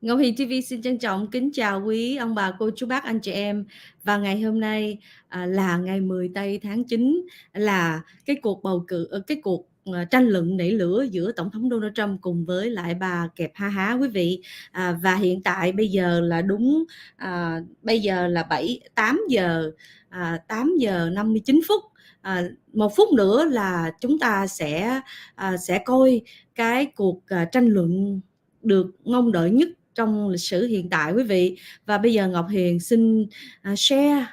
Ngọc Hiền TV xin trân trọng kính chào quý ông bà, cô, chú, bác, anh chị em. Và ngày hôm nay là ngày 10 tây tháng 9, là cái cuộc bầu cử, cái cuộc tranh luận nảy lửa giữa Tổng thống Donald Trump cùng với lại bà kẹp ha há quý vị. Và hiện tại bây giờ là bây giờ là 8 giờ 59 phút. 1 phút nữa là chúng ta sẽ coi cái cuộc tranh luận được mong đợi nhất trong lịch sử hiện tại quý vị. Và bây giờ Ngọc Hiền xin share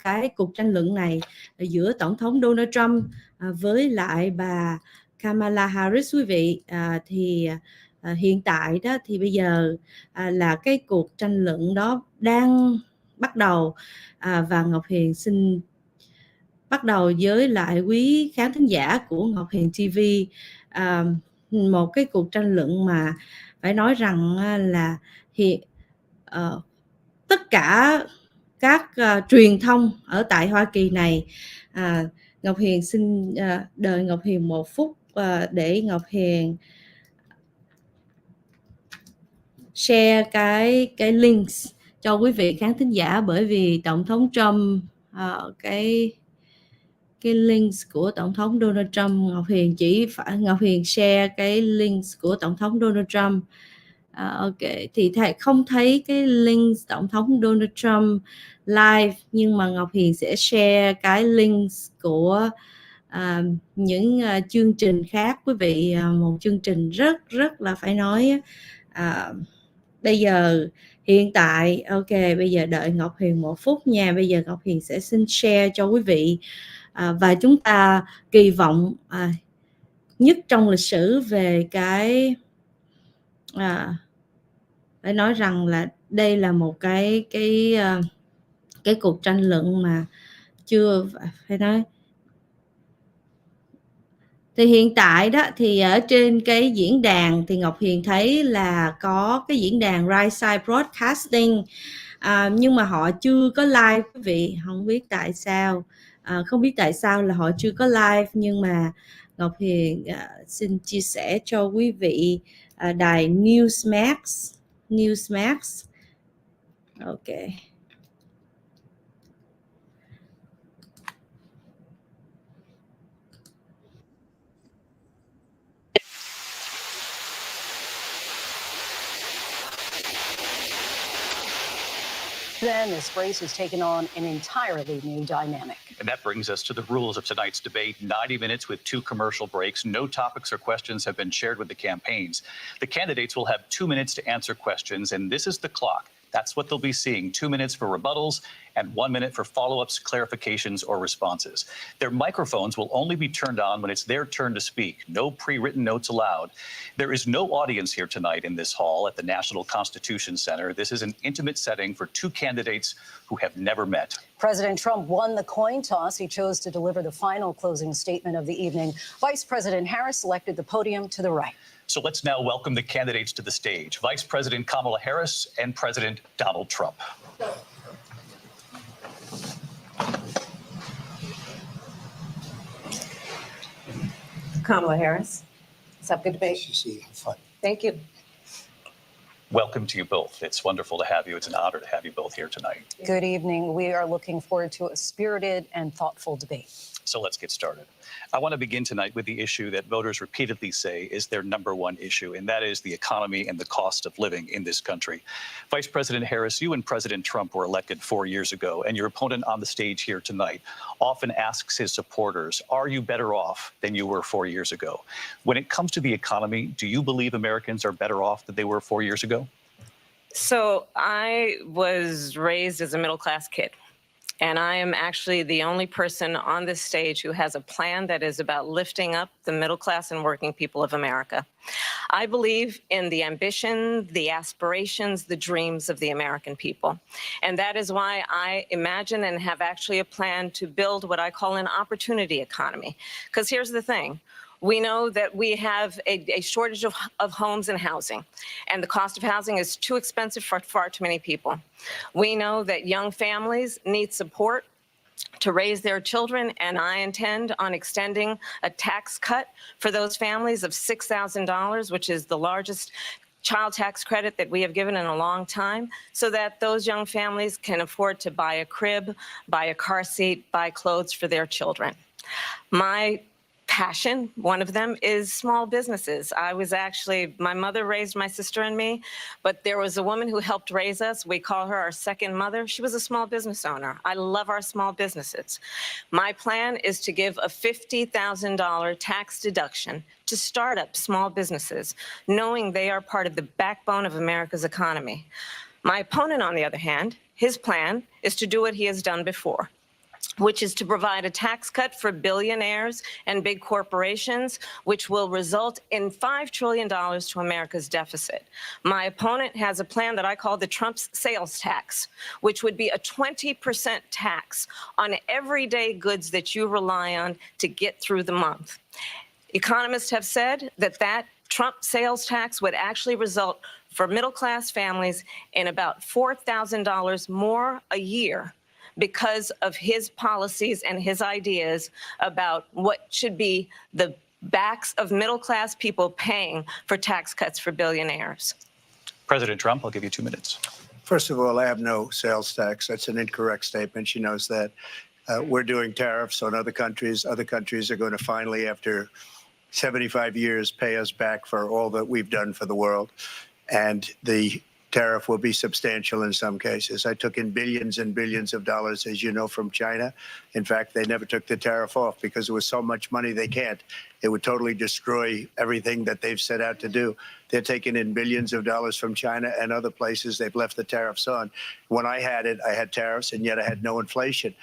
cái cuộc tranh luận này giữa Tổng thống Donald Trump với lại bà Kamala Harris quý vị. Hiện tại đó thì bây giờ là cái cuộc tranh luận đó đang bắt đầu, và Ngọc Hiền xin bắt đầu với lại quý khán thính giả của Ngọc Hiền TV một cái cuộc tranh luận mà phải nói rằng là hiện tất cả các truyền thông ở tại Hoa Kỳ này. Ngọc Hiền xin đợi Ngọc Hiền 1 phút để Ngọc Hiền share cái link cho quý vị khán thính giả, bởi vì Tổng thống Trump cái link của Tổng thống Donald Trump, Ngọc Hiền share cái link của Tổng thống Donald Trump. Ok, thì không thấy cái link Tổng thống Donald Trump live, nhưng mà Ngọc Hiền sẽ share cái link của những chương trình khác quý vị. Một chương trình rất là phải nói. Bây giờ hiện tại, ok, bây giờ đợi Ngọc Hiền 1 phút nha. Bây giờ Ngọc Hiền sẽ xin share cho quý vị. Và chúng ta kỳ vọng nhất trong lịch sử về cái phải nói rằng là đây là một cái cuộc tranh luận mà chưa phải nói. Thì hiện tại đó thì ở trên cái diễn đàn thì Ngọc Hiền thấy là có cái diễn đàn Right Side Broadcasting, nhưng mà họ chưa có live quý vị, không biết tại sao. Không biết tại sao là họ chưa có live, nhưng mà Ngọc Hiền xin chia sẻ cho quý vị đài Newsmax. Ok. Then this race has taken on an entirely new dynamic. And that brings us to the rules of tonight's debate. 90 minutes with 2 commercial breaks. No topics or questions have been shared with the campaigns. The candidates will have 2 minutes to answer questions, and this is the clock. That's what they'll be seeing. 2 minutes for rebuttals and 1 minute for follow-ups, clarifications, or responses. Their microphones will only be turned on when it's their turn to speak. No pre-written notes allowed. There is no audience here tonight in this hall at the National Constitution Center. This is an intimate setting for 2 candidates who have never met. President Trump won the coin toss. He chose to deliver the final closing statement of the evening. Vice President Harris selected the podium to the right. So let's now welcome the candidates to the stage. Vice President Kamala Harris and President Donald Trump. Kamala Harris. Let's have a good debate. Nice to see you. Have fun. Thank you. Welcome to you both. It's wonderful to have you. It's an honor to have you both here tonight. Good evening. We are looking forward to a spirited and thoughtful debate. So let's get started. I want to begin tonight with the issue that voters repeatedly say is their number one issue, and that is the economy and the cost of living in this country. Vice President Harris, you and President Trump were elected 4 years ago, and your opponent on the stage here tonight often asks his supporters, are you better off than you were 4 years ago? When it comes to the economy, do you believe Americans are better off than they were 4 years ago? So I was raised as a middle-class kid. And I am actually the only person on this stage who has a plan that is about lifting up the middle class and working people of America. I believe in the ambition, the aspirations, the dreams of the American people. And that is why I imagine and have actually a plan to build what I call an opportunity economy. Because here's the thing. We know that we have a shortage of homes and housing, and the cost of housing is too expensive for far too many people. We know that young families need support to raise their children, and I intend on extending a tax cut for those families of $6,000, which is the largest child tax credit that we have given in a long time so that those young families can afford to buy a crib, buy a car seat, buy clothes for their children. My passion, one of them, is small businesses. My mother raised my sister and me, but there was a woman who helped raise us. We call her our second mother. She was a small business owner. I love our small businesses. My plan is to give a $50,000 tax deduction to start-up small businesses, knowing they are part of the backbone of America's economy. My opponent, on the other hand, his plan is to do what he has done before, which is to provide a tax cut for billionaires and big corporations, which will result in $5 trillion to America's deficit. My opponent has a plan that I call the Trump's sales tax, which would be a 20% tax on everyday goods that you rely on to get through the month. Economists have said that Trump sales tax would actually result for middle-class families in about $4,000 more a year because of his policies and his ideas about what should be the backs of middle-class people paying for tax cuts for billionaires. President Trump, I'll give you 2 minutes. First of all, I have no sales tax. That's an incorrect statement. She knows that. We're doing tariffs on other countries. Other countries are going to finally, after 75 years, pay us back for all that we've done for the world. And the tariff will be substantial in some cases. I took in billions and billions of dollars, as you know, from China. In fact, they never took the tariff off because there was so much money they can't. It would totally destroy everything that they've set out to do. They're taking in billions of dollars from China and other places. They've left the tariffs on. When I had it, I had tariffs, and yet I had no inflation.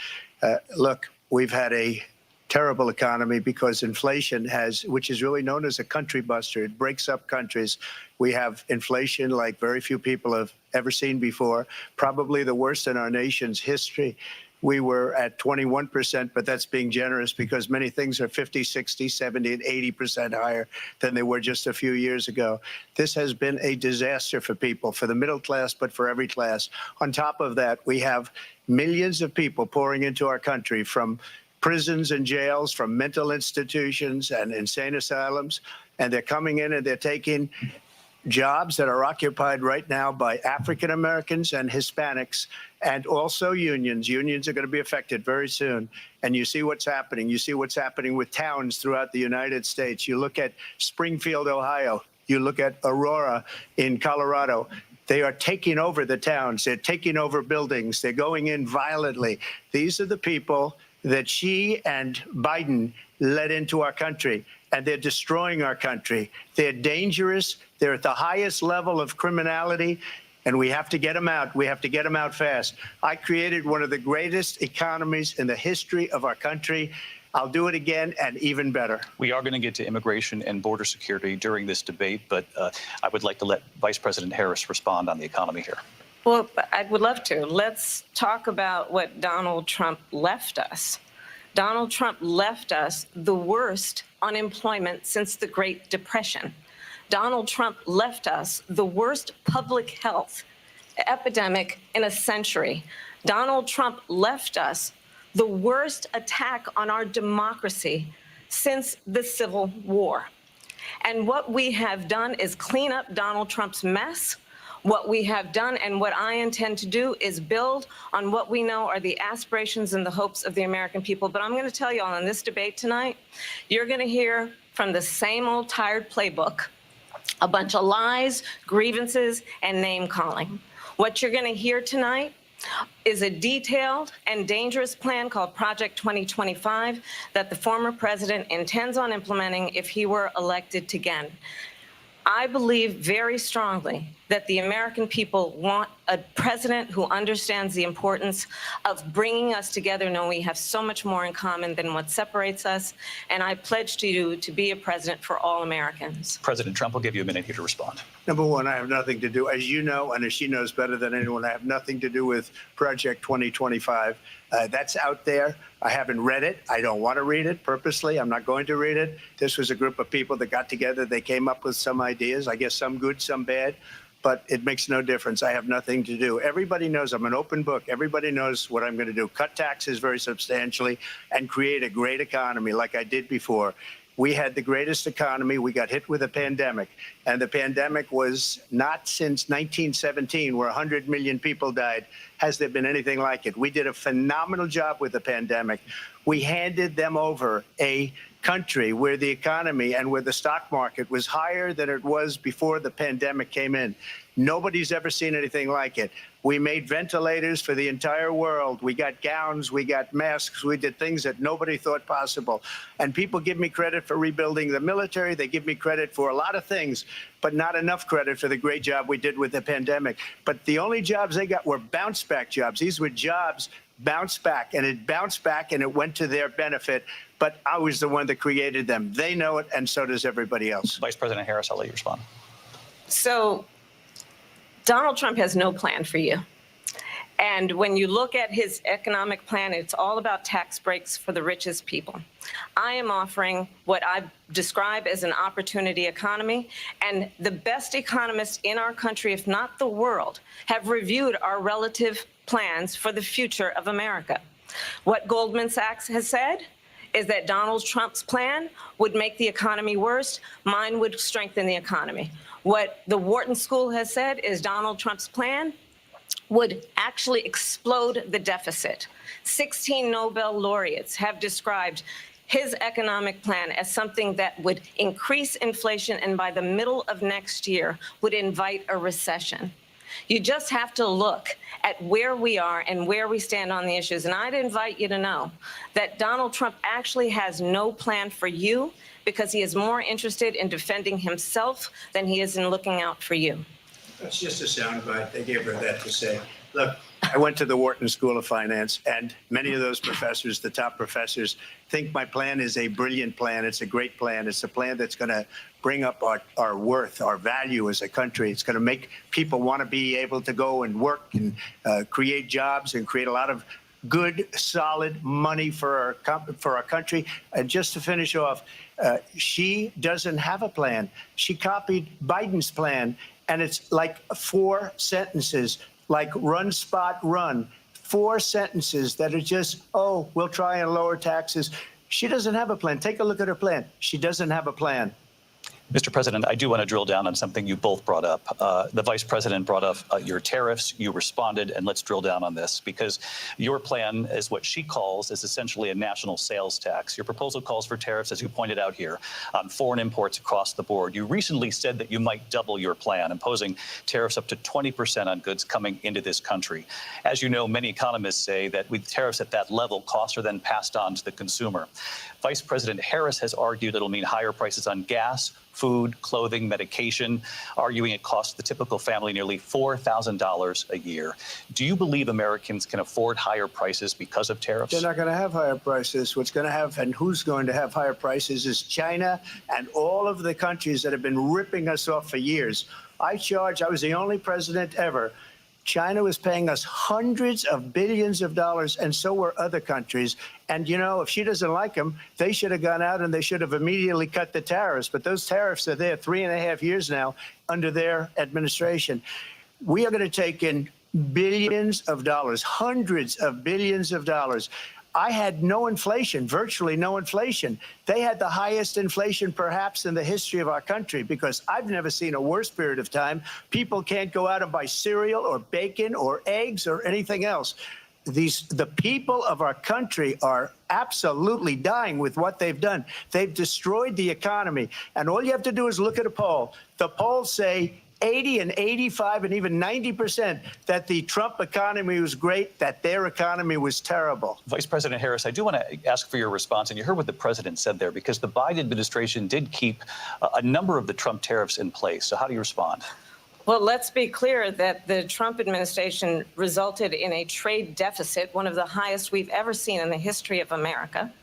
Look, we've had a terrible economy because inflation which is really known as a country buster. It breaks up countries. We have inflation like very few people have ever seen before, probably the worst in our nation's history. We were at 21%, but that's being generous because many things are 50, 60, 70, and 80% higher than they were just a few years ago. This has been a disaster for people, for the middle class, but for every class. On top of that, we have millions of people pouring into our country from prisons and jails, from mental institutions and insane asylums, and they're coming in and they're taking jobs that are occupied right now by African Americans and Hispanics, and also unions. Unions are going to be affected very soon. And you see what's happening. You see what's happening with towns throughout the United States. You look at Springfield, Ohio. You look at Aurora in Colorado. They are taking over the towns. They're taking over buildings. They're going in violently. These are the people that Xi and Biden led into our country, and they're destroying our country. They're dangerous. They're at the highest level of criminality, and we have to get them out. We have to get them out fast. I created one of the greatest economies in the history of our country. I'll do it again, and even better. We are going to get to immigration and border security during this debate, but I would like to let Vice President Harris respond on the economy here. Well, I would love to. Let's talk about what Donald Trump left us. Donald Trump left us the worst unemployment since the Great Depression. Donald Trump left us the worst public health epidemic in a century. Donald Trump left us the worst attack on our democracy since the Civil War. And what we have done is clean up Donald Trump's mess. What we have done and what I intend to do is build on what we know are the aspirations and the hopes of the American people. But I'm going to tell you all in this debate tonight, you're going to hear from the same old tired playbook, a bunch of lies, grievances, and name-calling. What you're going to hear tonight is a detailed and dangerous plan called Project 2025 that the former president intends on implementing if he were elected again. I believe very strongly that the American people want a president who understands the importance of bringing us together, knowing we have so much more in common than what separates us. And I pledge to you to be a president for all Americans. President Trump will give you a minute here to respond. Number one, I have nothing to do, as you know, and as she knows better than anyone, I have nothing to do with Project 2025. That's out there. I haven't read it. I don't want to read it purposely. I'm not going to read it. This was a group of people that got together. They came up with some ideas, I guess some good, some bad, but it makes no difference. I have nothing to do. Everybody knows I'm an open book. Everybody knows what I'm going to do. Cut taxes very substantially and create a great economy like I did before. We had the greatest economy. We got hit with a pandemic. And the pandemic was not since 1917, where 100 million people died, has there been anything like it. We did a phenomenal job with the pandemic. We handed them over a country where the economy and where the stock market was higher than it was before the pandemic came in. Nobody's ever seen anything like it. We made ventilators for the entire world. We got gowns, we got masks, we did things that nobody thought possible. And people give me credit for rebuilding the military. They give me credit for a lot of things, but not enough credit for the great job we did with the pandemic. But the only jobs they got were bounce back jobs. These were jobs bounced back, and it bounced back and it went to their benefit. But I was the one that created them. They know it, and so does everybody else. Vice President Harris, I'll let you respond. So Donald Trump has no plan for you. And when you look at his economic plan, it's all about tax breaks for the richest people. I am offering what I describe as an opportunity economy, and the best economists in our country, if not the world, have reviewed our relative plans for the future of America. What Goldman Sachs has said is that Donald Trump's plan would make the economy worse. Mine would strengthen the economy. What the Wharton School has said is Donald Trump's plan would actually explode the deficit. 16 Nobel laureates have described his economic plan as something that would increase inflation and by the middle of next year would invite a recession. You just have to look at where we are and where we stand on the issues. And I'd invite you to know that Donald Trump actually has no plan for you because he is more interested in defending himself than he is in looking out for you. That's just a soundbite. They gave her that to say. Look, I went to the Wharton School of Finance, and many of those professors, the top professors, think my plan is a brilliant plan. It's a great plan. It's a plan that's going to bring up our worth, our value as a country. It's going to make people want to be able to go and work and create jobs and create a lot of good, solid money for our country. And just to finish off, she doesn't have a plan. She copied Biden's plan, and it's like 4 sentences, like run, spot, run. 4 sentences that are just, oh, we'll try and lower taxes. She doesn't have a plan. Take a look at her plan. She doesn't have a plan. Mr. President, I do want to drill down on something you both brought up. The Vice President brought up your tariffs. You responded, and let's drill down on this, because your plan is what she calls is essentially a national sales tax. Your proposal calls for tariffs, as you pointed out here, on foreign imports across the board. You recently said that you might double your plan, imposing tariffs up to 20% on goods coming into this country. As you know, many economists say that with tariffs at that level, costs are then passed on to the consumer. Vice President Harris has argued it'll mean higher prices on gas, food, clothing, medication, arguing it costs the typical family nearly $4,000 a year. Do you believe Americans can afford higher prices because of tariffs? They're not going to have higher prices. What's going to have and who's going to have higher prices is China and all of the countries that have been ripping us off for years. I was the only president ever. China was paying us hundreds of billions of dollars, and so were other countries. And, you know, if she doesn't like them, they should have gone out and they should have immediately cut the tariffs. But those tariffs are there 3.5 years now under their administration. We are going to take in billions of dollars, hundreds of billions of dollars. I had no inflation, virtually no inflation. They had the highest inflation perhaps in the history of our country, because I've never seen a worse period of time. People can't go out and buy cereal or bacon or eggs or anything else. The people of our country are absolutely dying with what they've done. They've destroyed the economy. And all you have to do is look at a poll. The polls say 80 and 85 and even 90% that the Trump economy was great, that their economy was terrible. Vice President Harris, I do want to ask for your response, and you heard what the president said there, because the Biden administration did keep a number of the Trump tariffs in place. So how do you respond? Well, let's be clear that the Trump administration resulted in a trade deficit, one of the highest we've ever seen in the history of America.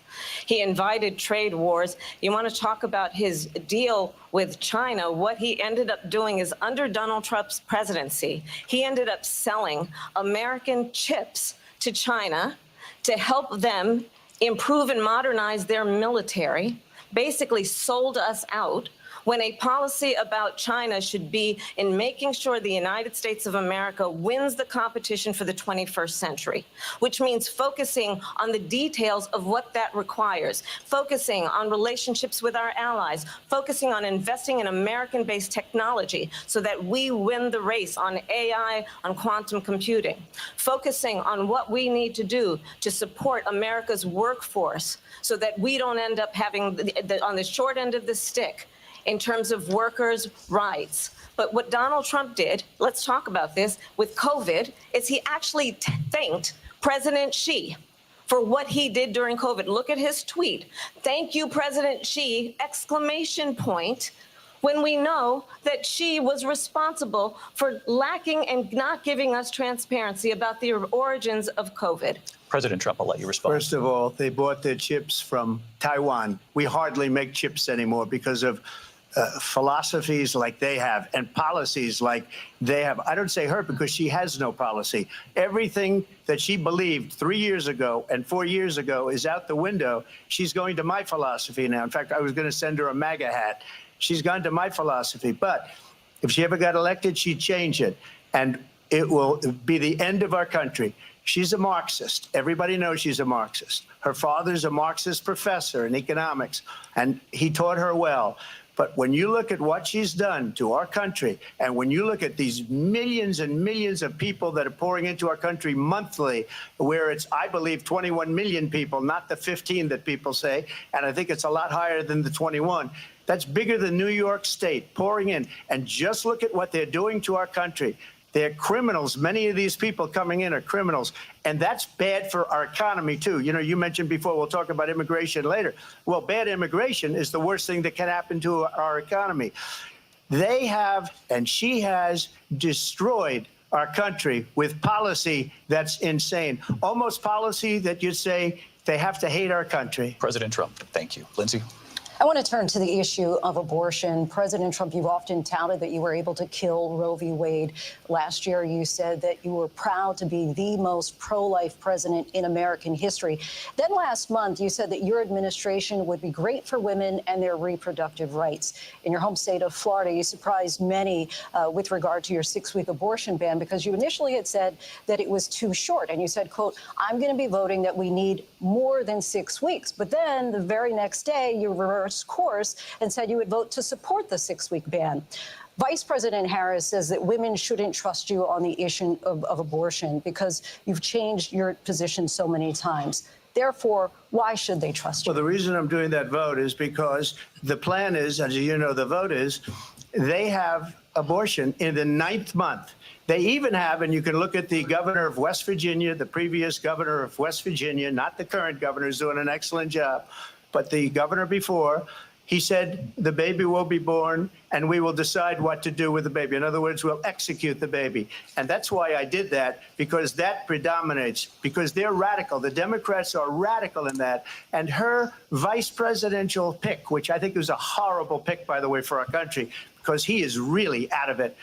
He invited trade wars. You want to talk about his deal with China? What he ended up doing is, under Donald Trump's presidency, he ended up selling American chips to China to help them improve and modernize their military, basically sold us out. when a policy about China should be in making sure the United States of America wins the competition for the 21st century, which means focusing on the details of what that requires, focusing on relationships with our allies, focusing on investing in American-based technology so that we win the race on AI, on quantum computing, focusing on what we need to do to support America's workforce so that we don't end up having on the short end of the stick in terms of workers' rights. But what Donald Trump did, let's talk about this, with COVID, is he actually thanked President Xi for what he did during COVID. Look at his tweet. Thank you, President Xi, exclamation point, when we know that Xi was responsible for lacking and not giving us transparency about the origins of COVID. President Trump, I'll let you respond. First of all, they bought their chips from Taiwan. We hardly make chips anymore because of philosophies like they have and policies like they have. I don't say her because she has no policy. Everything that she believed 3 years ago and 4 years ago is out the window. She's going to my philosophy now. In fact, I was going to send her a MAGA hat. She's gone to my philosophy. But if she ever got elected, she'd change it. And it will be the end of our country. She's a Marxist. Everybody knows she's a Marxist. Her father's a Marxist professor in economics, and he taught her well. But when you look at what she's done to our country, and when you look at these millions and millions of people that are pouring into our country monthly, where it's, I believe, 21 million people, not the 15 that people say, and I think it's a lot higher than the 21. That's bigger than New York State pouring in. And just look at what they're doing to our country. They're criminals. Many of these people coming in are criminals. And that's bad for our economy, too. You know, you mentioned before, we'll talk about immigration later. Well, bad immigration is the worst thing that can happen to our economy. They have, and she has, destroyed our country with policy that's insane. Almost policy that you'd say they have to hate our country. President Trump, thank you. Lindsay? I want to turn to the issue of abortion. President Trump, you've often touted that you were able to kill Roe v. Wade. Last year, you said that you were proud to be the most pro-life president in American history. Then last month, you said that your administration would be great for women and their reproductive rights. In your home state of Florida, you surprised many with regard to your 6-week abortion ban because you initially had said that it was too short. And you said, quote, I'm going to be voting that we need more than 6 weeks. But then the very next day, you reversed course and said you would vote to support the 6-week ban. Vice President Harris says that women shouldn't trust you on the issue of abortion because you've changed your position so many times. Therefore, why should they trust you? Well, the reason I'm doing that vote is because the plan is, as you know, the vote is, they have abortion in the 9th month. They even have, and you can look at the governor of West Virginia, the previous governor of West Virginia, not the current governor, who's doing an excellent job, but the governor before, he said the baby will be born and we will decide what to do with the baby. In other words, we'll execute the baby. And that's why I did that, because that predominates, because they're radical. The Democrats are radical in that. And her vice presidential pick, which I think was a horrible pick, by the way, for our country, because he is really out of it.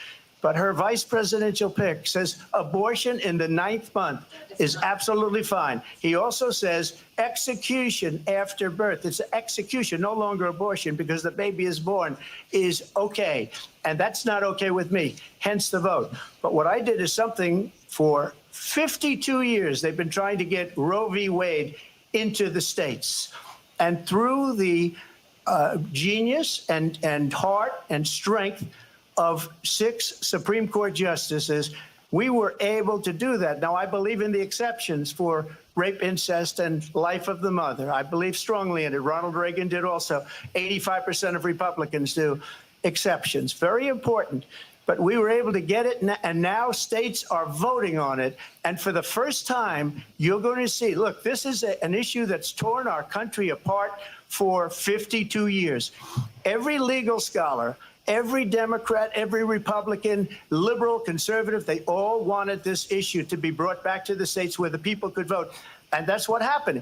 But her vice presidential pick says abortion in the 9th month is absolutely fine. He also says execution after birth. It's execution, no longer abortion, because the baby is born, is okay. And that's not okay with me, hence the vote. But what I did is something for 52 years. They've been trying to get Roe v. Wade into the states. And through the genius and heart and strength of 6 Supreme Court justices, we were able to do that. Now, I believe in the exceptions for rape, incest, and life of the mother. I believe strongly in it. Ronald Reagan did also. 85% of Republicans do. Exceptions. Very important. But we were able to get it, and now states are voting on it. And for the first time, you're going to see, look, this is an issue that's torn our country apart for 52 years. Every legal scholar, every Democrat, every Republican, liberal, conservative, they all wanted this issue to be brought back to the states where the people could vote. And that's what happened.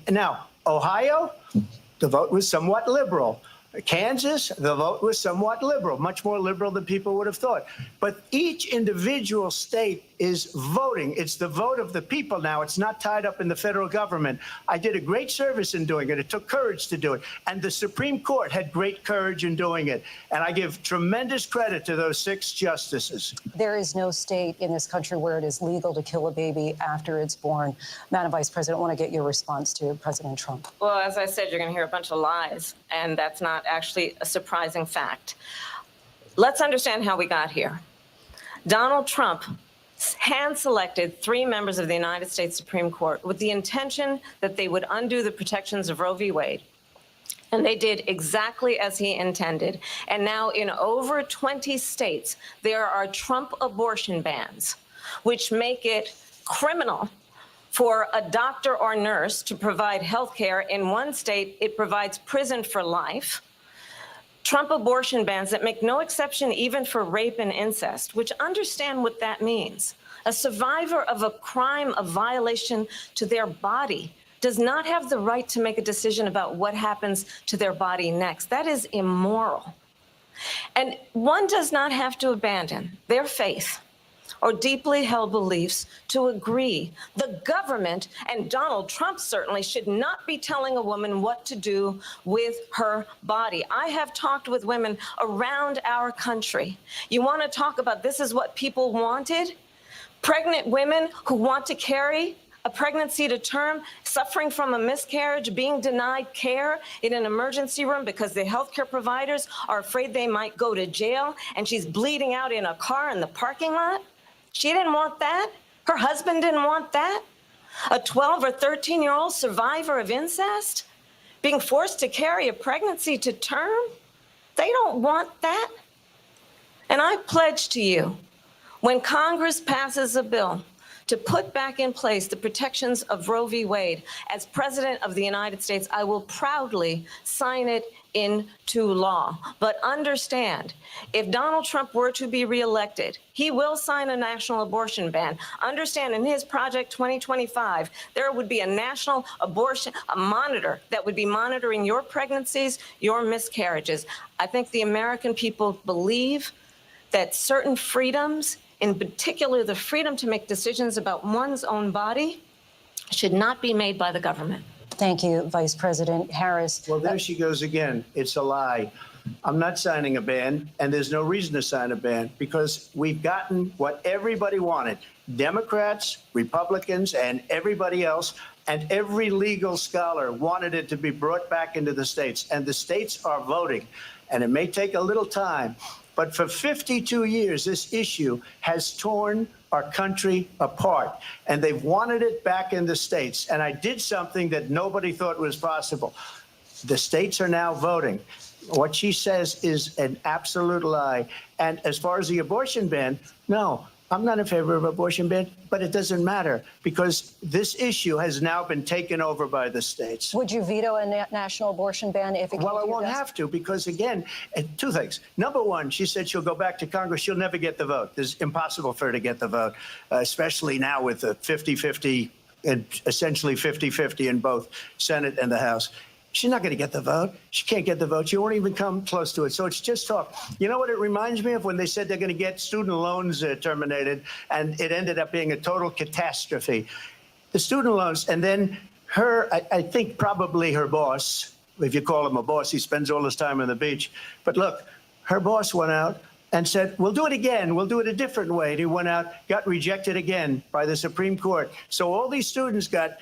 Now, Ohio, the vote was somewhat liberal. Kansas, the vote was somewhat liberal, much more liberal than people would have thought. But each individual state is voting. It's the vote of the people now. It's not tied up in the federal government. I did a great service in doing it. It took courage to do it. And the Supreme Court had great courage in doing it. And I give tremendous credit to those 6 justices. There is no state in this country where it is legal to kill a baby after it's born. Madam Vice President, I want to get your response to President Trump. Well, as I said, you're going to hear a bunch of lies, and that's not actually a surprising fact. Let's understand how we got here. Donald Trump hand-selected 3 members of the United States Supreme Court with the intention that they would undo the protections of Roe v. Wade. And they did exactly as he intended. And now in over 20 states, there are Trump abortion bans, which make it criminal for a doctor or nurse to provide health care. In one state, it provides prison for life. Trump abortion bans that make no exception even for rape and incest, which understand what that means. A survivor of a crime, a violation to their body, does not have the right to make a decision about what happens to their body next. That is immoral. And one does not have to abandon their faith or deeply held beliefs to agree. The government, and Donald Trump certainly, should not be telling a woman what to do with her body. I have talked with women around our country. You want to talk about this is what people wanted? Pregnant women who want to carry a pregnancy to term, suffering from a miscarriage, being denied care in an emergency room because the healthcare providers are afraid they might go to jail, and she's bleeding out in a car in the parking lot. She didn't want that. Her husband didn't want that. A 12 or 13-year-old survivor of incest being forced to carry a pregnancy to term. They don't want that. And I pledge to you, when Congress passes a bill to put back in place the protections of Roe v. Wade, as President of the United States, I will proudly sign it into law. But understand, if Donald Trump were to be reelected, he will sign a national abortion ban. Understand, in his Project 2025, there would be a national abortion, a monitor that would be monitoring your pregnancies, your miscarriages. I think the American people believe that certain freedoms, in particular the freedom to make decisions about one's own body, should not be made by the government. Thank you, Vice President Harris. Well, there she goes again. It's a lie. I'm not signing a ban, and there's no reason to sign a ban because we've gotten what everybody wanted. Democrats, Republicans, and everybody else, and every legal scholar wanted it to be brought back into the states, and the states are voting. And it may take a little time, but for 52 years, this issue has torn our country apart, and they've wanted it back in the states. And I did something that nobody thought was possible. The states are now voting. What she says is an absolute lie. And as far as the abortion ban, no, I'm not in favor of abortion ban, but it doesn't matter because this issue has now been taken over by the states. Would you veto a national abortion ban if it came to Well, I your won't desk? have to because, again, two things. Number one, she said she'll go back to Congress. She'll never get the vote. It's impossible for her to get the vote, especially now with the 50-50 and essentially 50-50 in both Senate and the House. She's not going to get the vote. She can't get the vote. She won't even come close to it. So it's just talk. You know what it reminds me of when they said they're going to get student loans terminated, and it ended up being a total catastrophe. The student loans, and then her, I think probably her boss, if you call him a boss, he spends all his time on the beach. But look, her boss went out and said, we'll do it again. We'll do it a different way. And he went out, got rejected again by the Supreme Court. So all these students got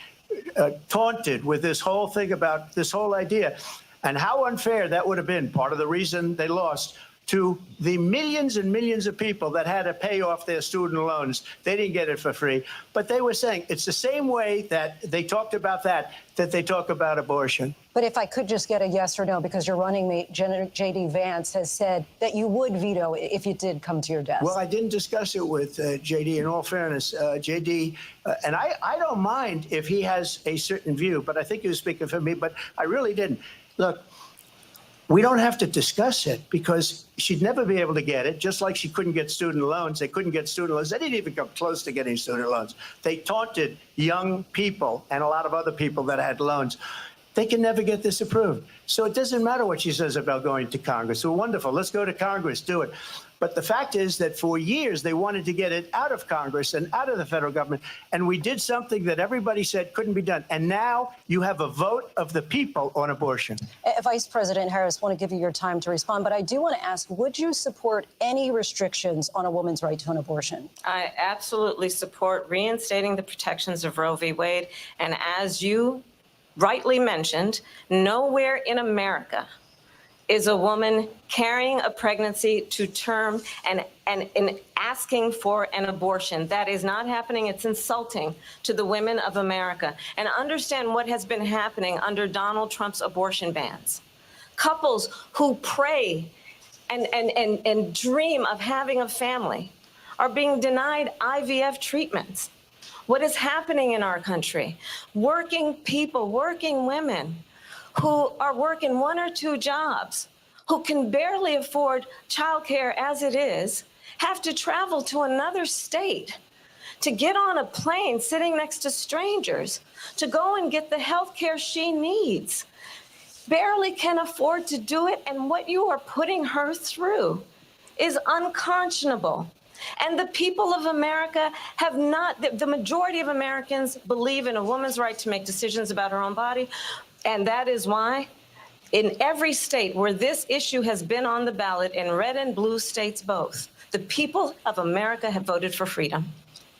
taunted with this whole thing about this whole idea and how unfair that would have been. Part of the reason they lost to the millions and millions of people that had to pay off their student loans. They didn't get it for free, but they were saying it's the same way that they talked about that they talk about abortion. But if I could just get a yes or no, because your running mate, J.D. Vance, has said that you would veto if it did come to your desk. Well, I didn't discuss it with J.D. In all fairness, J.D., and I don't mind if he has a certain view, but I think he was speaking for me, but I really didn't. Look, we don't have to discuss it because she'd never be able to get it, just like she couldn't get student loans. They couldn't get student loans. They didn't even come close to getting student loans. They taunted young people and a lot of other people that had loans. they can never get this approved. So it doesn't matter what she says about going to Congress. So wonderful. Let's go to Congress, do it. But the fact is that for years, they wanted to get it out of Congress and out of the federal government. And we did something that everybody said couldn't be done. And now you have a vote of the people on abortion. Vice President Harris, I want to give you your time to respond, but I do want to ask, would you support any restrictions on a woman's right to an abortion? I absolutely support reinstating the protections of Roe v. Wade. And as you rightly mentioned, nowhere in America is a woman carrying a pregnancy to term and asking for an abortion. That is not happening. It's insulting to the women of America. And understand what has been happening under Donald Trump's abortion bans. Couples who pray and dream of having a family are being denied IVF treatments. What is happening in our country? Working people, working women who are working 1 or 2 jobs, who can barely afford childcare as it is, have to travel to another state to get on a plane sitting next to strangers to go and get the health care she needs. Barely can afford to do it, and what you are putting her through is unconscionable. And the people of America have not, the majority of Americans believe in a woman's right to make decisions about her own body. And that is why in every state where this issue has been on the ballot, in red and blue states both, the people of America have voted for freedom.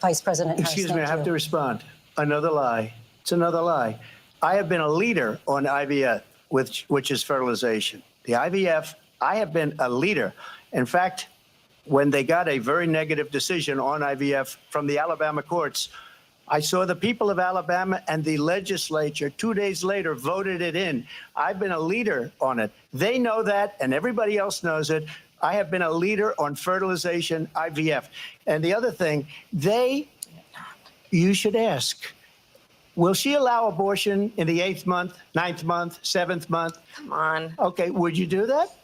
Vice President Harris, excuse me, I have to respond. Another lie. It's another lie. I have been a leader on IVF, which is fertilization. The IVF, I have been a leader. In fact, when they got a very negative decision on IVF from the Alabama courts, I saw the people of Alabama and the legislature 2 days later voted it in. I've been a leader on it. They know that, and everybody else knows it. I have been a leader on fertilization, IVF. And the other thing, you should ask, will she allow abortion in the 8th month, 9th month, 7th month? Come on. Okay, would you do that?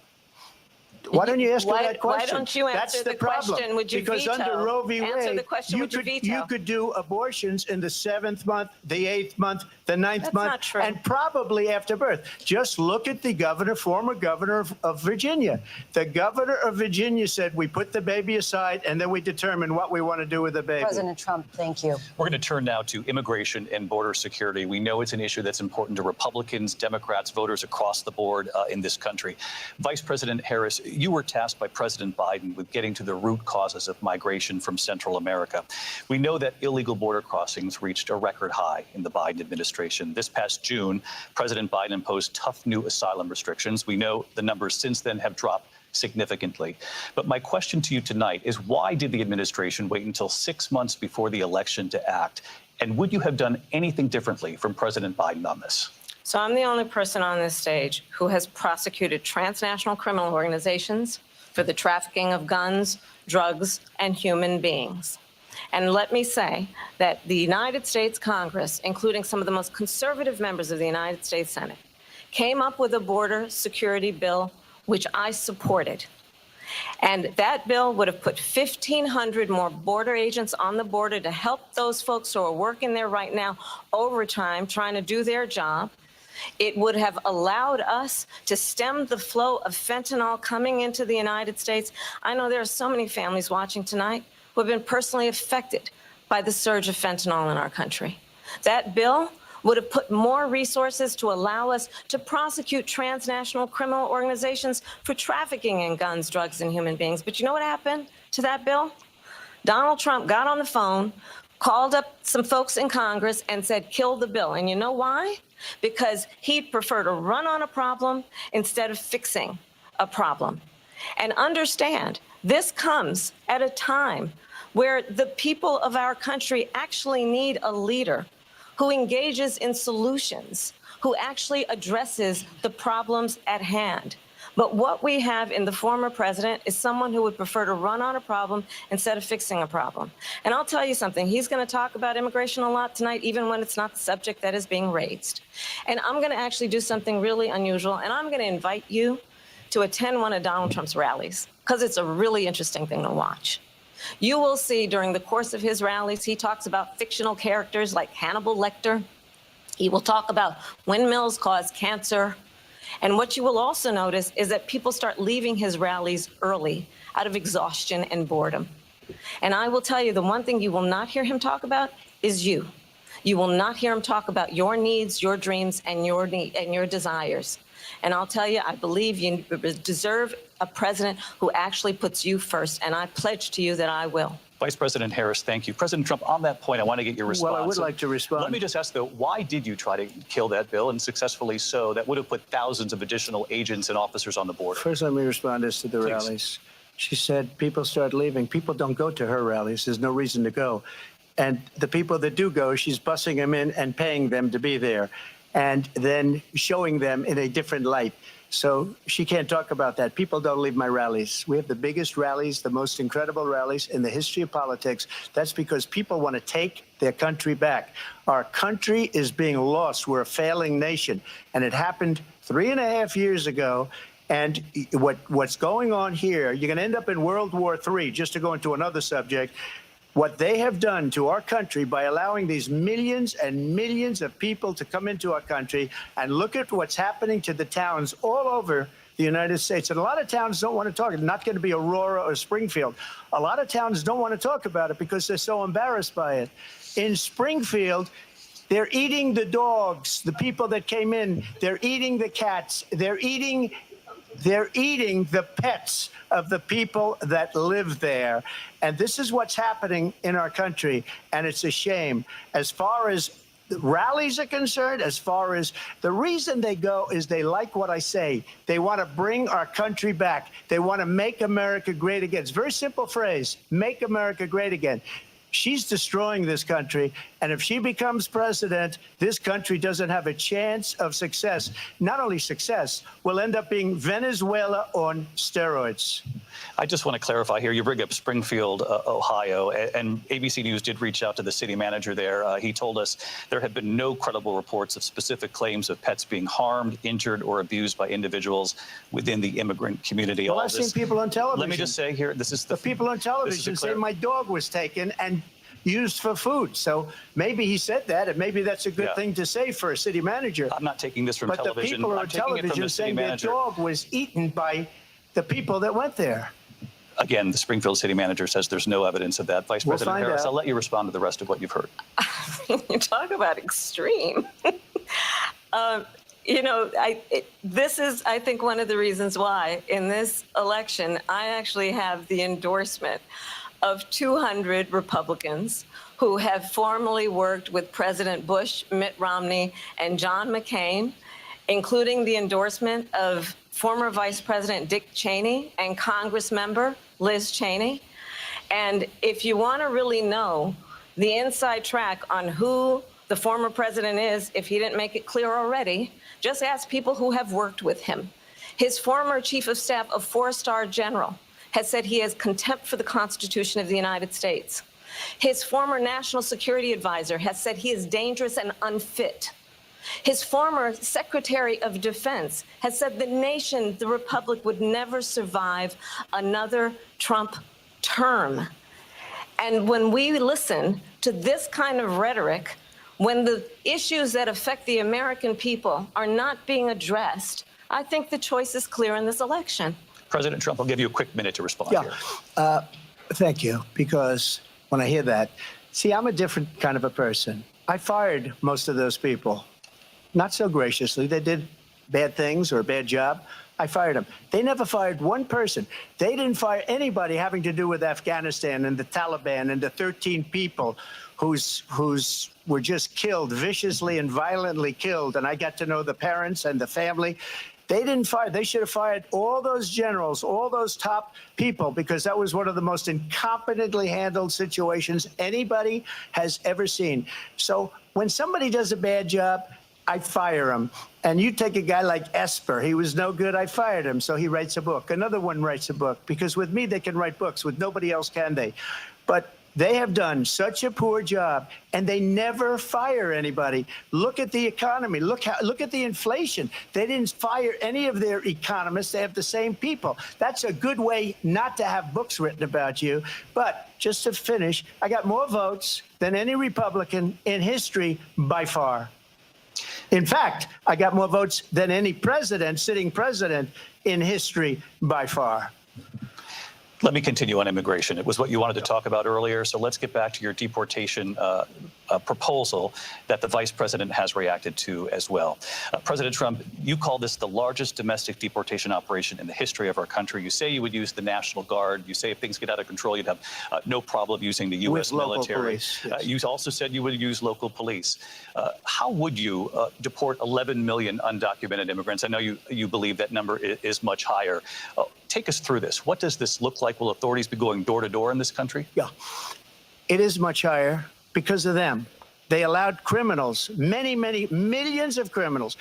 Why don't you ask her that question? Why don't you answer the question? Would you because veto? Under Roe v. Answer Wade, the question. Would you veto? You could do abortions in the 7th month, the 8th month, the 9th That's month, not true. and probably after birth. Just look at the governor, former governor of Virginia. The governor of Virginia said, we put the baby aside and then we determine what we want to do with the baby. President Trump, thank you. We're going to turn now to immigration and border security. We know it's an issue that's important to Republicans, Democrats, voters across the board in this country. Vice President Harris, you were tasked by President Biden with getting to the root causes of migration from Central America. We know that illegal border crossings reached a record high in the Biden administration. This past June, President Biden imposed tough new asylum restrictions. We know the numbers since then have dropped significantly. But my question to you tonight is, why did the administration wait until 6 months before the election to act? And would you have done anything differently from President Biden on this? So I'm the only person on this stage who has prosecuted transnational criminal organizations for the trafficking of guns, drugs, and human beings. And let me say that the United States Congress, including some of the most conservative members of the United States Senate, came up with a border security bill, which I supported. And that bill would have put 1,500 more border agents on the border to help those folks who are working there right now overtime, trying to do their job. It would have allowed us to stem the flow of fentanyl coming into the United States. I know there are so many families watching tonight who have been personally affected by the surge of fentanyl in our country. That bill would have put more resources to allow us to prosecute transnational criminal organizations for trafficking in guns, drugs, and human beings. But you know what happened to that bill? Donald Trump got on the phone, called up some folks in Congress and said, kill the bill. And you know why? Because he'd prefer to run on a problem instead of fixing a problem. And understand, this comes at a time where the people of our country actually need a leader who engages in solutions, who actually addresses the problems at hand. But what we have in the former president is someone who would prefer to run on a problem instead of fixing a problem. And I'll tell you something, he's going to talk about immigration a lot tonight, even when it's not the subject that is being raised. And I'm going to actually do something really unusual, and I'm going to invite you to attend one of Donald Trump's rallies, because it's a really interesting thing to watch. You will see during the course of his rallies, he talks about fictional characters like Hannibal Lecter, He will talk about windmills cause cancer. And what you will also notice is that people start leaving his rallies early out of exhaustion and boredom. And I will tell you, the one thing you will not hear him talk about is you. You will not hear him talk about your needs, your dreams, and your desires. And I'll tell you, I believe you deserve a president who actually puts you first, and I pledge to you that I will. Vice President Harris, thank you. President Trump, on that point, I want to get your response. Well, I would like to respond. Let me just ask, though, why did you try to kill that bill, and successfully so? That would have put thousands of additional agents and officers on the border. First, let me respond as to the Please. rallies. She said people start leaving. People don't go to her rallies. There's no reason to go. And the people that do go, she's bussing them in and paying them to be there, and then showing them in a different light. So she can't talk about that. People don't leave my rallies. We have the biggest rallies, the most incredible rallies in the history of politics. That's because people want to take their country back. Our country is being lost. We're a failing nation. And it happened 3.5 years ago. And what's going on here, you're going to end up in World War III, just to go into another subject. What they have done to our country by allowing these millions and millions of people to come into our country, and look at what's happening to the towns all over the United States. And a lot of towns don't want to talk. It's not going to be Aurora or Springfield. A lot of towns don't want to talk about it because they're so embarrassed by it. In Springfield, they're eating the dogs, the people that came in. They're eating the cats. They're eating the pets of the people that live there. And this is what's happening in our country, and it's a shame. As far as the rallies are concerned, as far as the reason they go is they like what I say. They want to bring our country back. They want to make America great again. It's a very simple phrase, make America great again. She's destroying this country, and if she becomes president, this country doesn't have a chance of success. Not only success, we'll end up being Venezuela on steroids. I just want to clarify here. You bring up Springfield, Ohio, and ABC News did reach out to the city manager there. He told us there have been no credible reports of specific claims of pets being harmed, injured, or abused by individuals within the immigrant community. Well, I've seen people on television. Let me just say here, this is the people on television say my dog was taken and used for food. So maybe he said that, and maybe that's a good thing to say for a city manager. I'm not taking this from television. But the people on television saying their dog was eaten by the people that went there. Again, the Springfield city manager says there's no evidence of that. Vice President Harris, I'll let you respond to the rest of what you've heard. You talk about extreme. This is, I think, one of the reasons why in this election, I actually have the endorsement of 200 Republicans who have formerly worked with President Bush, Mitt Romney, and John McCain, including the endorsement of former Vice President Dick Cheney and Congress member Liz Cheney. And if you want to really know the inside track on who the former president is, if he didn't make it clear already, just ask people who have worked with him. His former chief of staff, a four-star general, has said he has contempt for the Constitution of the United States. His former national security advisor has said he is dangerous and unfit. His former Secretary of Defense has said the nation, the republic, would never survive another Trump term. And when we listen to this kind of rhetoric, when the issues that affect the American people are not being addressed, I think the choice is clear in this election. President Trump, I'll give you a quick minute to respond here. Thank you, because when I hear that, see, I'm a different kind of a person. I fired most of those people. Not so graciously. They did bad things or a bad job. I fired them. They never fired one person. They didn't fire anybody having to do with Afghanistan and the Taliban and the 13 people whose were just killed, viciously and violently killed. And I got to know the parents and the family. They didn't fire. They should have fired all those generals, all those top people, because that was one of the most incompetently handled situations anybody has ever seen. So when somebody does a bad job, I fire him. And you take a guy like Esper. He was no good. I fired him. So he writes a book. Another one writes a book, because with me, they can write books. With nobody else can they? But they have done such a poor job, and they never fire anybody. Look at the economy. Look at the inflation. They didn't fire any of their economists. They have the same people. That's a good way not to have books written about you. But just to finish, I got more votes than any Republican in history by far. In fact, I got more votes than any president, sitting president in history by far. Let me continue on immigration. It was what you wanted to talk about earlier, so let's get back to your deportation proposal that the vice president has reacted to as well. President Trump, you call this the largest domestic deportation operation in the history of our country. You say you would use the National Guard. You say if things get out of control, you'd have no problem using the U.S. military. Police, yes. You also said you would use local police. How would you deport 11 million undocumented immigrants? I know you believe that number is much higher. Take us through this. What does this look like? Will authorities be going door to door in this country? Yeah, it is much higher because of them. They allowed criminals, many, many millions of criminals.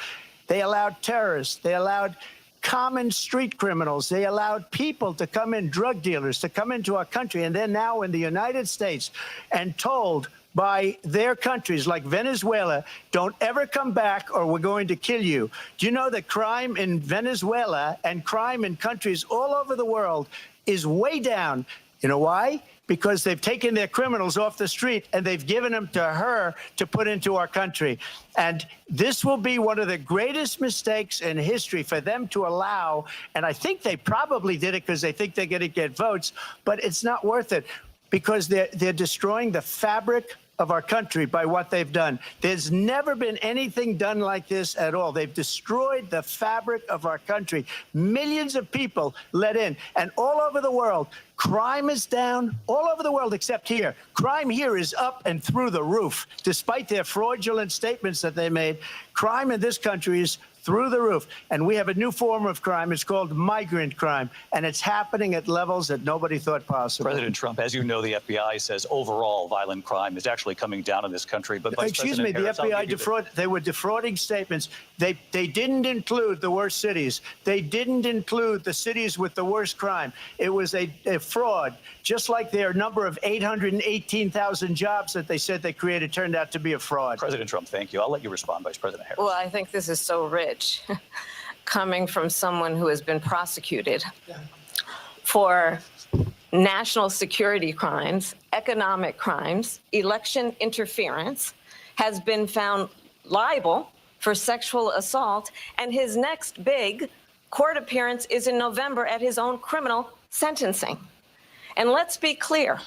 They allowed terrorists. They allowed common street criminals. They allowed people to come in, drug dealers, to come into our country. And they're now in the United States and told by their countries like Venezuela, don't ever come back or we're going to kill you. Do you know that crime in Venezuela and crime in countries all over the world is way down? You know why? Because they've taken their criminals off the street and they've given them to her to put into our country. And this will be one of the greatest mistakes in history for them to allow. And I think they probably did it because they think they're going to get votes, but it's not worth it because they're destroying the fabric of our country by what they've done. There's never been anything done like this at all. They've destroyed the fabric of our country. Millions of people let in, and all over the world, crime is down all over the world except here. Crime here is up and through the roof. Despite their fraudulent statements that they made, crime in this country is through the roof. And we have a new form of crime. It's called migrant crime, and it's happening at levels that nobody thought possible. President Trump, as you know, the FBI says overall violent crime is actually coming down in this country. But excuse me, the FBI they were defrauding statements. They didn't include the worst cities. They didn't include the cities with the worst crime. It was a fraud, just like their number of 818,000 jobs that they said they created turned out to be a fraud. President Trump, thank you. I'll let you respond, Vice President Harris. Well, I think this is so rich coming from someone who has been prosecuted for national security crimes, economic crimes, election interference, has been found liable for sexual assault, and his next big court appearance is in November at his own criminal sentencing. And let's be clear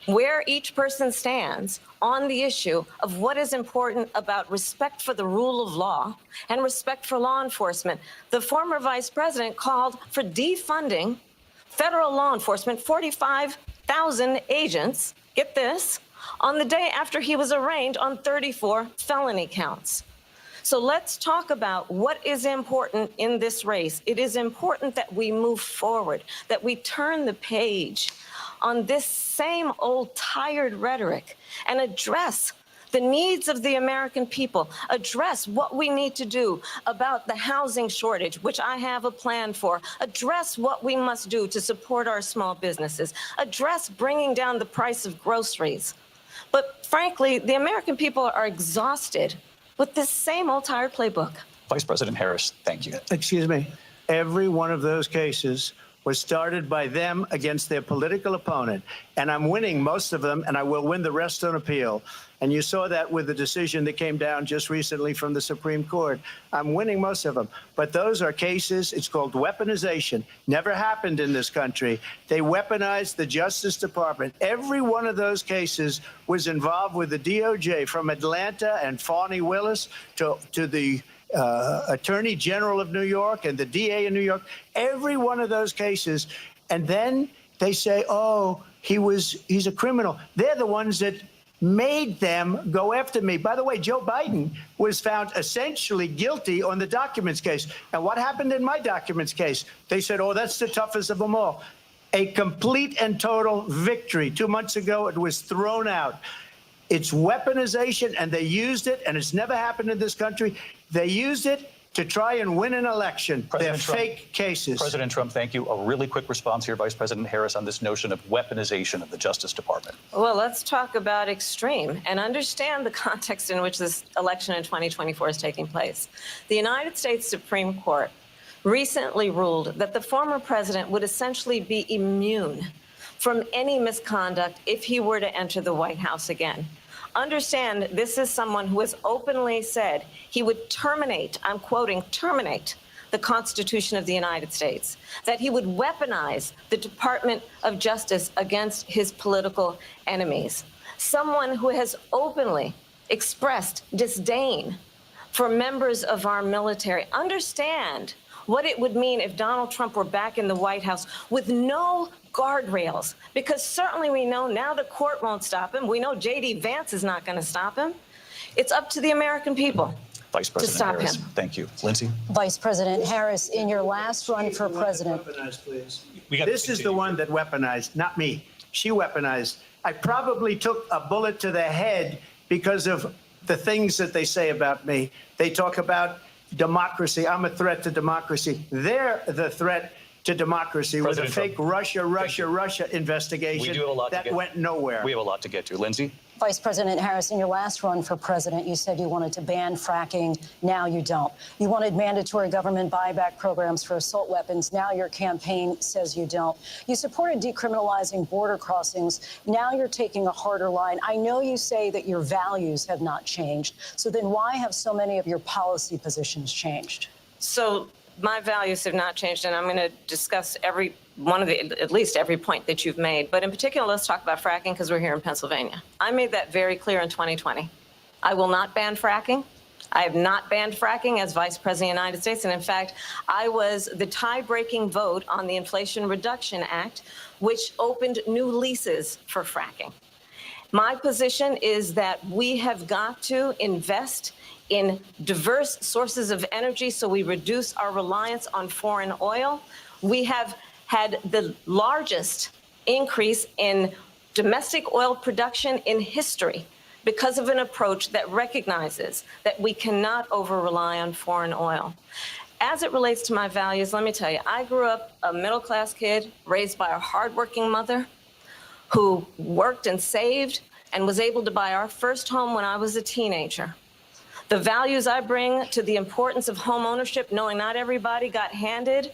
where each person stands on the issue of what is important about respect for the rule of law and respect for law enforcement. The former vice president called for defunding federal law enforcement, 45,000 agents, get this, on the day after he was arraigned on 34 felony counts. So let's talk about what is important in this race. It is important that we move forward, that we turn the page on this same old tired rhetoric and address the needs of the American people, address what we need to do about the housing shortage, which I have a plan for, address what we must do to support our small businesses, address bringing down the price of groceries. But frankly, the American people are exhausted with this same old tired playbook. Vice President Harris, thank you. Excuse me. Every one of those cases was started by them against their political opponent. And I'm winning most of them, and I will win the rest on appeal. And you saw that with the decision that came down just recently from the Supreme Court. I'm winning most of them. But those are cases, it's called weaponization. Never happened in this country. They weaponized the Justice Department. Every one of those cases was involved with the DOJ, from Atlanta and Fani Willis to the Attorney General of New York and the DA in New York, every one of those cases. And then they say, oh, he's a criminal. They're the ones that made them go after me. By the way, Joe Biden was found essentially guilty on the documents case. And what happened in my documents case? They said, oh, that's the toughest of them all. A complete and total victory. 2 months ago, it was thrown out. It's weaponization, and they used it, and it's never happened in this country. They used it to try and win an election. They're fake cases. President Trump, thank you. A really quick response here, Vice President Harris, on this notion of weaponization of the Justice Department. Well, let's talk about extreme and understand the context in which this election in 2024 is taking place. The United States Supreme Court recently ruled that the former president would essentially be immune from any misconduct if he were to enter the White House again. Understand, this is someone who has openly said he would terminate, I'm quoting, terminate the Constitution of the United States, that he would weaponize the Department of Justice against his political enemies. Someone who has openly expressed disdain for members of our military. Understand what it would mean if Donald Trump were back in the White House with no guardrails, because certainly we know now the court won't stop him. We know J.D. Vance is not going to stop him. It's up to the American people Vice President to stop Harris, him. thank you. Lindsay? Vice President Harris, in your last run for president. This is the one that weaponized, not me. She weaponized. I probably took a bullet to the head because of the things that they say about me. They talk about democracy. I'm a threat to democracy. They're the threat to democracy with a fake Russia investigation that went nowhere. We have a lot to get to. Lindsay? Vice President Harris, in your last run for president, you said you wanted to ban fracking. Now you don't. You wanted mandatory government buyback programs for assault weapons. Now your campaign says you don't. You supported decriminalizing border crossings. Now you're taking a harder line. I know you say that your values have not changed. So then why have so many of your policy positions changed? So my values have not changed, and I'm going to discuss every one of the, at least every point that you've made. But in particular, let's talk about fracking because we're here in Pennsylvania. I made that very clear in 2020. I will not ban fracking. I have not banned fracking as Vice President of the United States. And in fact, I was the tie-breaking vote on the Inflation Reduction Act, which opened new leases for fracking. My position is that we have got to invest in diverse sources of energy so we reduce our reliance on foreign oil. We have had the largest increase in domestic oil production in history because of an approach that recognizes that we cannot over-rely on foreign oil. As it relates to my values, let me tell you, I grew up a middle-class kid raised by a hardworking mother who worked and saved and was able to buy our first home when I was a teenager. The values I bring to the importance of home ownership, knowing not everybody got handed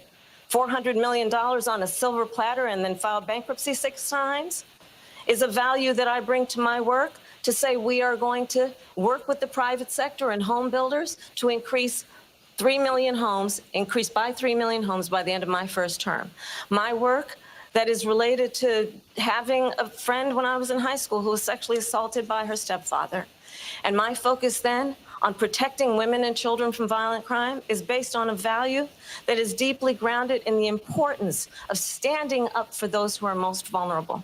$400 million on a silver platter and then filed bankruptcy 6 times, is a value that I bring to my work to say we are going to work with the private sector and home builders to increase 3 million homes, increase by 3 million homes by the end of my first term. My work that is related to having a friend when I was in high school who was sexually assaulted by her stepfather. And my focus then on protecting women and children from violent crime is based on a value that is deeply grounded in the importance of standing up for those who are most vulnerable.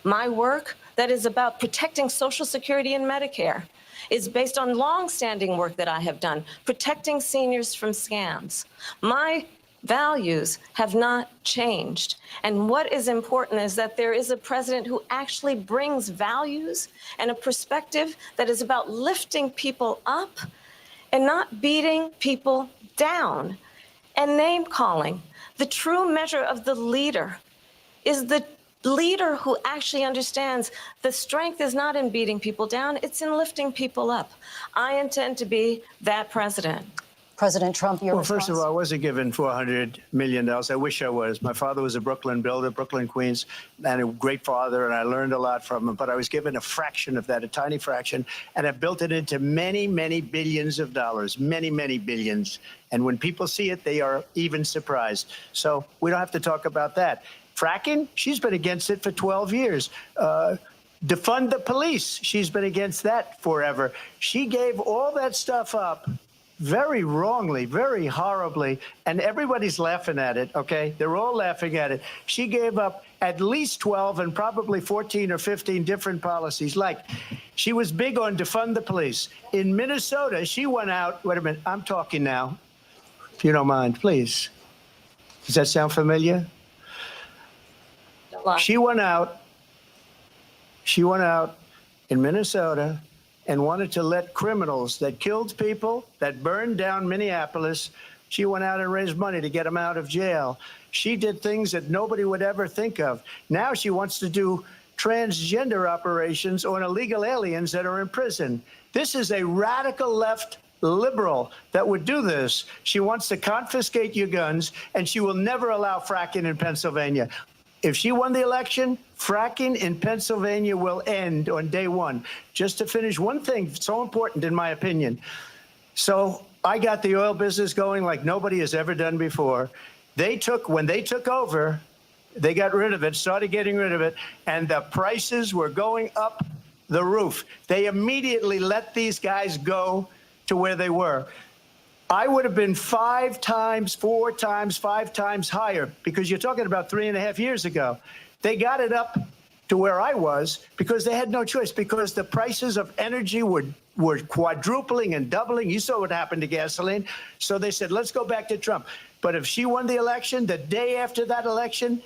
My work that is about protecting Social Security and Medicare is based on long-standing work that I have done, protecting seniors from scams. My values have not changed. And what is important is that there is a president who actually brings values and a perspective that is about lifting people up and not beating people down and name-calling. The true measure of the leader is the leader who actually understands the strength is not in beating people down, it's in lifting people up. I intend to be that president. President Trump, your Well, first of all, I wasn't given $400 million. I wish I was. My father was a Brooklyn builder, Brooklyn, Queens, and a great father, and I learned a lot from him. But I was given a fraction of that, a tiny fraction, and I built it into many, many billions of dollars, many, many billions. And when people see it, they are even surprised. So we don't have to talk about that. Fracking, she's been against it for 12 years. Defund the police, she's been against that forever. She gave all that stuff up very wrongly, very horribly, and everybody's laughing at it, okay? They're all laughing at it. She gave up at least 12 and probably 14 or 15 different policies. Like, she was big on defund the police. In Minnesota, she went out, wait a minute, I'm talking now, if you don't mind, please. Does that sound familiar? She went out in Minnesota and wanted to let criminals that killed people, that burned down Minneapolis, she went out and raised money to get them out of jail. She did things that nobody would ever think of. Now she wants to do transgender operations on illegal aliens that are in prison. This is a radical left liberal that would do this. She wants to confiscate your guns, and she will never allow fracking in Pennsylvania. if she won the election, fracking in Pennsylvania will end on day one. Just to finish, one thing so important in my opinion. So I got the oil business going like nobody has ever done before. When they took over, they got rid of it, started getting rid of it, and the prices were going up the roof. They immediately let these guys go to where they were. I would have been 5 times, 4 times, 5 times higher, because you're talking about 3.5 years ago. They got it up to where I was because they had no choice, because the prices of energy were quadrupling and doubling. You saw what happened to gasoline. So they said, let's go back to Trump. But if she won the election, the day after that election,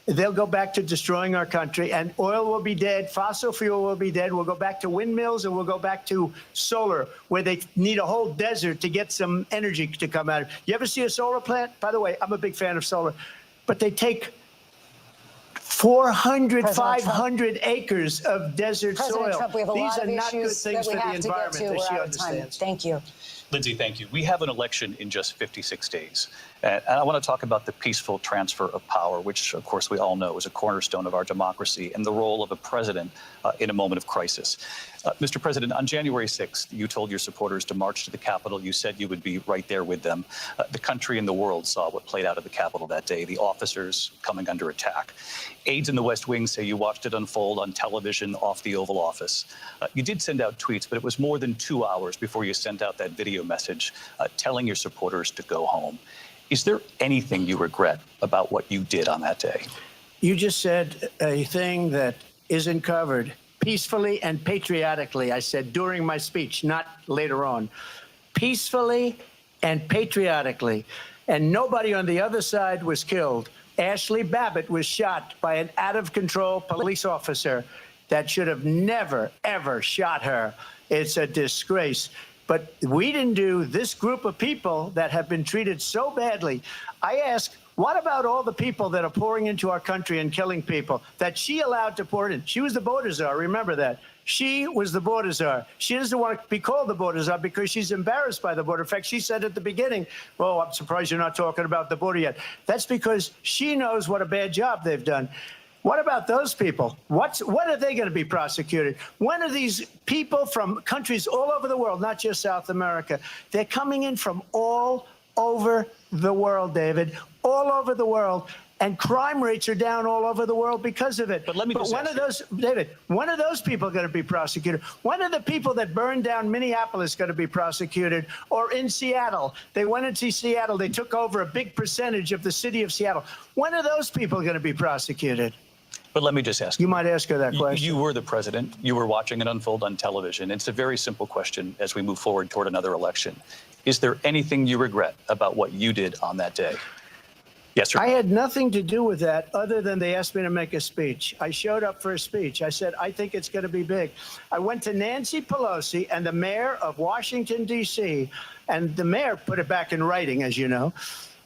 they'll go back to destroying our country, and oil will be dead, fossil fuel will be dead, we'll go back to windmills, and we'll go back to solar, where they need a whole desert to get some energy to come out of it. You ever see a solar plant? By the way, I'm a big fan of solar, but they take 400, 500 acres of desert President soil. Trump, we have a These lot are of not good issues things that we for the have to get environment to. that We're she out of time. understands. Thank you. Lindsay, thank you. We have an election in just 56 days. And I want to talk about the peaceful transfer of power, which, of course, we all know is a cornerstone of our democracy, and the role of a president in a moment of crisis. Mr. President, on January 6th, you told your supporters to march to the Capitol. You said you would be right there with them. The country and the world saw what played out at the Capitol that day, the officers coming under attack. Aides in the West Wing say you watched it unfold on television off the Oval Office. You did send out tweets, but it was more than 2 hours before you sent out that video message telling your supporters to go home. Is there anything you regret about what you did on that day? You just said a thing that isn't covered. Peacefully and patriotically, I said during my speech, not later on. Peacefully and patriotically. And nobody on the other side was killed. Ashley Babbitt was shot by an out-of-control police officer that should have never, ever shot her. It's a disgrace. But we didn't do this group of people that have been treated so badly. I ask, what about all the people that are pouring into our country and killing people that she allowed to pour in? She was the border czar. Remember that. She was the border czar. She doesn't want to be called the border czar because she's embarrassed by the border. In fact, she said at the beginning, well, I'm surprised you're not talking about the border yet. That's because she knows what a bad job they've done. What about those people? When are they going to be prosecuted? When are these people from countries all over the world, not just South America? They're coming in from all over the world, David, all over the world. And crime rates are down all over the world because of it. But let me just when are those, David, when are those people going to be prosecuted? When are the people that burned down Minneapolis going to be prosecuted? Or in Seattle? They went into Seattle. They took over a big percentage of the city of Seattle. When are those people going to be prosecuted? But let me just ask you. You might ask her that question. You were the president. You were watching it unfold on television. It's a very simple question as we move forward toward another election. Is there anything you regret about what you did on that day? Yes, sir. I had nothing to do with that other than they asked me to make a speech. I showed up for a speech. I said, I think it's going to be big. I went to Nancy Pelosi and the mayor of Washington, D.C., and the mayor put it back in writing, as you know.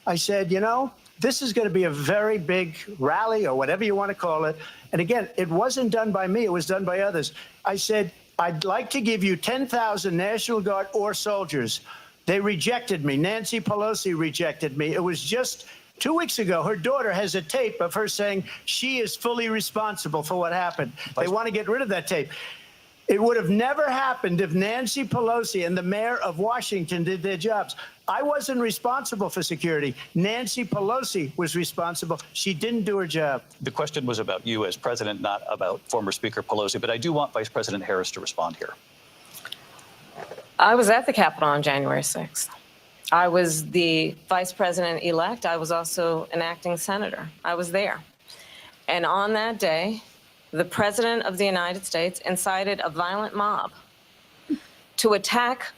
I said, you know, this is going to be a very big rally or whatever you want to call it. And again, it wasn't done by me. It was done by others. I said, I'd like to give you 10,000 National Guard or soldiers. They rejected me. Nancy Pelosi rejected me. It was just 2 weeks ago. Her daughter has a tape of her saying she is fully responsible for what happened. They want to get rid of that tape. It would have never happened if Nancy Pelosi and the mayor of Washington did their jobs. I wasn't responsible for security. Nancy Pelosi was responsible. She didn't do her job. The question was about you as president, not about former Speaker Pelosi, but I do want Vice President Harris to respond here. I was at the Capitol on January 6th. I was the vice president-elect. I was also an acting senator. I was there. And on that day, the President of the United States incited a violent mob to attack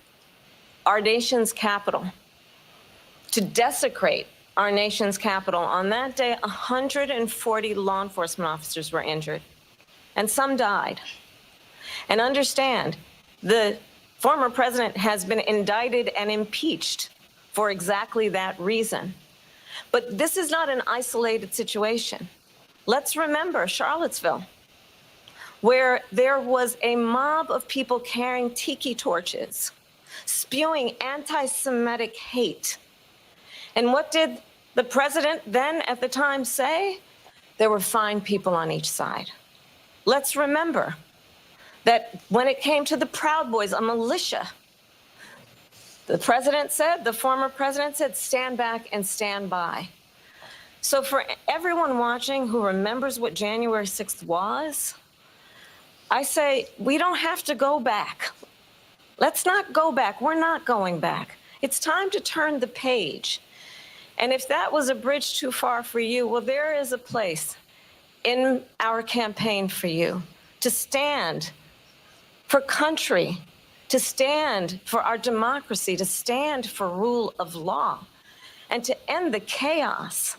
our nation's capital, to desecrate our nation's capital. On that day, 140 law enforcement officers were injured, and some died. And understand, the former president has been indicted and impeached for exactly that reason. But this is not an isolated situation. Let's remember Charlottesville, where there was a mob of people carrying tiki torches, spewing anti-Semitic hate. And what did the president then at the time say? there were fine people on each side. Let's remember that when it came to the Proud Boys, a militia, the former president said, stand back and stand by. So for everyone watching who remembers what January 6th was, I say we don't have to go back. Let's not go back. We're not going back. It's time to turn the page. And if that was a bridge too far for you, well, there is a place in our campaign for you to stand for country, to stand for our democracy, to stand for rule of law, and to end the chaos,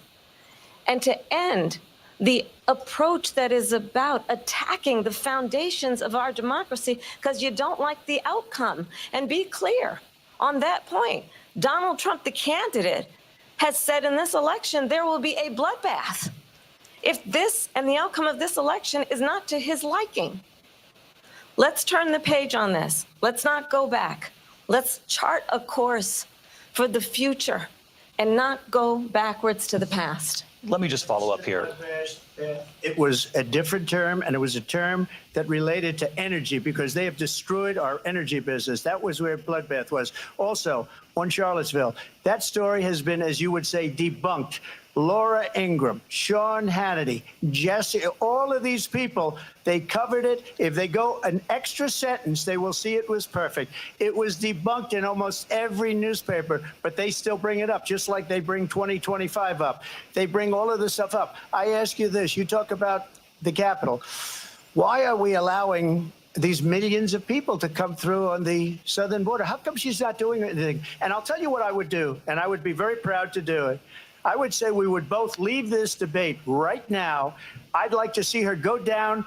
and to end the approach that is about attacking the foundations of our democracy because you don't like the outcome. And be clear on that point. Donald Trump, the candidate, has said in this election there will be a bloodbath if this and the outcome of this election is not to his liking. Let's turn the page on this. Let's not go back. Let's chart a course for the future and not go backwards to the past. Let me just follow up here. It was a different term, and it was a term that related to energy because they have destroyed our energy business. That was where bloodbath was. Also, on Charlottesville, that story has been, as you would say, debunked. Laura Ingraham, Sean Hannity, Jesse, all of these people, they covered it. If they go an extra sentence, they will see it was perfect. It was debunked in almost every newspaper, but they still bring it up, just like they bring 2025 up. They bring all of this stuff up. I ask you this, you talk about the Capitol. Why are we allowing these millions of people to come through on the southern border? How come she's not doing anything? And I'll tell you what I would do, and I would be very proud to do it. I would say we would both leave this debate right now. I'd like to see her go down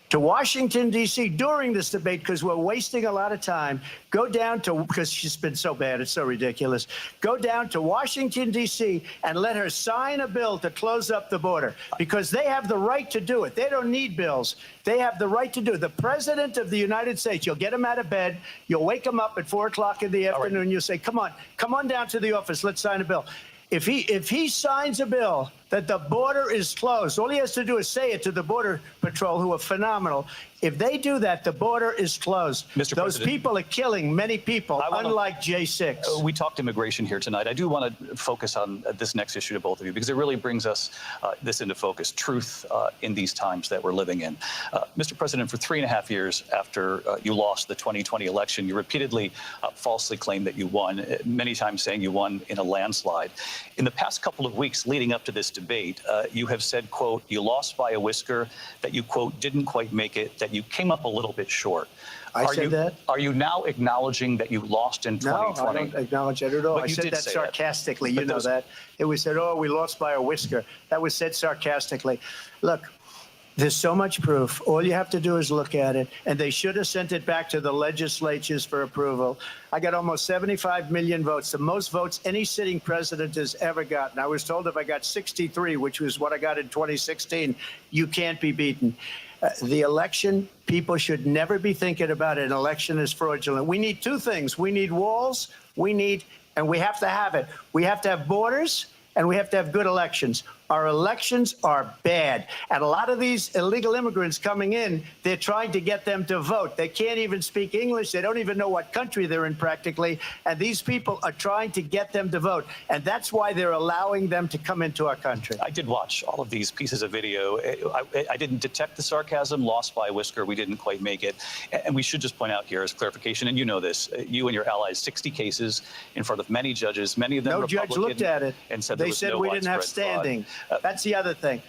to Washington, D.C. during this debate because we're wasting a lot of time. Go down to, because she's been so bad, it's so ridiculous. Go down to Washington, D.C. and let her sign a bill to close up the border because they have the right to do it. They don't need bills. They have the right to do it. The President of the United States, you'll get him out of bed. You'll wake him up at 4 o'clock in the afternoon. You'll say, come on down to the office. Let's sign a bill. If he signs a bill that the border is closed, all he has to do is say it to the Border Patrol, who are phenomenal. If they do that, the border is closed. Mr. Those President, people are killing many people, unlike J6. We talked immigration here tonight. I do want to focus on this next issue to both of you because it really brings us this into focus, truth in these times that we're living in. Mr. President, for 3.5 years after you lost the 2020 election, you repeatedly falsely claimed that you won, many times saying you won in a landslide. In the past couple of weeks leading up to this debate, you have said, quote, you lost by a whisker, that you, quote, didn't quite make it, that you came up a little bit short. I said that? Are you now acknowledging that you lost in 2020? No, I don't acknowledge that at all. But I said that sarcastically. You know that. It was said, oh, we lost by a whisker. That was said sarcastically. Look, there's so much proof. All you have to do is look at it. And they should have sent it back to the legislatures for approval. I got almost 75 million votes, the most votes any sitting president has ever gotten. I was told if I got 63, which was what I got in 2016, you can't be beaten. The election, people should never be thinking about an election as fraudulent. We need two things. We need walls. And we have to have it. We have to have borders, and we have to have good elections. Our elections are bad. And a lot of these illegal immigrants coming in, they're trying to get them to vote. They can't even speak English. They don't even know what country they're in practically. And these people are trying to get them to vote. And that's why they're allowing them to come into our country. I did watch all of these pieces of video. I didn't detect the sarcasm, lost by a whisker. We didn't quite make it. And we should just point out here as clarification, and you know this, you and your allies, 60 cases in front of many judges, many of them Republican. No judge looked at it. And said they said we didn't have standing. That's the other thing.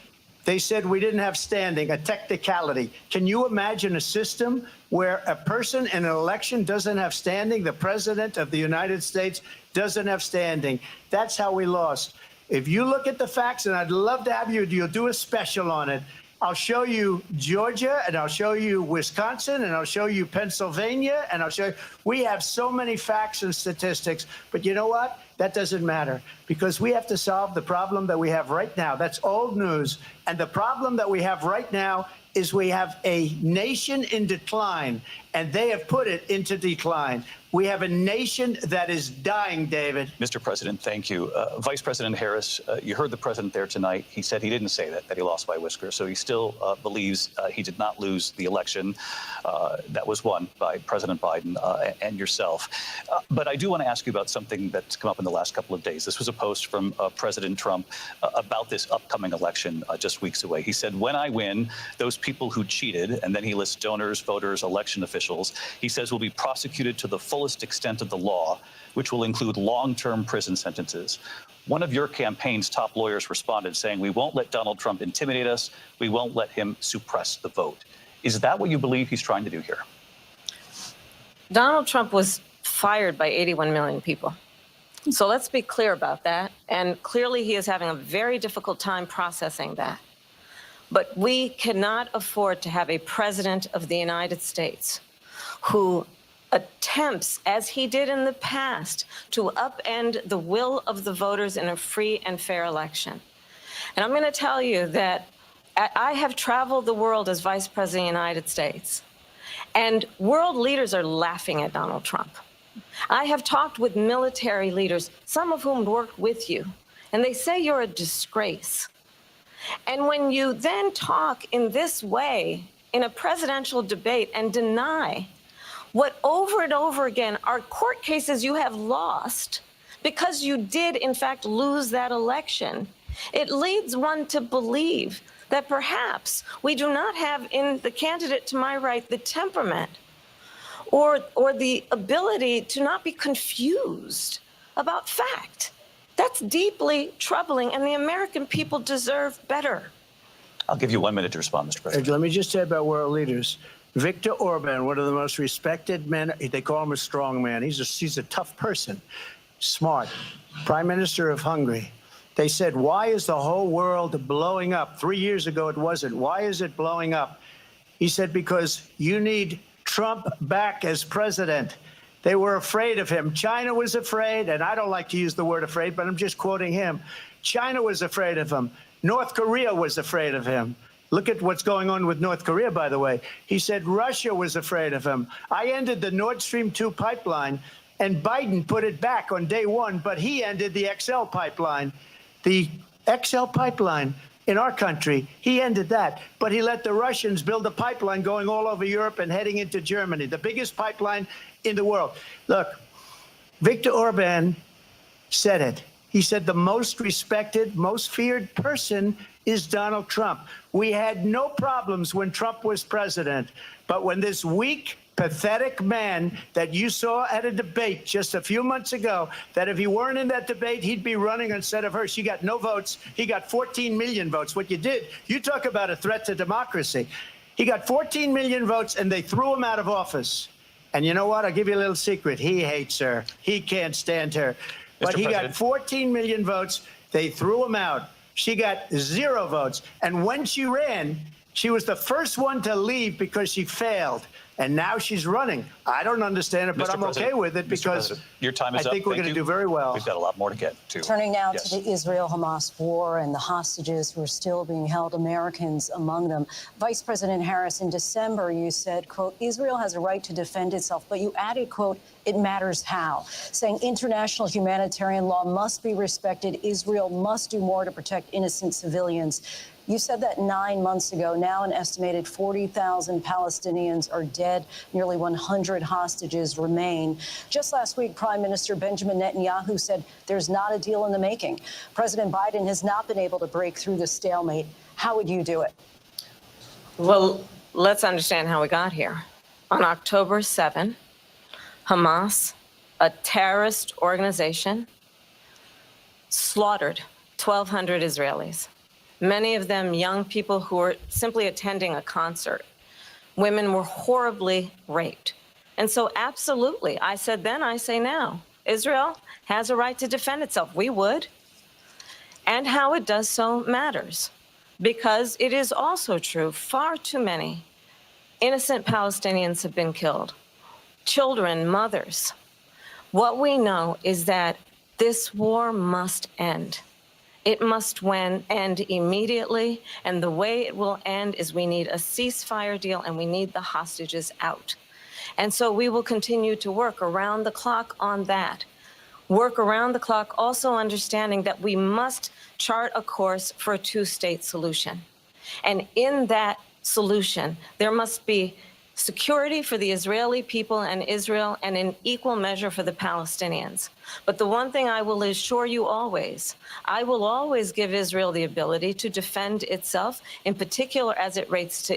They said we didn't have standing, a technicality. Can you imagine a system where a person in an election doesn't have standing? The president of the United States doesn't have standing. That's how we lost. If you look at the facts, and I'd love to have you'll do a special on it. I'll show you Georgia, and I'll show you Wisconsin, and I'll show you Pennsylvania, and I'll show you. We have so many facts and statistics, but you know what? That doesn't matter because we have to solve the problem that we have right now. That's old news. And the problem that we have right now is we have a nation in decline. and they have put it into decline. We have a nation that is dying, David. Mr. President, thank you. Vice President Harris, you heard the president there tonight. He said he didn't say that he lost by a whisker. So he still believes he did not lose the election that was won by President Biden and yourself. But I do want to ask you about something that's come up in the last couple of days. This was a post from President Trump about this upcoming election just weeks away. He said, when I win, those people who cheated, and then he lists donors, voters, election officials, he says will be prosecuted to the fullest extent of the law, which will include long-term prison sentences. One of your campaign's top lawyers responded saying, we won't let Donald Trump intimidate us. We won't let him suppress the vote. Is that what you believe he's trying to do here? Donald Trump was fired by 81 million people. So let's be clear about that. And clearly he is having a very difficult time processing that. But we cannot afford to have a president of the United States who attempts, as he did in the past, to upend the will of the voters in a free and fair election. And I'm going to tell you that I have traveled the world as Vice President of the United States, and world leaders are laughing at Donald Trump. I have talked with military leaders, some of whom worked with you, and they say you're a disgrace. And when you then talk in this way in a presidential debate and deny what over and over again are court cases you have lost because you did, in fact, lose that election, it leads one to believe that perhaps we do not have in the candidate to my right the temperament or the ability to not be confused about fact. That's deeply troubling, and the American people deserve better. I'll give you 1 minute to respond, Mr. President. Let me just say about world leaders. Viktor Orban, one of the most respected men, they call him a strong man. He's a tough person, smart. Prime Minister of Hungary. They said, why is the whole world blowing up? 3 years ago, it wasn't. Why is it blowing up? He said, because you need Trump back as president. They were afraid of him. China was afraid, and I don't like to use the word afraid, but I'm just quoting him. China was afraid of him. North Korea was afraid of him. Look at what's going on with North Korea, by the way. He said Russia was afraid of him. I ended the Nord Stream 2 pipeline, and Biden put it back on day one, but he ended the XL pipeline. The XL pipeline in our country, he ended that. But he let the Russians build a pipeline going all over Europe and heading into Germany, the biggest pipeline in the world. Look, Viktor Orban said it. He said the most respected, most feared person is Donald Trump. We had no problems when Trump was president, but when this weak, pathetic man that you saw at a debate just a few months ago, that if he weren't in that debate, he'd be running instead of her. She got no votes. He got 14 million votes. What you did, you talk about a threat to democracy. He got 14 million votes, and they threw him out of office. And you know what? I'll give you a little secret. He hates her. He can't stand her. But he got 14 million votes. They threw him out. She got 0 votes. And when she ran, she was the first one to leave because she failed. And now she's running. I don't understand it, but I'm okay with it because your time is I think we're going to do very well. We've got a lot more to get to. Turning now to the Israel-Hamas war and the hostages who are still being held, Americans among them. Vice President Harris, in December, you said, quote, Israel has a right to defend itself, but you added, quote, it matters how, saying international humanitarian law must be respected. Israel must do more to protect innocent civilians. You said that 9 months ago. Now an estimated 40,000 Palestinians are dead. Nearly 100 hostages remain. Just last week, Prime Minister Benjamin Netanyahu said there's not a deal in the making. President Biden has not been able to break through the stalemate. How would you do it? Well, let's understand how we got here. On October 7, Hamas, a terrorist organization, slaughtered 1,200 Israelis. Many of them young people who were simply attending a concert. Women were horribly raped. And so absolutely, I said then, I say now, Israel has a right to defend itself. We would. And how it does so matters. Because it is also true, far too many innocent Palestinians have been killed. Children, mothers. What we know is that this war must end. It must end immediately, and the way it will end is we need a ceasefire deal and we need the hostages out. And so we will continue to work around the clock on that. Work around the clock, also understanding that we must chart a course for a two-state solution. And in that solution, there must be security for the Israeli people and Israel, and in equal measure for the Palestinians. But the one thing I will assure you always, I will always give Israel the ability to defend itself, in particular as it relates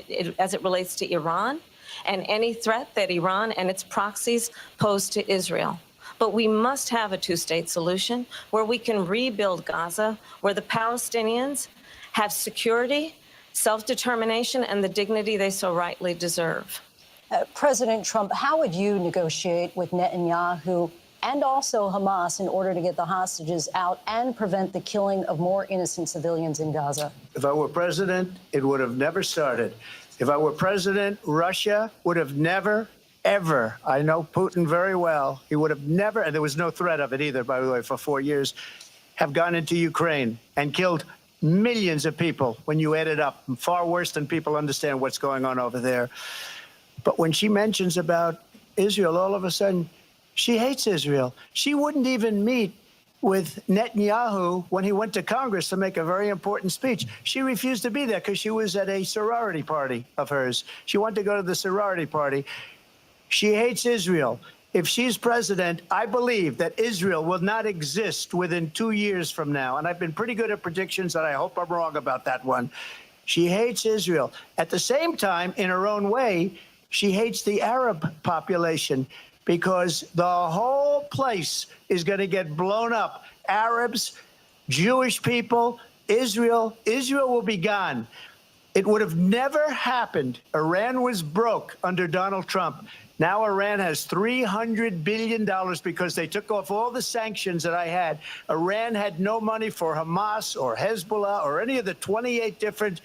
to Iran and any threat that Iran and its proxies pose to Israel. But we must have a two-state solution where we can rebuild Gaza, where the Palestinians have security, self-determination, and the dignity they so rightly deserve. President Trump, how would you negotiate with Netanyahu and also Hamas in order to get the hostages out and prevent the killing of more innocent civilians in Gaza? If I were president, it would have never started. If I were president, Russia would have never, ever, I know Putin very well, he would have never, and there was no threat of it either, by the way, for 4 years, have gone into Ukraine and killed millions of people when you add it up, far worse than people understand what's going on over there. But when she mentions about Israel, all of a sudden, she hates Israel. She wouldn't even meet with Netanyahu when he went to Congress to make a very important speech. She refused to be there because she was at a sorority party of hers. She wanted to go to the sorority party. She hates Israel. If she's president, I believe that Israel will not exist within 2 years from now. And I've been pretty good at predictions, and I hope I'm wrong about that one. She hates Israel. At the same time, in her own way, she hates the Arab population because the whole place is going to get blown up. Arabs, Jewish people, Israel will be gone. It would have never happened. Iran was broke under Donald Trump. Now Iran has $300 billion because they took off all the sanctions that I had. Iran had no money for Hamas or Hezbollah or any of the 28 different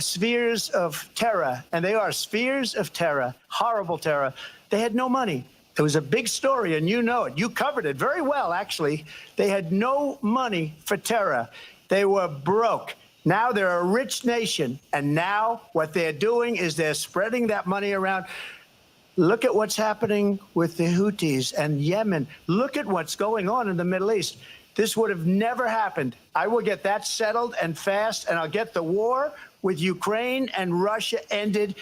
spheres of terror, and they are spheres of terror, horrible terror. They had no money. It was a big story, and you know it. You covered it very well, actually. They had no money for terror. They were broke. Now they're a rich nation, and now what they're doing is they're spreading that money around. Look at what's happening with the Houthis and Yemen. Look at what's going on in the Middle East. This would have never happened. I will get that settled and fast, and I'll get the war with Ukraine and Russia ended.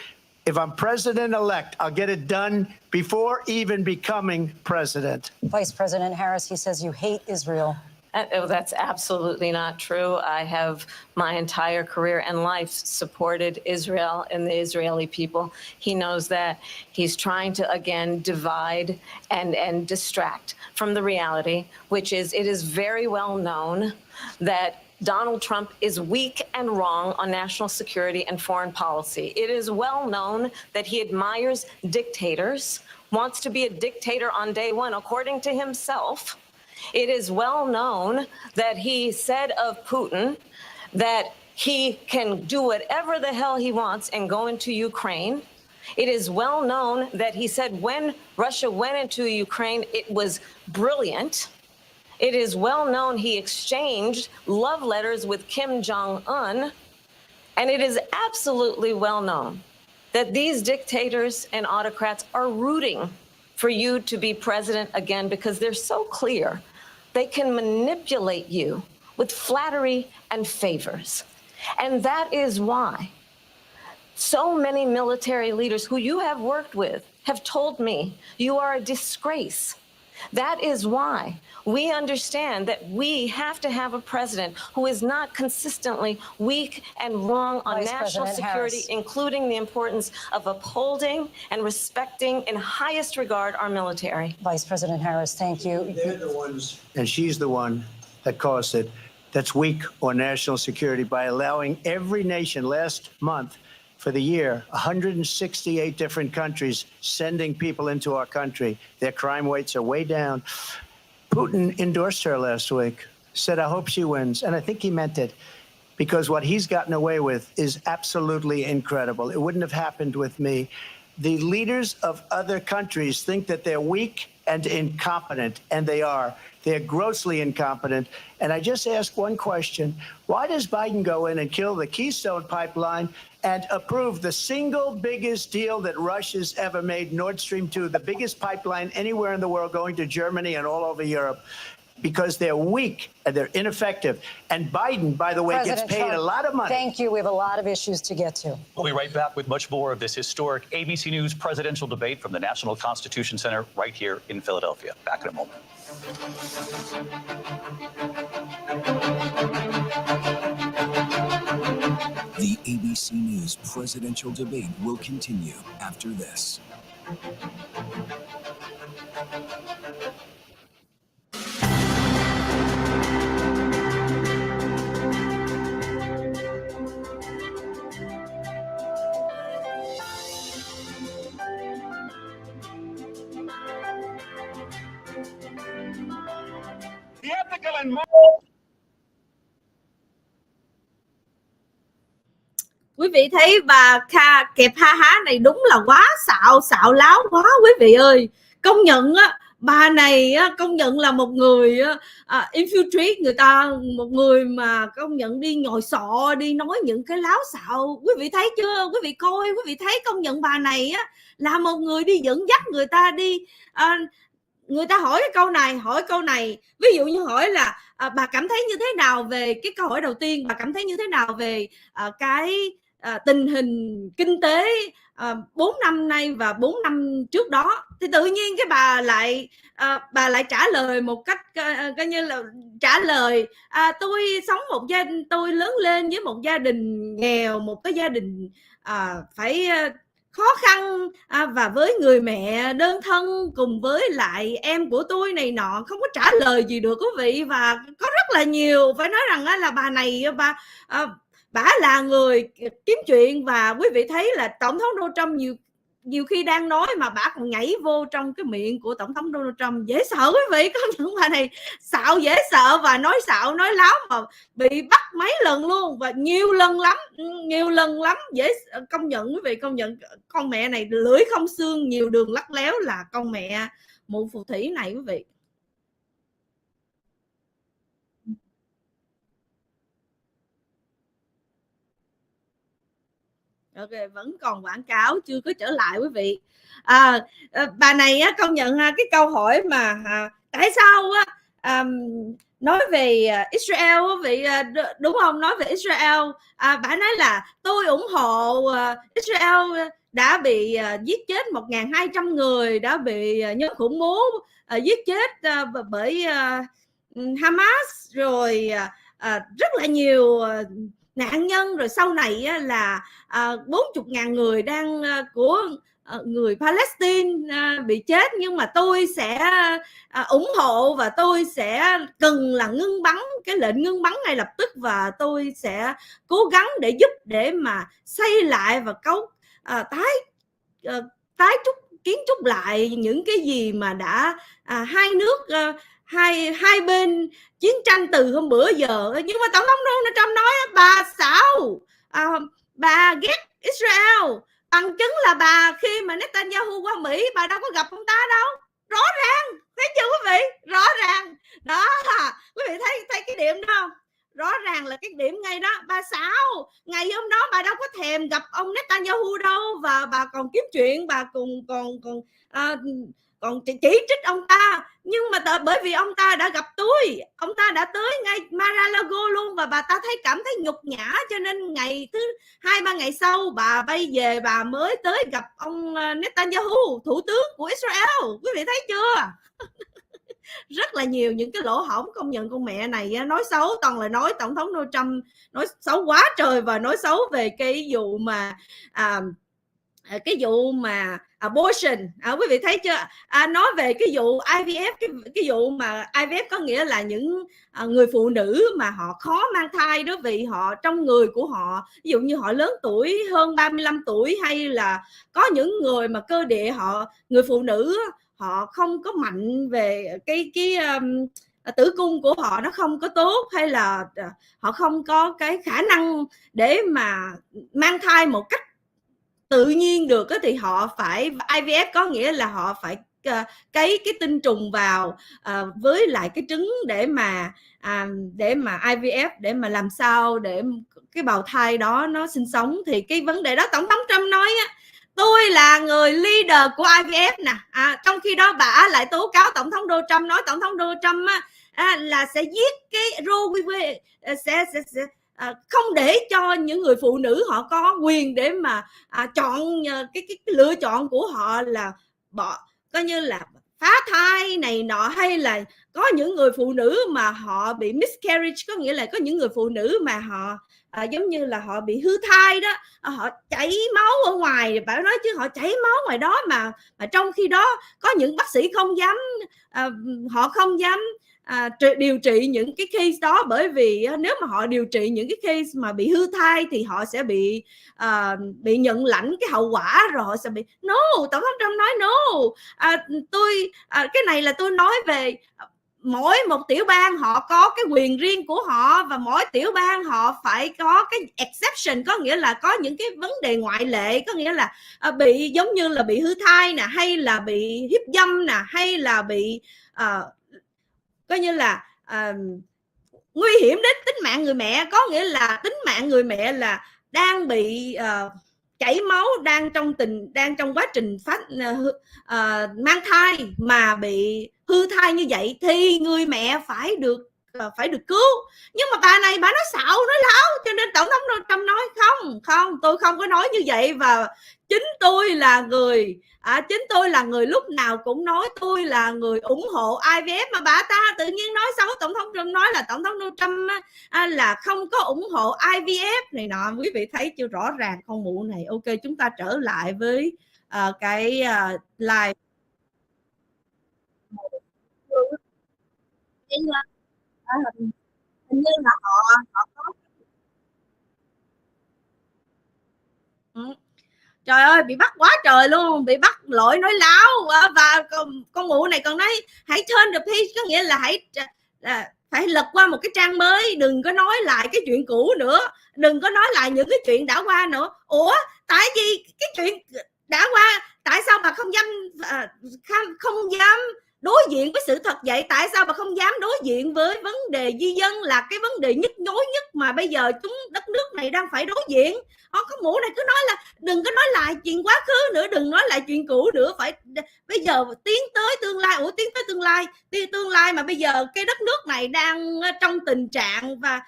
If I'm president-elect, I'll get it done before even becoming president. Vice President Harris, he says you hate Israel. That's absolutely not true. I have my entire career and life supported Israel and the Israeli people. He knows that. He's trying to, again, divide and distract from the reality, which is it is very well known that Donald Trump is weak and wrong on national security and foreign policy. It is well known that he admires dictators, wants to be a dictator on day one, according to himself. It is well known that he said of Putin that he can do whatever the hell he wants and go into Ukraine. It is well known that he said when Russia went into Ukraine, it was brilliant. It is well known he exchanged love letters with Kim Jong-un. And it is absolutely well known that these dictators and autocrats are rooting for you to be president again because they're so clear. They can manipulate you with flattery and favors. And that is why so many military leaders who you have worked with have told me you are a disgrace. That is why we understand that we have to have a president who is not consistently weak and wrong on Vice national President security, Harris. including the importance of upholding and respecting in highest regard our military. Vice President Harris, thank you. They're the ones, and she's the one that caused it, that's weak on national security by allowing every nation last month for the year, 168 different countries sending people into our country. Their crime rates are way down. Putin endorsed her last week, said, I hope she wins. And I think he meant it because what he's gotten away with is absolutely incredible. It wouldn't have happened with me. The leaders of other countries think that they're weak and incompetent, and they are. They're grossly incompetent. And I just ask one question. Why does Biden go in and kill the Keystone Pipeline and approve the single biggest deal that Russia's ever made, Nord Stream 2, the biggest pipeline anywhere in the world going to Germany and all over Europe? Because they're weak and they're ineffective. And Biden, by the way, President gets paid Trump, a lot of money. Thank you. We have a lot of issues to get to. We'll be right back with much more of this historic ABC News presidential debate from the National Constitution Center right here in Philadelphia. Back in a moment. The ABC News presidential debate will continue after this. The ethical and moral. Quý vị thấy bà kẹp ha há này đúng là quá xạo láo quá quý vị ơi. Công nhận á, bà này á, công nhận là một người infiltrate người ta, một người mà công nhận đi ngồi sọ, đi nói những cái láo xạo. Quý vị thấy chưa? Quý vị coi, quý vị thấy công nhận bà này á là một người đi dẫn dắt người ta đi. Người ta hỏi câu này, ví dụ như hỏi là bà cảm thấy như thế nào về cái câu hỏi đầu tiên, bà cảm thấy như thế nào về cái tình hình kinh tế 4 năm nay và 4 năm trước đó, thì tự nhiên cái bà lại trả lời một cách coi như là trả lời tôi lớn lên với một gia đình nghèo, một cái gia đình phải khó khăn và với người mẹ đơn thân cùng với lại em của tôi này nọ, không có trả lời gì được quý vị. Và có rất là nhiều, phải nói rằng là bà này bả là người kiếm chuyện. Và quý vị thấy là tổng thống Donald Trump nhiều khi đang nói mà bả còn nhảy vô trong cái miệng của tổng thống Donald Trump, dễ sợ quý vị. Có những bà này xạo dễ sợ và nói xạo nói láo mà bị bắt mấy lần luôn, và nhiều lần lắm dễ công nhận quý vị. Công nhận con mẹ này lưỡi không xương, nhiều đường lắt léo là con mẹ mụ phù thủy này quý vị. Ok, vẫn còn quảng cáo chưa có trở lại quý vị. Bà này á, công nhận cái câu hỏi mà tại sao nói về Israel quý vị, đúng không? Nói về Israel, bà nói là tôi ủng hộ Israel đã bị giết chết 1.200 người, đã bị nhóm khủng bố giết chết bởi Hamas, rồi rất là nhiều nạn nhân, rồi sau này là 40.000 người đang của người Palestine bị chết. Nhưng mà tôi sẽ ủng hộ và tôi sẽ cần là ngưng bắn, cái lệnh ngưng bắn ngay lập tức, và tôi sẽ cố gắng để giúp để mà xây lại và tái kiến trúc lại những cái gì mà đã hai nước hai bên chiến tranh từ hôm bữa giờ. Nhưng mà tổng thống Donald Trump nói bà xạo, bà ghét Israel, bằng chứng là bà khi mà Netanyahu qua Mỹ bà đâu có gặp ông ta đâu, rõ ràng, thấy chưa quý vị, rõ ràng đó. Quý vị thấy cái điểm đó không? Rõ ràng là cái điểm ngay đó, bà xạo. Ngày hôm đó bà đâu có thèm gặp ông Netanyahu đâu, và bà còn kiếm chuyện, bà còn chỉ trích ông ta. Nhưng mà bởi vì ông ta đã gặp tôi, ông ta đã tới ngay Mar-a-Lago luôn, và bà ta cảm thấy nhục nhã, cho nên ngày thứ 2-3 ngày sau bà bay về, bà mới tới gặp ông Netanyahu, thủ tướng của Israel. Quý vị thấy chưa? Rất là nhiều những cái lỗ hổng. Công nhận con mẹ này nói xấu, toàn là nói tổng thống Donald Trump nói xấu quá trời, và nói xấu về cái vụ mà abortion. Quý vị thấy chưa? Nói về cái vụ IVF, cái vụ mà IVF có nghĩa là những người phụ nữ mà họ khó mang thai đó, vì họ trong người của họ, ví dụ như họ lớn tuổi hơn 35 tuổi, hay là có những người mà cơ địa người phụ nữ họ không có mạnh về cái tử cung của họ nó không có tốt, hay là họ không có cái khả năng để mà mang thai một cách tự nhiên được, thì họ phải IVF, có nghĩa là họ phải cấy cái tinh trùng vào với lại cái trứng để mà IVF, để mà làm sao để cái bào thai đó nó sinh sống. Thì cái vấn đề đó Tổng thống Trump nói á, tôi là người leader của IVF nè, trong khi đó bà lại tố cáo Tổng thống Donald Trump, nói Tổng thống Donald Trump là sẽ giết cái Roe v. Wade, sẽ không để cho những người phụ nữ họ có quyền để mà chọn cái lựa chọn của họ là bỏ, coi như là phá thai này nọ, hay là có những người phụ nữ mà họ bị miscarriage, có nghĩa là có những người phụ nữ mà họ giống như là họ bị hư thai đó, họ chảy máu ở ngoài, bạn nói chứ họ chảy máu ngoài đó mà trong khi đó có những bác sĩ không dám, họ không dám điều trị những cái case đó, bởi vì nếu mà họ điều trị những cái case mà bị hư thai thì họ sẽ bị nhận lãnh cái hậu quả, rồi họ sẽ bị no. Tổng thống Trump nói no, cái này là tôi nói về mỗi một tiểu bang họ có cái quyền riêng của họ, và mỗi tiểu bang họ phải có cái exception, có nghĩa là có những cái vấn đề ngoại lệ, có nghĩa là bị giống như là bị hư thai nè, hay là bị hiếp dâm nè, hay là bị coi như là nguy hiểm đến tính mạng người mẹ, có nghĩa là tính mạng người mẹ là đang bị chảy máu, đang trong quá trình mang thai mà bị hư thai như vậy, thì người mẹ phải được cứu. Nhưng mà bà này bà nói xạo, nói láo, cho nên Tổng thống Trump nói không, tôi không có nói như vậy. Và chính tôi là người lúc nào cũng nói tôi là người ủng hộ IVF, mà bà ta tự nhiên nói xấu Tổng thống Trump, nói là Tổng thống Trump là không có ủng hộ IVF này nọ. Quý vị thấy chưa, rõ ràng con mụ này. Ok, chúng ta trở lại với cái live. Hình như là họ có trời ơi, bị bắt quá trời luôn, bị bắt lỗi nói láo. Và con mụ này còn nói hãy turn the page, có nghĩa là phải lật qua một cái trang mới, đừng có nói lại cái chuyện cũ nữa, đừng có nói lại những cái chuyện đã qua nữa. Ủa, tại vì cái chuyện đã qua, tại sao bà không dám đối diện với sự thật vậy? Tại sao bà không dám đối diện với vấn đề di dân, là cái vấn đề nhức nhối nhất mà bây giờ đất nước này đang phải đối diện? Có mũ này cứ nói là đừng có nói lại chuyện quá khứ nữa, đừng nói lại chuyện cũ nữa, phải bây giờ tiến tới tương lai. Ủa, tiến tới tương lai mà bây giờ cái đất nước này đang trong tình trạng và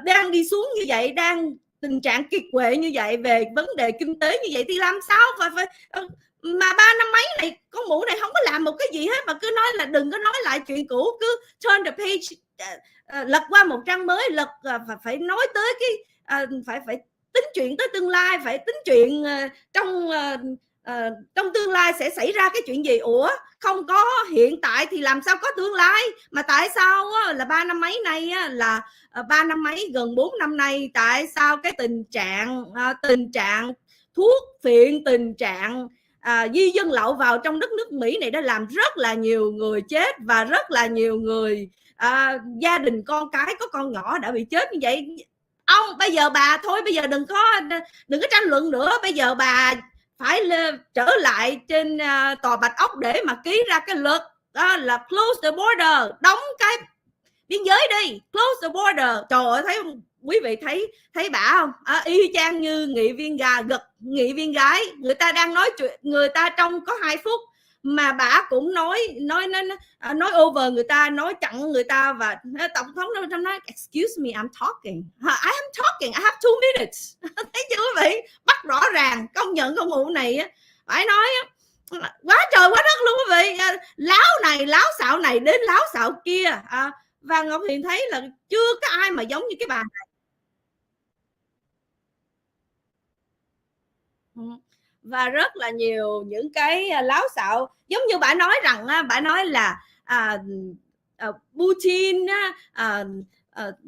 đang đi xuống như vậy, đang tình trạng kiệt quệ như vậy, về vấn đề kinh tế như vậy, thì làm sao phải mà 3 năm mấy này con mụ này không có làm một cái gì hết, mà cứ nói là đừng có nói lại chuyện cũ, cứ turn the page, lật qua một trang mới, phải nói tới cái phải tính chuyện tới tương lai, phải tính chuyện trong tương lai sẽ xảy ra cái chuyện gì. Ủa, không có hiện tại thì làm sao có tương lai? Mà tại sao là 3 năm mấy nay là 3 năm mấy, gần 4 năm nay, tại sao cái tình trạng thuốc phiện, tình trạng di dân lậu vào trong đất nước Mỹ này đã làm rất là nhiều người chết, và rất là nhiều người gia đình con cái có con nhỏ đã bị chết như vậy. Ông bây giờ bà thôi, bây giờ đừng có tranh luận nữa, bây giờ bà phải trở lại trên tòa Bạch Ốc để mà ký ra cái luật là close the border, đóng cái biên giới đi, close the border. Trời ơi, thấy quý vị thấy bả không? Y chang như nghị viên gái, người ta đang nói chuyện, người ta trong có 2 phút mà bả cũng nói over người ta, nói chặn người ta. Và tổng thống Trump nói excuse me, I'm talking, I have 2 minutes. Thấy chưa quý vị, bắt rõ ràng. Công nhận con mụ này phải nói quá trời quá đất luôn quý vị, láo này láo xạo này đến láo xạo kia. Và Ngọc Hiền thấy là chưa có ai mà giống như cái bà này. Và rất là nhiều những cái láo xạo, giống như bà nói rằng bà nói là Putin,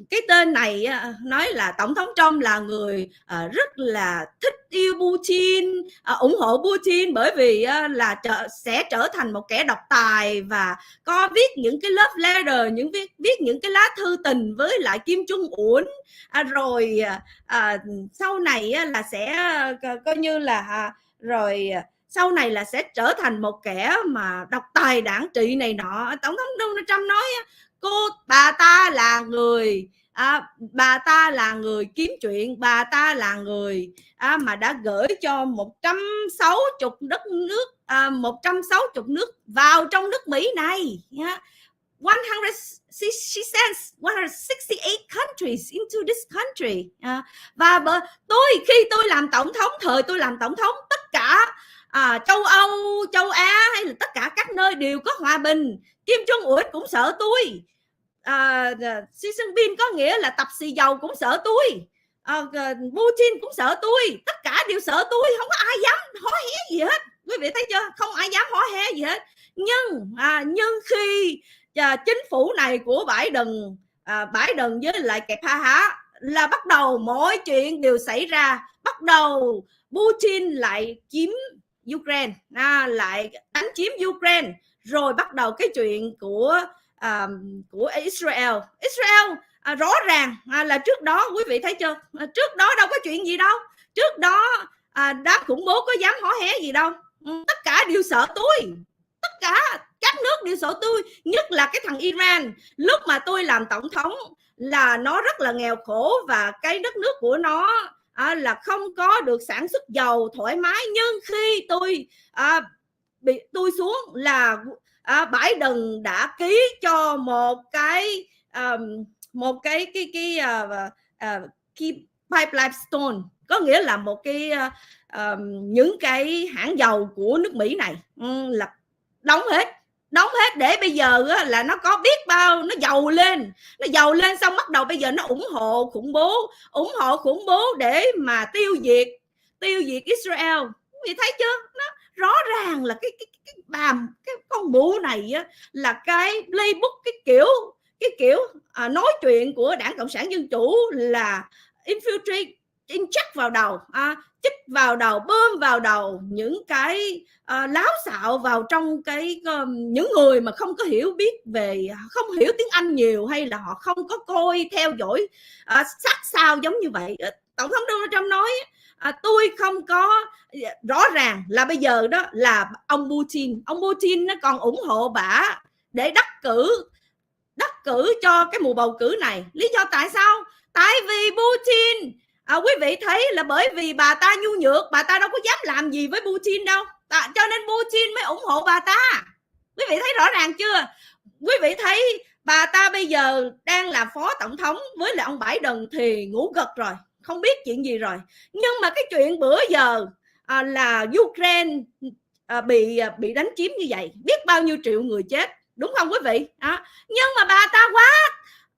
cái tên này nói là Tổng thống Trump là người rất là thích yêu Putin, ủng hộ Putin, bởi vì là sẽ trở thành một kẻ độc tài, và có viết những cái love letter, viết những cái lá thư tình với lại Kim Jong Un, rồi sau này là sẽ coi như là rồi sau này là sẽ trở thành một kẻ mà độc tài đảng trị này nọ. Tổng thống Donald Trump nói bà ta là người kiếm chuyện, bà ta là người mà đã gửi cho 160 nước vào trong nước Mỹ này. 168 countries into this country. Và khi tôi làm tổng thống, tất cả châu Âu, châu Á hay là tất cả các nơi đều có hòa bình. Kim Jong-un cũng sợ tôi. TEXAS-BİNH có nghĩa là tập xì dầu cũng sợ tôi. Putin cũng sợ tôi. Tất cả đều sợ tôi. Không có ai dám hó hé gì hết. Quý vị thấy chưa? Không ai dám hó hé gì hết. Nhưng khi chính phủ này của Biden với lại kẹp ha là bắt đầu mọi chuyện đều xảy ra. Bắt đầu Putin lại chiếm Ukraine, lại đánh chiếm Ukraine, rồi bắt đầu cái chuyện của Israel. Rõ ràng là trước đó quý vị thấy chưa, trước đó đâu có chuyện gì đâu, trước đó đám khủng bố có dám hó hé gì đâu. Tất cả đều sợ tôi, tất cả các nước đều sợ tôi, nhất là cái thằng Iran. Lúc mà tôi làm tổng thống là nó rất là nghèo khổ và cái đất nước của nó là không có được sản xuất dầu thoải mái. Nhưng khi tôi xuống là Biden đã ký cho một cái pipeline stone, có nghĩa là một cái những cái hãng dầu của nước Mỹ này là đóng hết để bây giờ là nó có biết bao, nó giàu lên xong bắt đầu bây giờ nó ủng hộ khủng bố để mà tiêu diệt Israel. Quý vị thấy chưa? Nó rõ ràng là cái con mụ này là cái playbook, cái kiểu nói chuyện của Đảng Cộng sản Dân Chủ là infiltrate, inject vào đầu, chích vào đầu, bơm vào đầu những cái láo xạo vào trong cái những người mà không có hiểu biết về, không hiểu tiếng Anh nhiều, hay là họ không có coi theo dõi sát sao giống như vậy. Tổng thống Donald Trump nói tôi không có, rõ ràng là bây giờ đó là ông Putin nó còn ủng hộ bả để đắc cử cho cái mùa bầu cử này. Lý do tại sao? Tại vì Putin, quý vị thấy là bởi vì bà ta nhu nhược, bà ta đâu có dám làm gì với Putin đâu, cho nên Putin mới ủng hộ bà ta. Quý vị thấy rõ ràng chưa? Quý vị thấy bà ta bây giờ đang làm phó tổng thống với lại ông Biden thì ngủ gật rồi, không biết chuyện gì rồi. Nhưng mà cái chuyện bữa giờ là Ukraine bị đánh chiếm như vậy, biết bao nhiêu triệu người chết, đúng không quý vị? Nhưng mà bà ta quá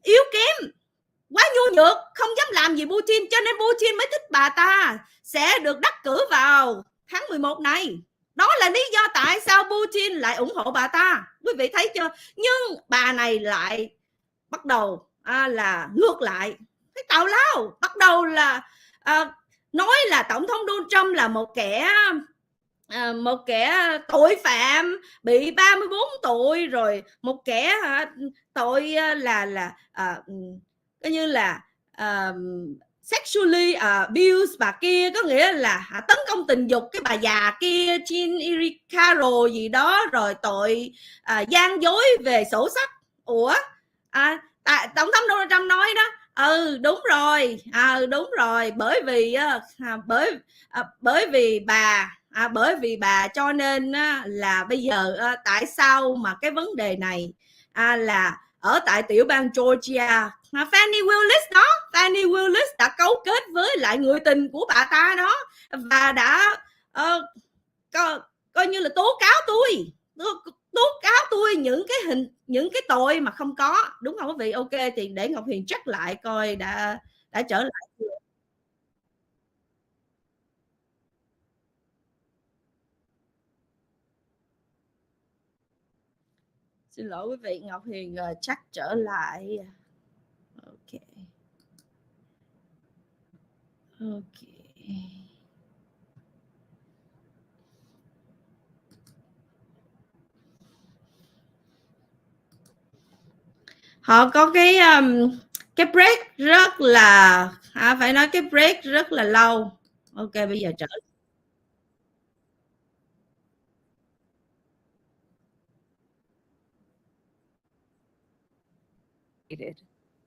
yếu kém, quá nhu nhược, không dám làm gì Putin, cho nên Putin mới thích bà ta sẽ được đắc cử vào tháng 11 này. Đó là lý do tại sao Putin lại ủng hộ bà ta. Quý vị thấy chưa? Nhưng bà này lại bắt đầu là ngược lại, cái tào lao, bắt đầu là nói là tổng thống Donald Trump là một kẻ tội phạm, bị 34 tội, rồi một kẻ tội là coi như là sexually abuse bà kia, có nghĩa là tấn công tình dục cái bà già kia, Jean Iricaro gì đó, rồi tội gian dối về sổ sách. Ủa, tổng thống Donald Trump nói đó, đúng rồi, bởi vì bà cho nên là bây giờ tại sao mà cái vấn đề này là ở tại tiểu bang Georgia, Fani Willis đã cấu kết với lại người tình của bà ta đó, và đã coi như là tố cáo tôi những cái tội mà không có, đúng không quý vị? Ok, thì để Ngọc Hiền check lại coi đã trở lại chưa. Xin lỗi quý vị, Ngọc Hiền check trở lại. Ok. Họ có cái break rất là phải nói cái break rất là lâu. Ok, bây giờ trở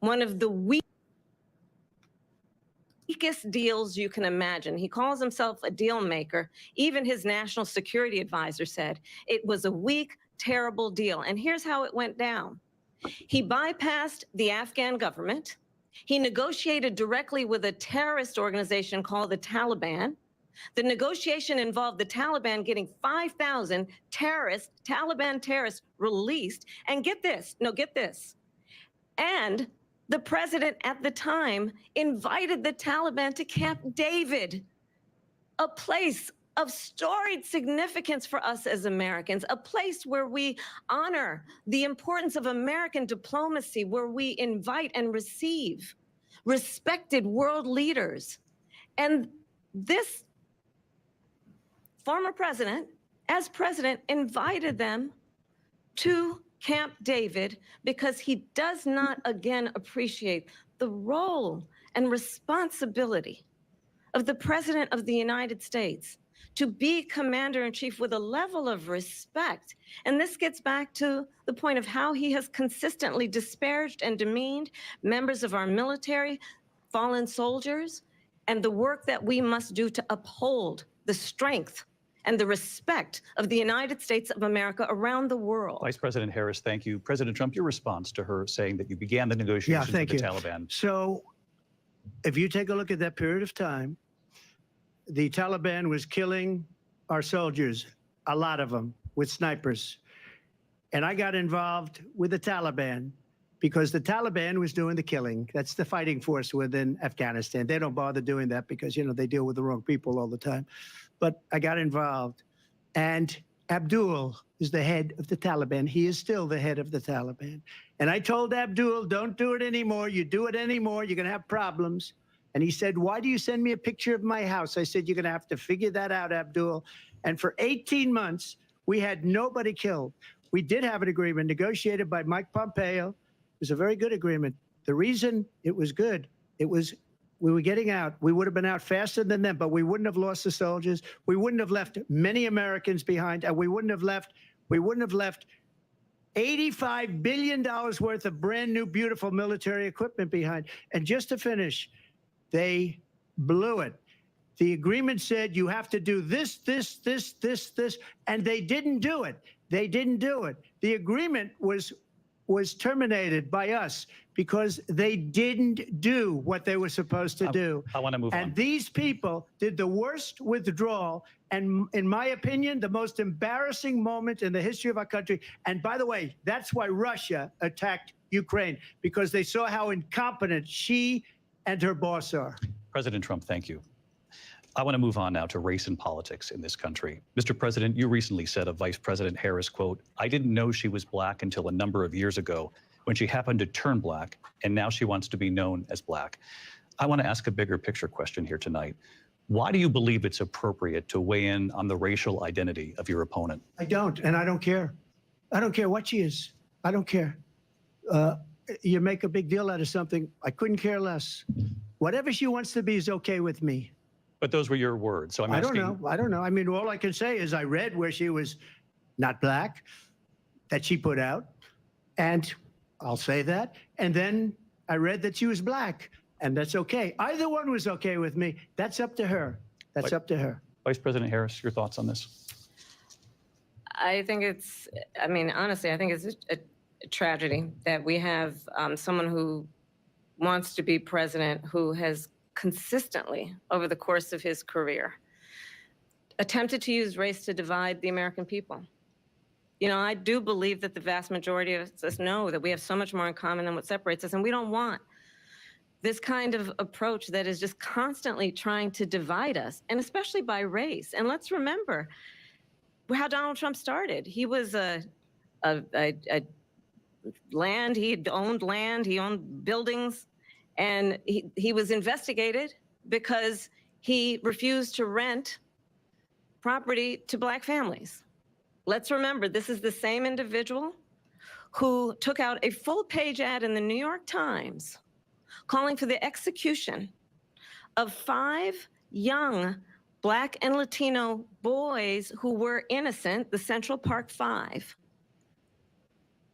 one of the weakest deals you can imagine. He calls himself a deal maker. Even his national security advisor said it was a weak, terrible deal. And here's how it went down. He bypassed the Afghan government. He negotiated directly with a terrorist organization called the Taliban. The negotiation involved the Taliban getting 5,000 Taliban terrorists released. And get this, and the president at the time invited the Taliban to Camp David, a place of storied significance for us as Americans, a place where we honor the importance of American diplomacy, where we invite and receive respected world leaders. And this former president, as president, invited them to Camp David because he does not, again, appreciate the role and responsibility of the President of the United States to be commander-in-chief with a level of respect. And this gets back to the point of how he has consistently disparaged and demeaned members of our military, fallen soldiers, and the work that we must do to uphold the strength and the respect of the United States of America around the world. Vice President Harris, thank you. President Trump, your response to her saying that you began the negotiations with the Taliban. So if you take a look at that period of time, the Taliban was killing our soldiers, a lot of them, with snipers. And I got involved with the Taliban because the Taliban was doing the killing. That's the fighting force within Afghanistan. They don't bother doing that because, you know, they deal with the wrong people all the time. But I got involved. And Abdul is the head of the Taliban. He is still the head of the Taliban. And I told Abdul, don't do it anymore. You do it anymore, you're going to have problems. And he said, why do you send me a picture of my house? I said, you're going to have to figure that out, Abdul. And for 18 months, we had nobody killed. We did have an agreement negotiated by Mike Pompeo. It was a very good agreement. The reason it was good, it was we were getting out. We would have been out faster than them, but we wouldn't have lost the soldiers. We wouldn't have left many Americans behind, and we wouldn't have left $85 billion worth of brand new, beautiful military equipment behind. And just to finish, they blew it. The agreement said you have to do this, and they didn't do it. They didn't do it. The agreement was terminated by us because they didn't do what they were supposed to do. I want to move on. And these people did the worst withdrawal, and in my opinion, the most embarrassing moment in the history of our country. And by the way, that's why Russia attacked Ukraine, because they saw how incompetent she and her boss are. President Trump, thank you. I want to move on now to race and politics in this country. Mr. President, you recently said of Vice President Harris, quote, I didn't know she was black until a number of years ago when she happened to turn black, and now she wants to be known as black. I want to ask a bigger picture question here tonight. Why do you believe it's appropriate to weigh in on the racial identity of your opponent? I don't, and I don't care. I don't care what she is. I don't care. You make a big deal out of something. I couldn't care less. Whatever she wants to be is okay with me. But those were your words, so I'm asking. I don't know. I mean, all I can say is I read where she was not black, that she put out, and I'll say that. And then I read that she was black, and that's okay. Either one was okay with me. That's up to her. That's up to her. Vice President Harris, your thoughts on this? I think it's, I mean, honestly, I think it's a tragedy that we have someone who wants to be president who has consistently, over the course of his career, attempted to use race to divide the American people. You know, I do believe that the vast majority of us know that we have so much more in common than what separates us, and we don't want this kind of approach that is just constantly trying to divide us, and especially by race. And let's remember how Donald Trump started. He was land, he owned buildings, and he was investigated because he refused to rent property to black families. Let's remember, this is the same individual who took out a full-page ad in the New York Times calling for the execution of 5 young Black and Latino boys who were innocent, the Central Park 5.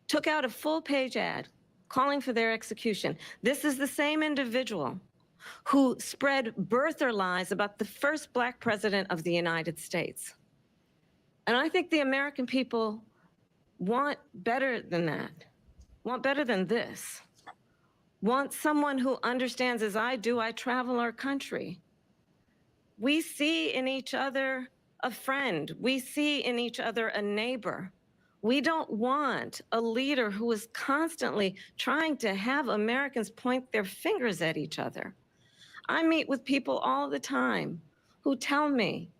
Took out a full-page ad calling for their execution. This is the same individual who spread birther lies about the first Black president of the United States. And I think the American people want better than that, want better than this, want someone who understands, as I do, I travel our country. We see in each other a friend. We see in each other a neighbor. We don't want a leader who is constantly trying to have Americans point their fingers at each other. I meet with people all the time who tell me,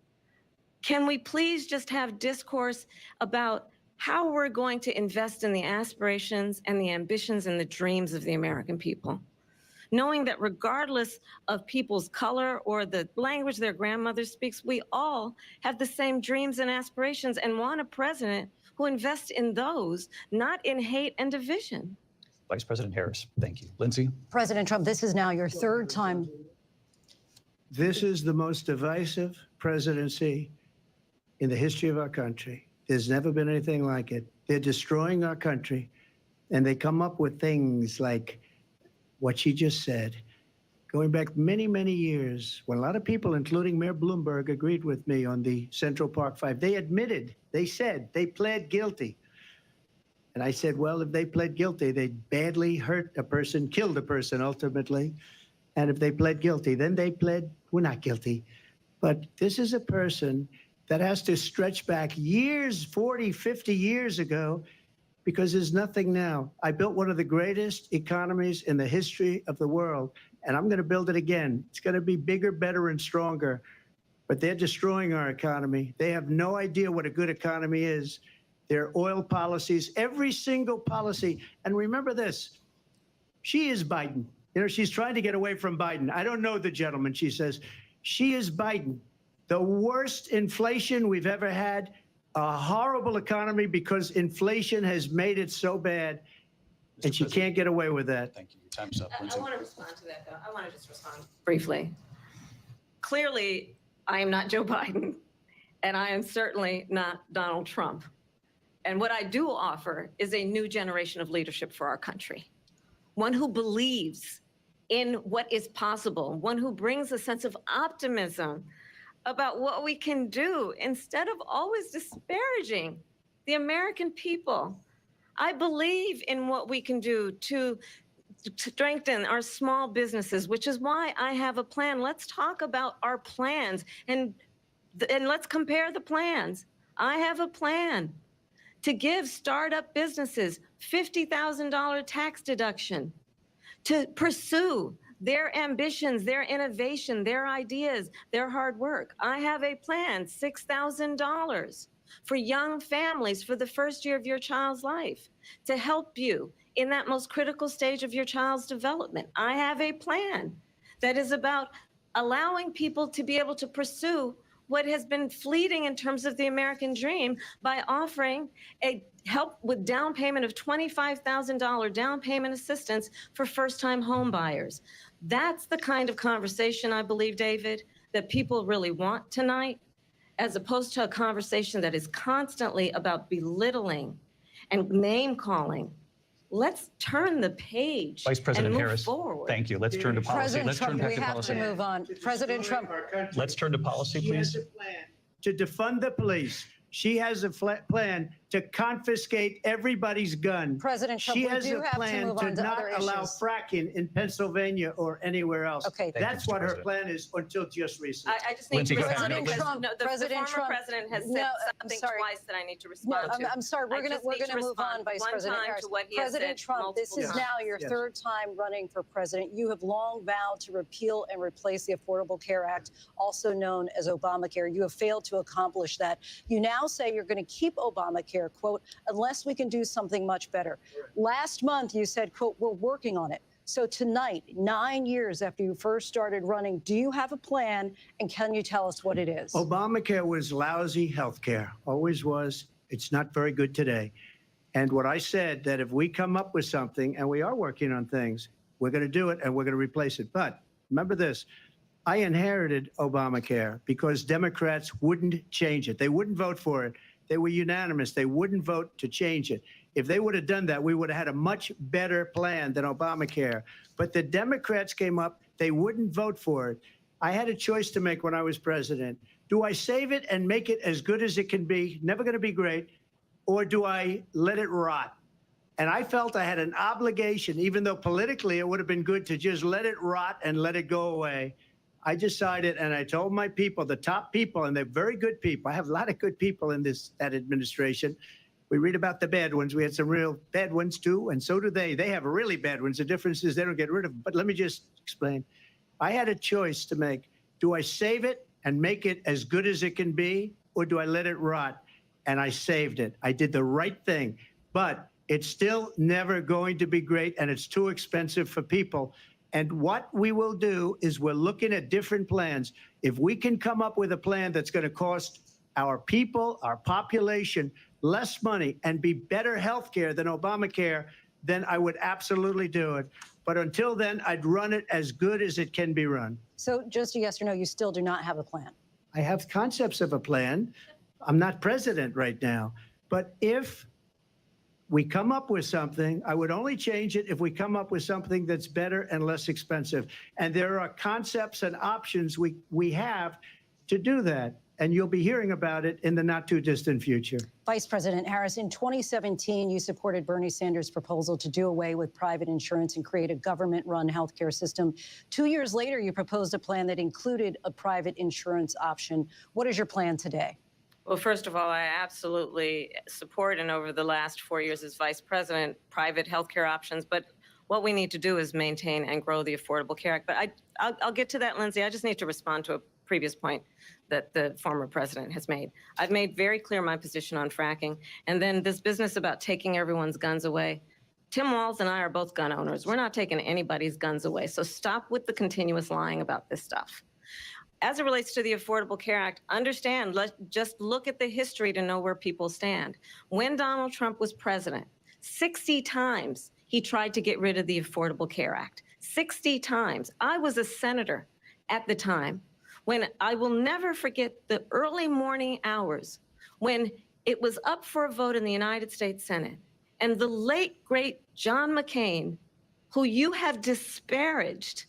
can we please just have discourse about how we're going to invest in the aspirations and the ambitions and the dreams of the American people? Knowing that regardless of people's color or the language their grandmother speaks, we all have the same dreams and aspirations and want a president who invests in those, not in hate and division. Vice President Harris, thank you. Lindsay? President Trump, this is now your third time. This is the most divisive presidency in the history of our country. There's never been anything like it. They're destroying our country, and they come up with things like what she just said, going back many, many years, when a lot of people, including Mayor Bloomberg, agreed with me on the Central Park Five. They admitted, they said, they pled guilty. And I said, well, if they pled guilty, they badly hurt a person, killed a person ultimately. And if they pled guilty, then they pled, we're not guilty. But this is a person that has to stretch back years, 40, 50 years ago, because there's nothing now. I built one of the greatest economies in the history of the world, and I'm going to build it again. It's going to be bigger, better, and stronger. But they're destroying our economy. They have no idea what a good economy is. Their oil policies, every single policy. And remember this, she is Biden. You know, she's trying to get away from Biden. I don't know the gentleman, she says. She is Biden. The worst inflation we've ever had, a horrible economy because inflation has made it so bad, and she can't get away with that. Thank you. Your time's up. I want to respond to that, though. I want to just respond briefly. Clearly, I am not Joe Biden, and I am certainly not Donald Trump. And what I do offer is a new generation of leadership for our country, one who believes in what is possible, one who brings a sense of optimism about what we can do instead of always disparaging the American people. I believe in what we can do to strengthen our small businesses, which is why I have a plan. Let's talk about our plans and let's compare the plans. I have a plan to give startup businesses $50,000 tax deduction, to pursue their ambitions, their innovation, their ideas, their hard work. I have a plan, $6,000 for young families for the first year of your child's life to help you in that most critical stage of your child's development. I have a plan that is about allowing people to be able to pursue what has been fleeting in terms of the American dream by offering a help with down payment of $25,000 down payment assistance for first-time home buyers. That's the kind of conversation, I believe, David, that people really want tonight, as opposed to a conversation that is constantly about belittling and name-calling. Let's turn the page Vice President and move Harris, forward. thank you. Let's turn to policy. President Let's turn Trump, back we to have policy. to move on. President Trump. Let's turn to policy, She has please. a plan to defund the police. She has a plan to confiscate everybody's gun. President Trump, she we has do a have to plan move to on to not other allow issues. fracking in Pennsylvania or anywhere else. Okay. That's Thank you, what Mr. her plan is until just recently. I just need Lindsay, to go ahead. respond President because Trump, no, the President former Trump. president has said No, I'm something sorry. twice that I need to No, respond to. I'm sorry. We're I just going need to to move on, respond Vice one President time Harris. to what he has President said Trump, this is multiple now your Yes. third time running for president. You have long vowed to repeal and replace the Affordable Care Act, also known as Obamacare. You have failed to accomplish that. You now say you're going to keep Obamacare, quote, unless we can do something much better. Last month, you said, quote, we're working on it. So tonight, 9 years after you first started running, do you have a plan, and can you tell us what it is? Obamacare was lousy health care, always was. It's not very good today. And what I said, that if we come up with something, and we are working on things, we're going to do it and we're going to replace it. But remember this, I inherited Obamacare because Democrats wouldn't change it. They wouldn't vote for it. They were unanimous. They wouldn't vote to change it. If they would have done that, we would have had a much better plan than Obamacare. But the Democrats came up. They wouldn't vote for it. I had a choice to make when I was president. Do I save it and make it as good as it can be, never going to be great, or do I let it rot? And I felt I had an obligation, even though politically it would have been good to just let it rot and let it go away. I decided, and I told my people, the top people, and they're very good people. I have a lot of good people in that administration. We read about the bad ones. We had some real bad ones too, and so do they. They have really bad ones. The difference is they don't get rid of them. But let me just explain. I had a choice to make. Do I save it and make it as good as it can be, or do I let it rot? And I saved it. I did the right thing. But it's still never going to be great, and it's too expensive for people. And what we will do is we're looking at different plans. If we can come up with a plan that's going to cost our people, our population, less money and be better health care than Obamacare, then I would absolutely do it. But until then, I'd run it as good as it can be run. So just a yes or no, you still do not have a plan? I have concepts of a plan. I'm not president right now. But if we come up with something, I would only change it if we come up with something that's better and less expensive. And there are concepts and options we have to do that. And you'll be hearing about it in the not too distant future. Vice President Harris, in 2017, you supported Bernie Sanders' proposal to do away with private insurance and create a government-run healthcare system. 2 years later, you proposed a plan that included a private insurance option. What is your plan today? Well, first of all, I absolutely support, and over the last 4 years as vice president, private healthcare options. But what we need to do is maintain and grow the Affordable Care Act. But I'll get to that, Lindsay. I just need to respond to a previous point that the former president has made. I've made very clear my position on fracking. And then this business about taking everyone's guns away. Tim Walz and I are both gun owners. We're not taking anybody's guns away. So stop with the continuous lying about this stuff. As it relates to the Affordable Care Act, understand, let's just look at the history to know where people stand. When Donald Trump was president, 60 times he tried to get rid of the Affordable Care Act. 60 times. I was a senator at the time when I will never forget the early morning hours when it was up for a vote in the United States Senate. And the late, great John McCain, who you have disparaged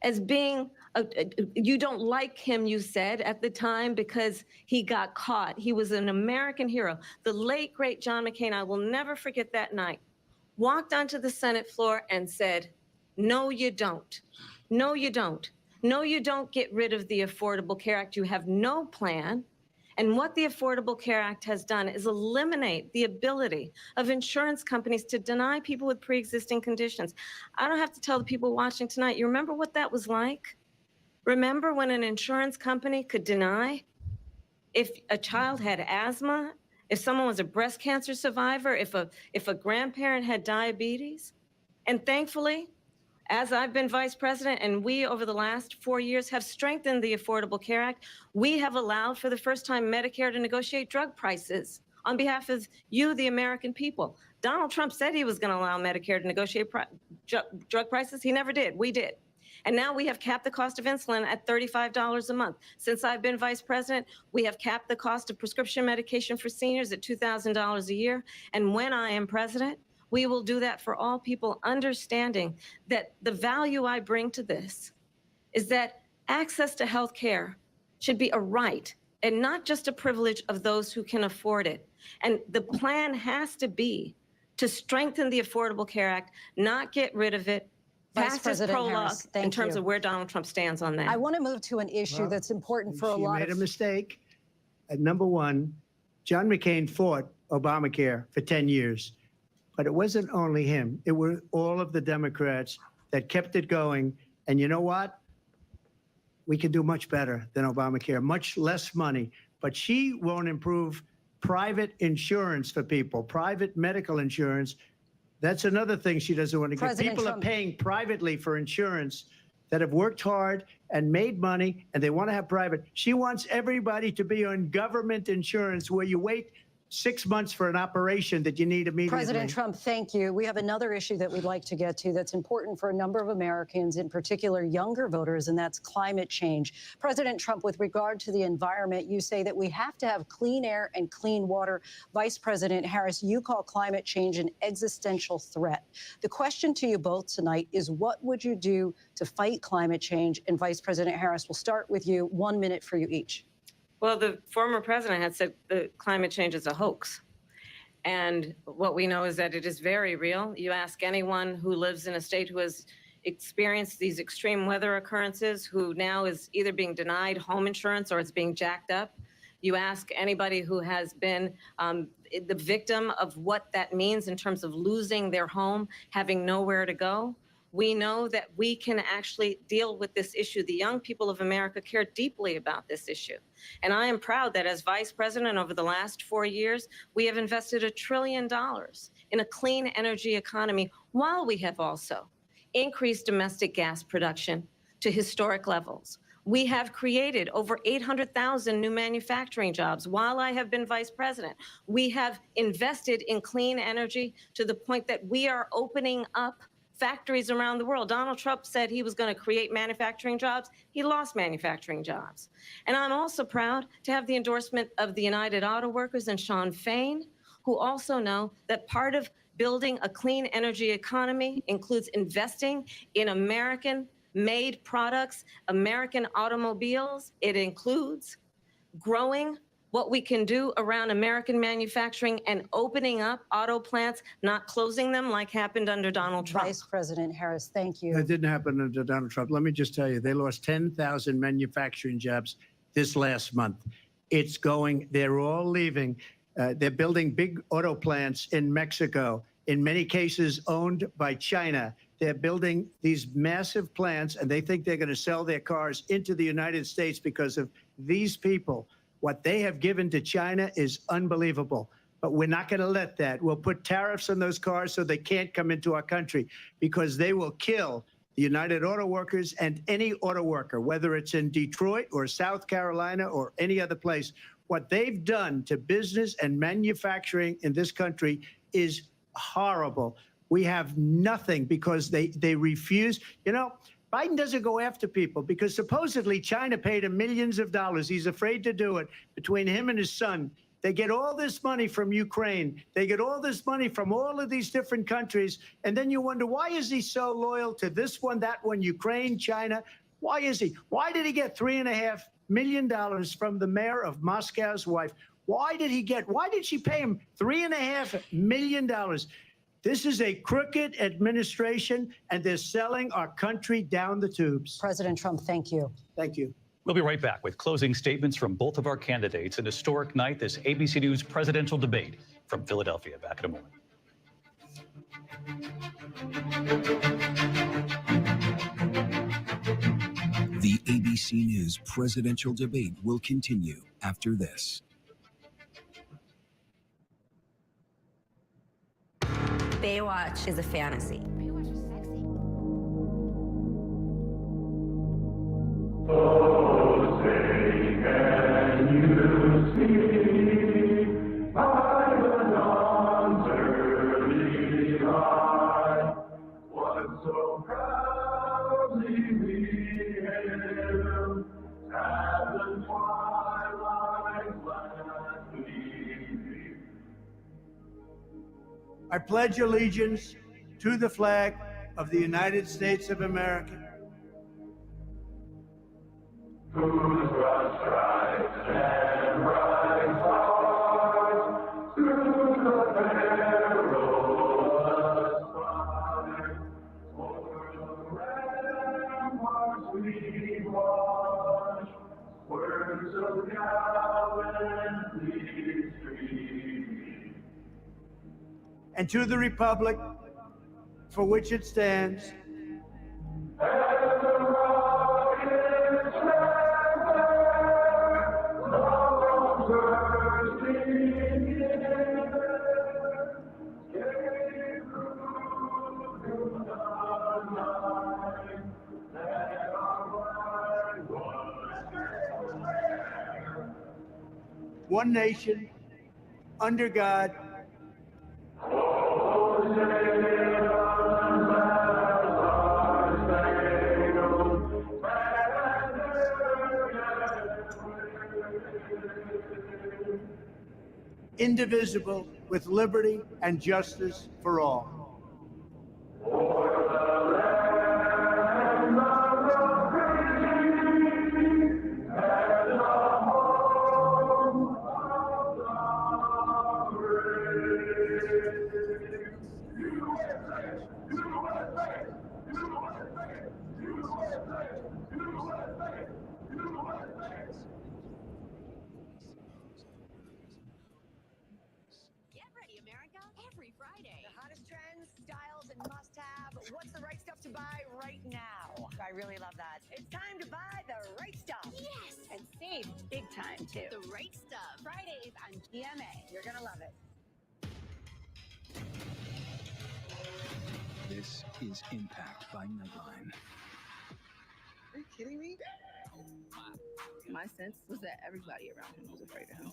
as being, you don't like him, you said at the time, because he got caught. He was an American hero. The late, great John McCain, I will never forget that night, walked onto the Senate floor and said, no, you don't. No, you don't. No, you don't get rid of the Affordable Care Act. You have no plan. And what the Affordable Care Act has done is eliminate the ability of insurance companies to deny people with pre-existing conditions. I don't have to tell the people watching tonight, you remember what that was like? Remember when an insurance company could deny if a child had asthma, if someone was a breast cancer survivor, if a grandparent had diabetes? And thankfully, as I've been vice president and we over the last 4 years have strengthened the Affordable Care Act, we have allowed for the first time Medicare to negotiate drug prices on behalf of you, the American people. Donald Trump said he was going to allow Medicare to negotiate drug prices. He never did. We did. And now we have capped the cost of insulin at $35 a month. Since I've been vice president, we have capped the cost of prescription medication for seniors at $2,000 a year. And when I am president, we will do that for all people, understanding that the value I bring to this is that access to health care should be a right and not just a privilege of those who can afford it. And the plan has to be to strengthen the Affordable Care Act, not get rid of it. Vice President Harris, in terms of where Donald Trump stands on that. I want to move to an issue that's important for a lot of... You made a mistake. Number one, John McCain fought Obamacare for 10 years. But it wasn't only him. It were all of the Democrats that kept it going. And you know what? We can do much better than Obamacare, much less money. But she won't improve private insurance for people, private medical insurance. That's another thing she doesn't want to get. People are paying privately for insurance that have worked hard and made money, and they want to have private. She wants everybody to be on government insurance where you wait 6 months for an operation that you need immediately. President Trump, thank you. We have another issue that we'd like to get to that's important for a number of Americans, in particular younger voters, and that's climate change. President Trump, with regard to the environment, you say that we have to have clean air and clean water. Vice President Harris, you call climate change an existential threat. The question to you both tonight is, what would you do to fight climate change? And Vice President Harris, we'll start with you. 1 minute for you each. Well, the former president had said that climate change is a hoax. And what we know is that it is very real. You ask anyone who lives in a state who has experienced these extreme weather occurrences, who now is either being denied home insurance or it's being jacked up. You ask anybody who has been the victim of what that means in terms of losing their home, having nowhere to go. We know that we can actually deal with this issue. The young people of America care deeply about this issue. And I am proud that as vice president over the last 4 years, we have invested $1 trillion in a clean energy economy, while we have also increased domestic gas production to historic levels. We have created over 800,000 new manufacturing jobs while I have been vice president. We have invested in clean energy to the point that we are opening up factories around the world. Donald Trump said he was going to create manufacturing jobs. He lost manufacturing jobs. And I'm also proud to have the endorsement of the United Auto Workers and Sean Fain, who also know that part of building a clean energy economy includes investing in American-made products, American automobiles. It includes growing what we can do around American manufacturing and opening up auto plants, not closing them like happened under Donald Trump. Vice President Harris, thank you. That didn't happen under Donald Trump. Let me just tell you, they lost 10,000 manufacturing jobs this last month. It's going, they're all leaving. They're building big auto plants in Mexico, in many cases owned by China. They're building these massive plants, and they think they're going to sell their cars into the United States because of these people. What they have given to China is unbelievable, but we're not going to let that. We'll put tariffs on those cars so they can't come into our country, because they will kill the United Auto Workers and any auto worker, whether it's in Detroit or South Carolina or any other place. What they've done to business and manufacturing in this country is horrible. We have nothing because they refuse. You know, Biden doesn't go after people because supposedly China paid him millions of dollars. He's afraid to do it. Between him and his son, they get all this money from Ukraine. They get all this money from all of these different countries. And then you wonder, why is he so loyal to this one, that one, Ukraine, China? Why is he? Why did he get $3.5 million from the mayor of Moscow's wife? Why did she pay him $3.5 million? This is a crooked administration, and they're selling our country down the tubes. President Trump, thank you. Thank you. We'll be right back with closing statements from both of our candidates. An historic night, this ABC News presidential debate from Philadelphia. Back in a moment. The ABC News presidential debate will continue after this. Baywatch is a fantasy. I pledge allegiance to the flag of the United States of America. Whose broad stripes and bright stars through the perilous fight, o'er the ramparts we watch, words of gallantry stream. And to the republic for which it stands, one nation, under God, indivisible, with liberty and justice for all. Get ready, America, every Friday. The hottest trends, styles, and must-have. What's the right stuff to buy right now? I really love that. It's time to buy the right stuff. Yes! And save big time, too. The right stuff. Fridays on GMA. You're going to love it. This is Impact by Nightline. Are you kidding me? My sense was that everybody around him was afraid of him.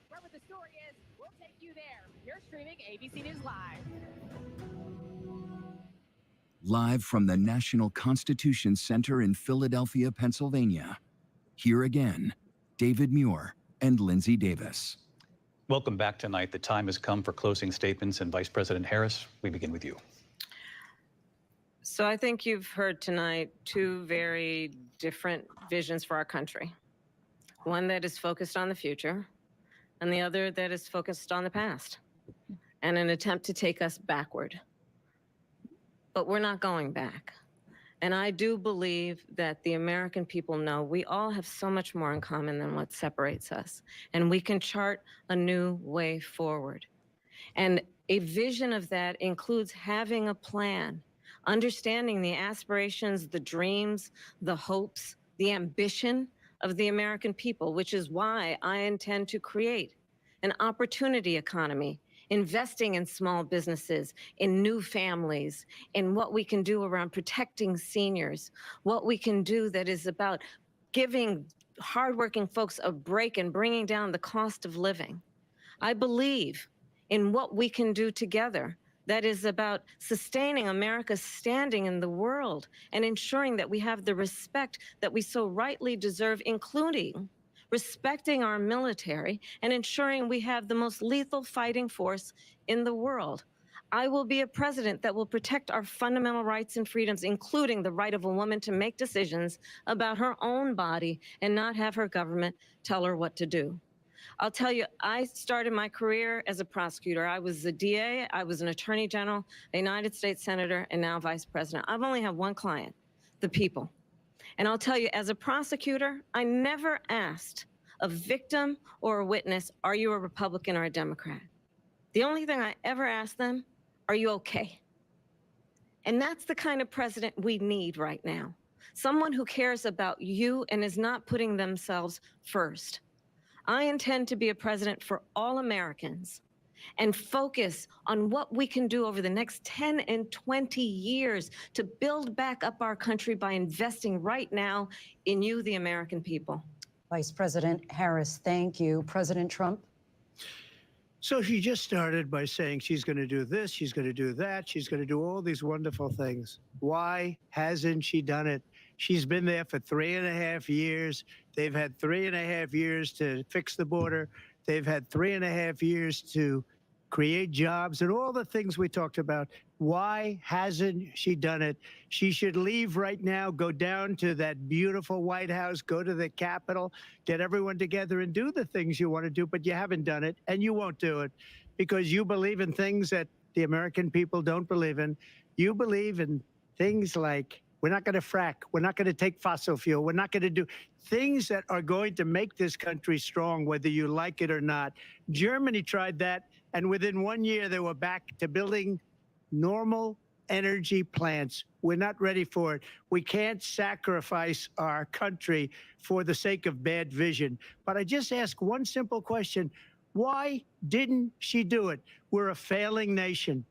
Wherever the story is, we'll take you there. You're streaming ABC News Live. Live from the National Constitution Center in Philadelphia, Pennsylvania. Here again, David Muir and Lindsay Davis. Welcome back tonight. The time has come for closing statements, and Vice President Harris, we begin with you. So I think you've heard tonight two very different visions for our country. One that is focused on the future, and the other that is focused on the past, and an attempt to take us backward. But we're not going back. And I do believe that the American people know we all have so much more in common than what separates us, and we can chart a new way forward. And a vision of that includes having a plan, understanding the aspirations, the dreams, the hopes, the ambition of the American people, which is why I intend to create an opportunity economy, investing in small businesses, in new families, in what we can do around protecting seniors, what we can do that is about giving hardworking folks a break and bringing down the cost of living. I believe in what we can do together that is about sustaining America's standing in the world and ensuring that we have the respect that we so rightly deserve, including respecting our military and ensuring we have the most lethal fighting force in the world. I will be a president that will protect our fundamental rights and freedoms, including the right of a woman to make decisions about her own body and not have her government tell her what to do. I'll tell you, I started my career as a prosecutor. I was a DA, I was an attorney general, a United States senator, and now vice president. I've only had one client, the people. And I'll tell you, as a prosecutor, I never asked a victim or a witness, are you a Republican or a Democrat? The only thing I ever asked them, are you okay? And that's the kind of president we need right now. Someone who cares about you and is not putting themselves first. I intend to be a president for all Americans and focus on what we can do over the next 10 and 20 years to build back up our country by investing right now in you, the American people. Vice President Harris, thank you. President Trump? So she just started by saying she's going to do this, she's going to do that, she's going to do all these wonderful things. Why hasn't she done it? She's been there for 3.5 years. They've had 3.5 years to fix the border. They've had 3.5 years to create jobs and all the things we talked about. Why hasn't she done it? She should leave right now, go down to that beautiful White House, go to the Capitol, get everyone together and do the things you want to do, but you haven't done it and you won't do it because you believe in things that the American people don't believe in. You believe in things like we're not going to frack, we're not going to take fossil fuel, we're not going to do things that are going to make this country strong, whether you like it or not. Germany tried that, and within 1 year, they were back to building normal energy plants. We're not ready for it. We can't sacrifice our country for the sake of bad vision. But I just ask one simple question. Why didn't she do it? We're a failing nation.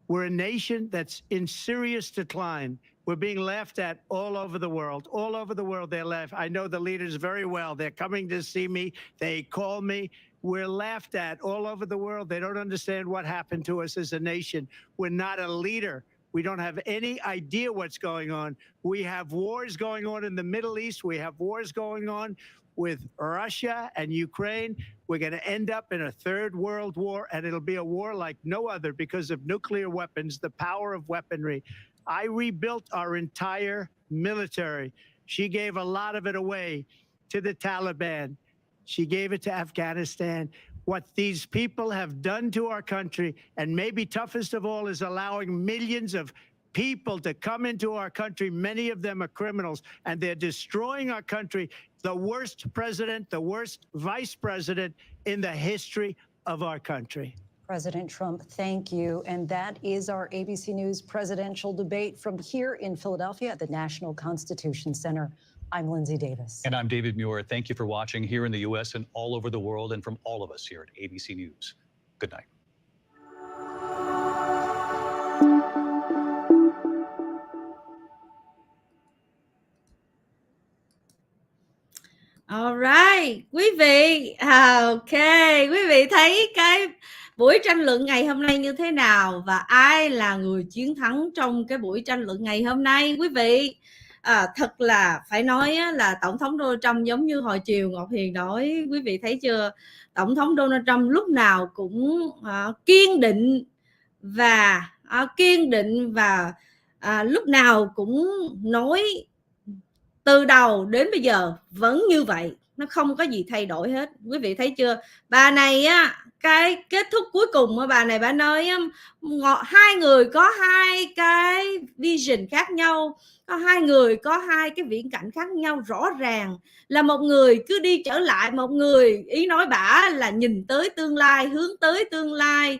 We're a nation that's in serious decline. We're being laughed at all over the world. All over the world, they're laughed. I know the leaders very well. They're coming to see me. They call me. We're laughed at all over the world. They don't understand what happened to us as a nation. We're not a leader. We don't have any idea what's going on. We have wars going on in the Middle East. We have wars going on with Russia and Ukraine. We're going to end up in a third world war, and it'll be a war like no other because of nuclear weapons, the power of weaponry. I rebuilt our entire military. She gave a lot of it away to the Taliban. She gave it to Afghanistan. What these people have done to our country, and maybe toughest of all, is allowing millions of people to come into our country. Many of them are criminals, and they're destroying our country. The worst president, the worst vice president in the history of our country. President Trump, thank you. And that is our ABC News presidential debate from here in Philadelphia at the National Constitution Center. I'm Lindsay Davis. And I'm David Muir. Thank you for watching here in the U.S. and all over the world, and from all of us here at ABC News. Good night. Alright, quý vị, ok, quý vị thấy cái buổi tranh luận ngày hôm nay như thế nào và ai là người chiến thắng trong cái buổi tranh luận ngày hôm nay quý vị? Thật là phải nói là Tổng thống Donald Trump giống như hồi chiều Ngọc Hiền nói, quý vị thấy chưa? Tổng thống Donald Trump lúc nào cũng kiên định và lúc nào cũng nói từ đầu đến bây giờ vẫn như vậy, nó không có gì thay đổi hết. Quý vị thấy chưa? Bà này á, cái kết thúc cuối cùng bà này bà nói hai người có hai cái vision khác nhau, có hai người có hai cái viễn cảnh khác nhau rõ ràng, là một người cứ đi trở lại, một người ý nói bả là nhìn tới tương lai, hướng tới tương lai.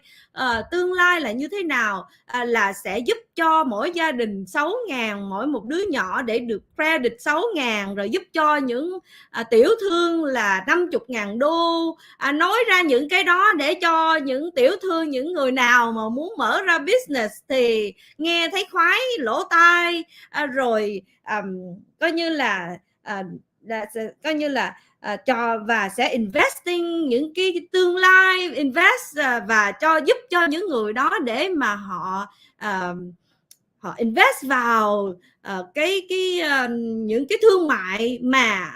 Tương lai là như thế nào? Là sẽ giúp cho mỗi gia đình 6.000 mỗi một đứa nhỏ để được credit 6.000, rồi giúp cho những tiểu thương là 50.000 đô. Nói ra những cái đó để cho những tiểu thương, những người nào mà muốn mở ra business thì nghe thấy khoái lỗ tai, rồi coi như là cho và sẽ investing những cái tương lai, invest và giúp cho những người đó để mà họ invest vào những cái thương mại mà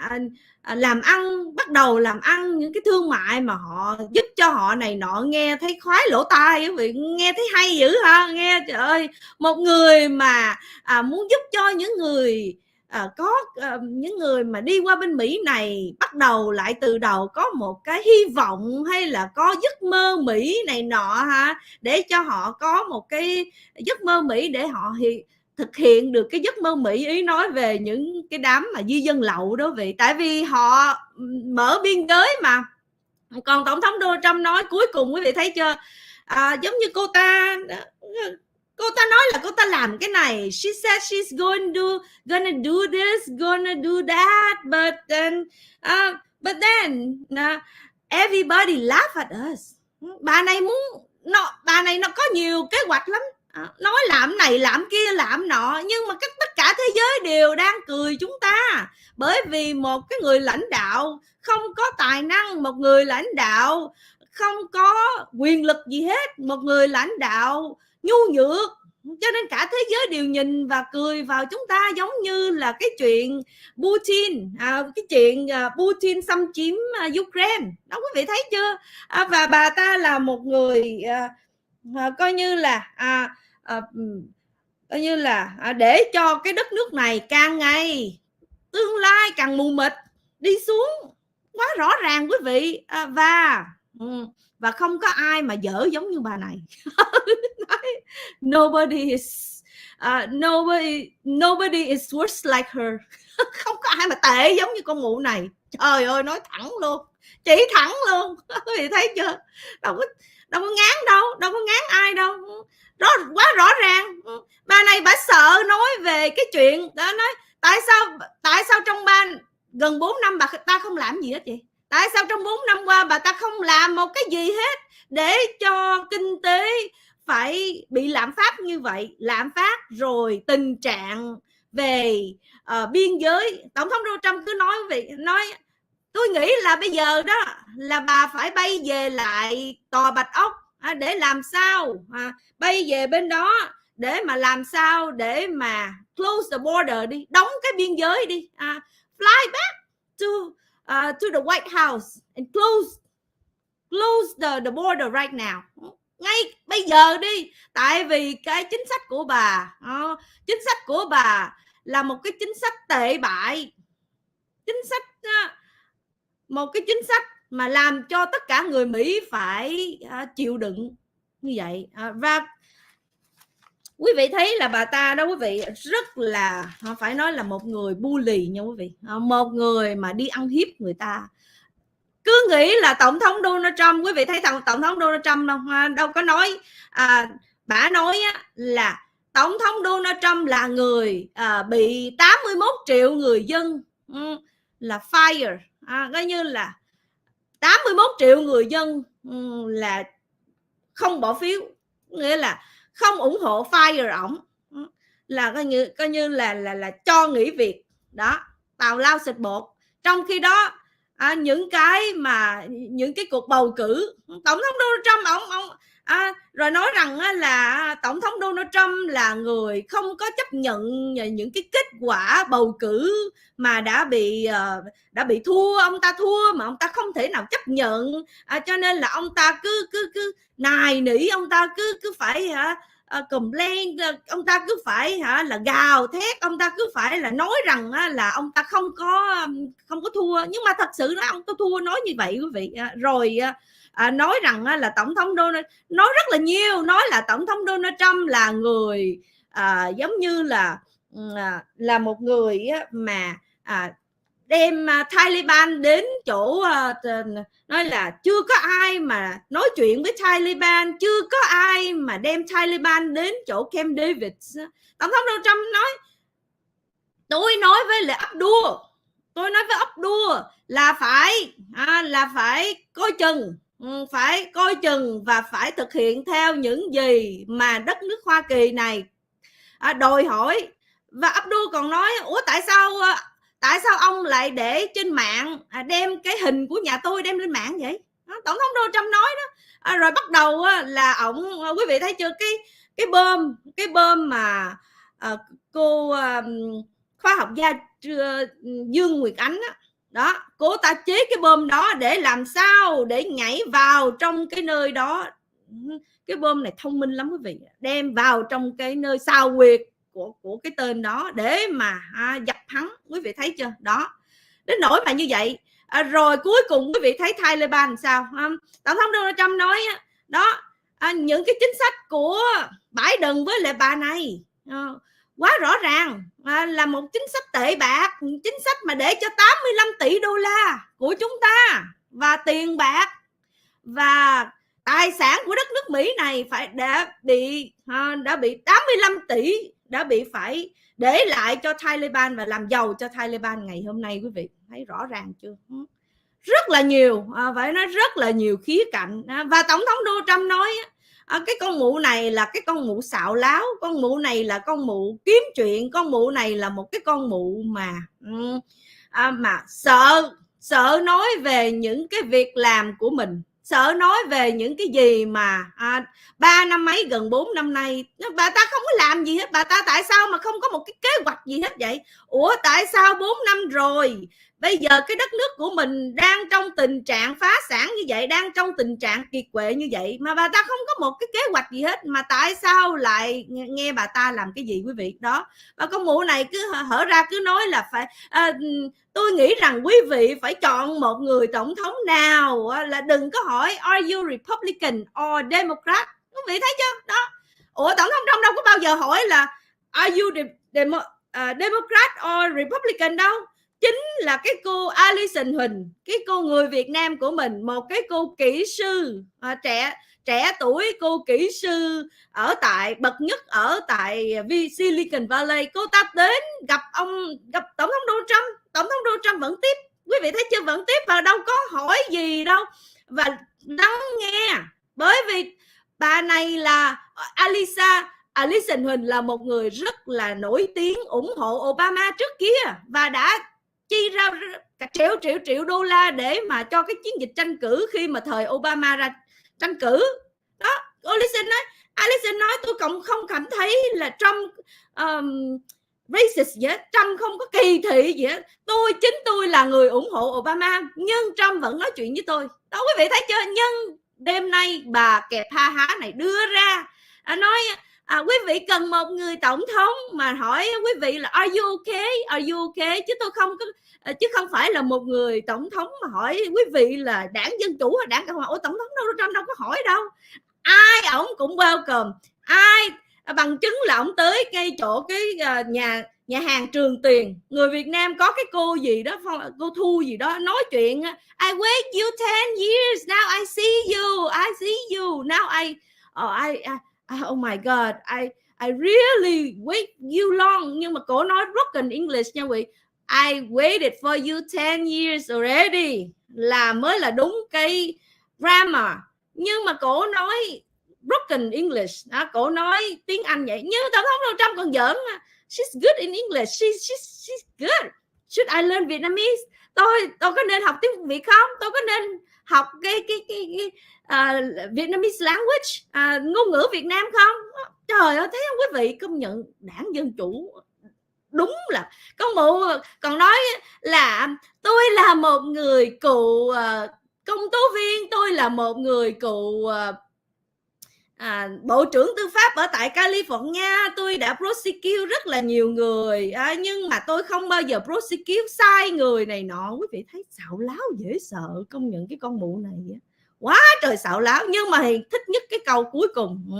làm ăn, bắt đầu làm ăn những cái thương mại mà họ giúp cho họ này nọ. Nghe thấy khoái lỗ tai quý vị, nghe thấy hay dữ ha, nghe trời ơi, một người mà muốn giúp cho những người những người mà đi qua bên Mỹ này bắt đầu lại từ đầu, có một cái hy vọng hay là có giấc mơ Mỹ này nọ ha, để cho họ có một cái giấc mơ Mỹ để họ thực hiện được cái giấc mơ Mỹ. Ý nói về những cái đám mà di dân lậu đó vị, tại vì họ mở biên giới mà. Còn Tổng thống Donald Trump nói cuối cùng quý vị thấy chưa, giống như cô ta Cô ta nói là cô ta làm cái này. She said she's gonna do this, gonna do that, but then everybody laugh at us. Bà này nó có nhiều kế hoạch lắm. Nói làm này làm kia làm nọ, nhưng mà tất cả thế giới đều đang cười chúng ta, bởi vì một cái người lãnh đạo không có tài năng, một người lãnh đạo không có quyền lực gì hết, một người lãnh đạo nhu nhược, cho nên cả thế giới đều nhìn và cười vào chúng ta, giống như là cái chuyện Putin, Putin xâm chiếm Ukraine đó, quý vị thấy chưa? Và bà ta là một người coi như là để cho cái đất nước này càng ngày tương lai càng mù mịt đi xuống, quá rõ ràng quý vị. Và không có ai mà dở giống như bà này. Nobody is worse like her. Không có ai mà tệ giống như con mụ này. Trời ơi, nói thẳng luôn, chỉ thẳng luôn. Quý vị thấy chưa? Đâu có ngán ai đâu. Quá rõ ràng. Bà này bà sợ nói về cái chuyện đó, nói tại sao trong gần 4 năm bà ta không làm gì hết vậy? Tại sao trong 4 năm qua bà ta không làm một cái gì hết để cho kinh tế phải bị lạm phát như vậy? Lạm phát rồi tình trạng về biên giới. Tổng thống Donald Trump cứ nói tôi nghĩ là bây giờ đó là bà phải bay về lại Tòa Bạch Ốc để làm sao bay về bên đó để mà làm sao để mà close the border đi, đóng cái biên giới đi, fly back to the White House and close the border right now, ngay bây giờ đi. Tại vì cái chính sách của bà là một cái chính sách tệ bại, một cái chính sách mà làm cho tất cả người Mỹ phải chịu đựng như vậy. Và quý vị thấy là bà ta đó, quý vị, rất là phải nói là một người bully nha quý vị, một người mà đi ăn hiếp người ta. Cứ nghĩ là tổng thống Donald Trump, quý vị thấy tổng thống Donald Trump đâu có nói, bà nói là tổng thống Donald Trump là người bị 81 triệu người dân là fire, coi như là 81 triệu người dân là không bỏ phiếu, nghĩa là không ủng hộ fire ổng, là coi như là cho nghỉ việc đó, tào lao xịt bột. Trong khi đó những cái cuộc bầu cử, tổng thống Donald Trump ông rồi nói rằng là tổng thống Donald Trump là người không có chấp nhận những cái kết quả bầu cử mà đã bị thua, ông ta thua mà ông ta không thể nào chấp nhận, cho nên là ông ta cứ nài nỉ, ông ta cứ phải complain, ông ta cứ phải là gào thét, ông ta cứ phải là nói rằng là ông ta không có thua, nhưng mà thật sự là ông ta thua, nói như vậy quý vị. Rồi nói rằng là tổng thống Donald, nói rất là nhiều, nói là tổng thống Donald Trump là người giống như là một người mà đem Taliban đến chỗ, nói là chưa có ai mà nói chuyện với Taliban, chưa có ai mà đem Taliban đến chỗ Camp David. Tổng thống Donald Trump nói, tôi nói với Abdul là phải coi chừng và phải thực hiện theo những gì mà đất nước Hoa Kỳ này đòi hỏi. Và Abdul còn nói, ủa tại sao ông lại để trên mạng đem cái hình của nhà tôi đem lên mạng vậy? Tổng thống Donald Trump nói đó. Rồi bắt đầu là ổng, quý vị thấy chưa, cái bơm mà cô khoa học gia Dương Nguyệt Ánh đó, cô ta chế cái bơm đó để làm sao để nhảy vào trong cái nơi đó. Cái bơm này thông minh lắm quý vị, đem vào trong cái nơi sao huyệt của cái tên đó để mà dập hắn, quý vị thấy chưa đó, đến nỗi mà như vậy. Rồi cuối cùng quý vị thấy Taliban sao? Tổng thống Donald Trump nói đó, những cái chính sách của Biden với lại bà này quá rõ ràng là một chính sách tệ bạc, chính sách mà để cho 85 tỷ đô la của chúng ta và tiền bạc và tài sản của đất nước Mỹ này đã bị 85 tỷ đã bị phải để lại cho Taliban và làm giàu cho Taliban ngày hôm nay. Quý vị thấy rõ ràng chưa? Rất là nhiều, phải nói rất là nhiều khía cạnh. Và Tổng thống Donald Trump nói cái con mụ này là cái con mụ xạo láo, con mụ này là con mụ kiếm chuyện, con mụ này là một cái con mụ mà sợ nói về những cái việc làm của mình, sợ nói về những cái gì mà 3 năm mấy gần 4 năm nay bà ta không có làm gì hết. Bà ta tại sao mà không có một cái kế hoạch gì hết vậy? Ủa tại sao 4 năm rồi bây giờ cái đất nước của mình đang trong tình trạng phá sản như vậy, đang trong tình trạng kiệt quệ như vậy mà bà ta không có một cái kế hoạch gì hết, mà tại sao lại nghe bà ta làm cái gì quý vị? Đó, và con mụ này cứ hở ra cứ nói là phải tôi nghĩ rằng quý vị phải chọn một người tổng thống nào là đừng có hỏi are you Republican or Democrat. Quý vị thấy chưa? Đó. Ủa tổng thống Trump đâu có bao giờ hỏi là are you Democrat or Republican đâu. Chính là cái cô Alison Huỳnh, cái cô người Việt Nam của mình, một cái cô kỹ sư trẻ tuổi, cô kỹ sư ở tại bậc nhất ở tại Silicon Valley. Cô ta đến gặp tổng thống Donald Trump. Tổng thống Donald Trump vẫn tiếp, quý vị thấy chưa, vẫn tiếp và đâu có hỏi gì đâu, và lắng nghe. Bởi vì bà này là Alison Huỳnh là một người rất là nổi tiếng ủng hộ Obama trước kia và đã chi ra cả triệu đô la để mà cho cái chiến dịch tranh cử khi mà thời Obama ra tranh cử. Đó, Alison nói tôi không cảm thấy là Trump racist gì hết, Trump không có kỳ thị gì hết, chính tôi là người ủng hộ Obama nhưng Trump vẫn nói chuyện với tôi. Đó, quý vị thấy chưa? Nhưng đêm nay bà kẹp ha há này đưa ra nói quý vị cần một người tổng thống mà hỏi quý vị là are you okay, chứ không phải là một người tổng thống mà hỏi quý vị là đảng Dân Chủ hay đảng Cộng Hòa. Tổng thống Donald Trump đâu có hỏi đâu, ai ổng cũng welcome, ai bằng chứng là ổng tới ngay chỗ cái nhà hàng Trường Tiền, người Việt Nam có cái cô gì đó, cô Thu gì đó nói chuyện I wait you 10 years now I see you now oh my god I really wait you long. Nhưng mà cổ nói broken English nha quý vị, I waited for you 10 years already là mới là đúng cái grammar, nhưng mà cổ nói broken English đó, cổ nói tiếng Anh vậy. Nhưng tổng thống Donald Trump còn giỡn she's good in English, she's good, should I learn Vietnamese? Tôi có nên học tiếng Việt không? Tôi có nên học cái Vietnamese language, ngôn ngữ Việt Nam không? Trời ơi, thấy không quý vị? Công nhận đảng Dân Chủ đúng là con mụ còn nói là tôi là một người cựu công tố viên, tôi là một người cựu bộ trưởng tư pháp ở tại California, tôi đã prosecute rất là nhiều người, nhưng mà tôi không bao giờ prosecute sai người này nọ. Quý vị thấy xạo láo dễ sợ, công nhận cái con mụ này quá trời xạo láo. Nhưng mà Hiền thích nhất cái câu cuối cùng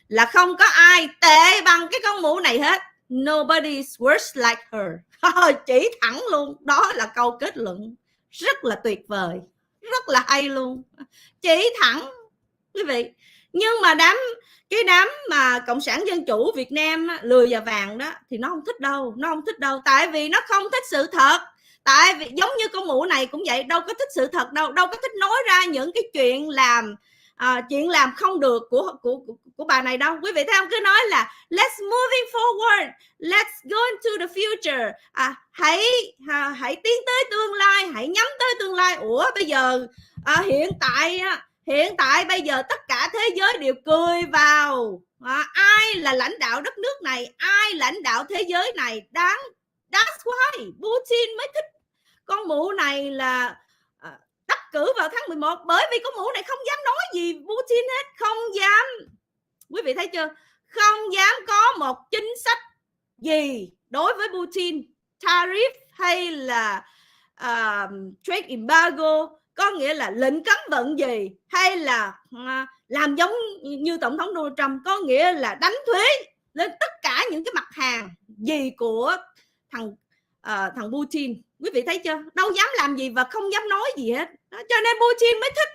là không có ai tệ bằng cái con mụ này hết, nobody is worse like her. Chỉ thẳng luôn, đó là câu kết luận rất là tuyệt vời, rất là hay luôn, chỉ thẳng quý vị. Nhưng mà cái đám mà Cộng sản Dân Chủ Việt Nam lười và vàng đó thì nó không thích đâu, tại vì nó không thích sự thật. Tại vì giống như con mụ này cũng vậy, đâu có thích sự thật đâu có thích nói ra những cái chuyện làm không được của bà này đâu. Quý vị thấy không, cứ nói là let's moving forward, let's go into the future, hãy tiến tới tương lai, hãy nhắm tới tương lai. Ủa bây giờ hiện tại bây giờ tất cả thế giới đều cười vào ai là lãnh đạo đất nước này, ai lãnh đạo thế giới này. That's why Putin mới thích con mụ này là đắc cử vào tháng 11, bởi vì con mụ này không dám nói gì Putin hết, không dám. Quý vị thấy chưa, không dám có một chính sách gì đối với Putin, tariff hay là trade embargo, có nghĩa là lệnh cấm vận gì, hay là làm giống như tổng thống Donald Trump, có nghĩa là đánh thuế lên tất cả những cái mặt hàng gì của thằng Putin. Quý vị thấy chưa, đâu dám làm gì và không dám nói gì hết. Cho nên Putin mới thích,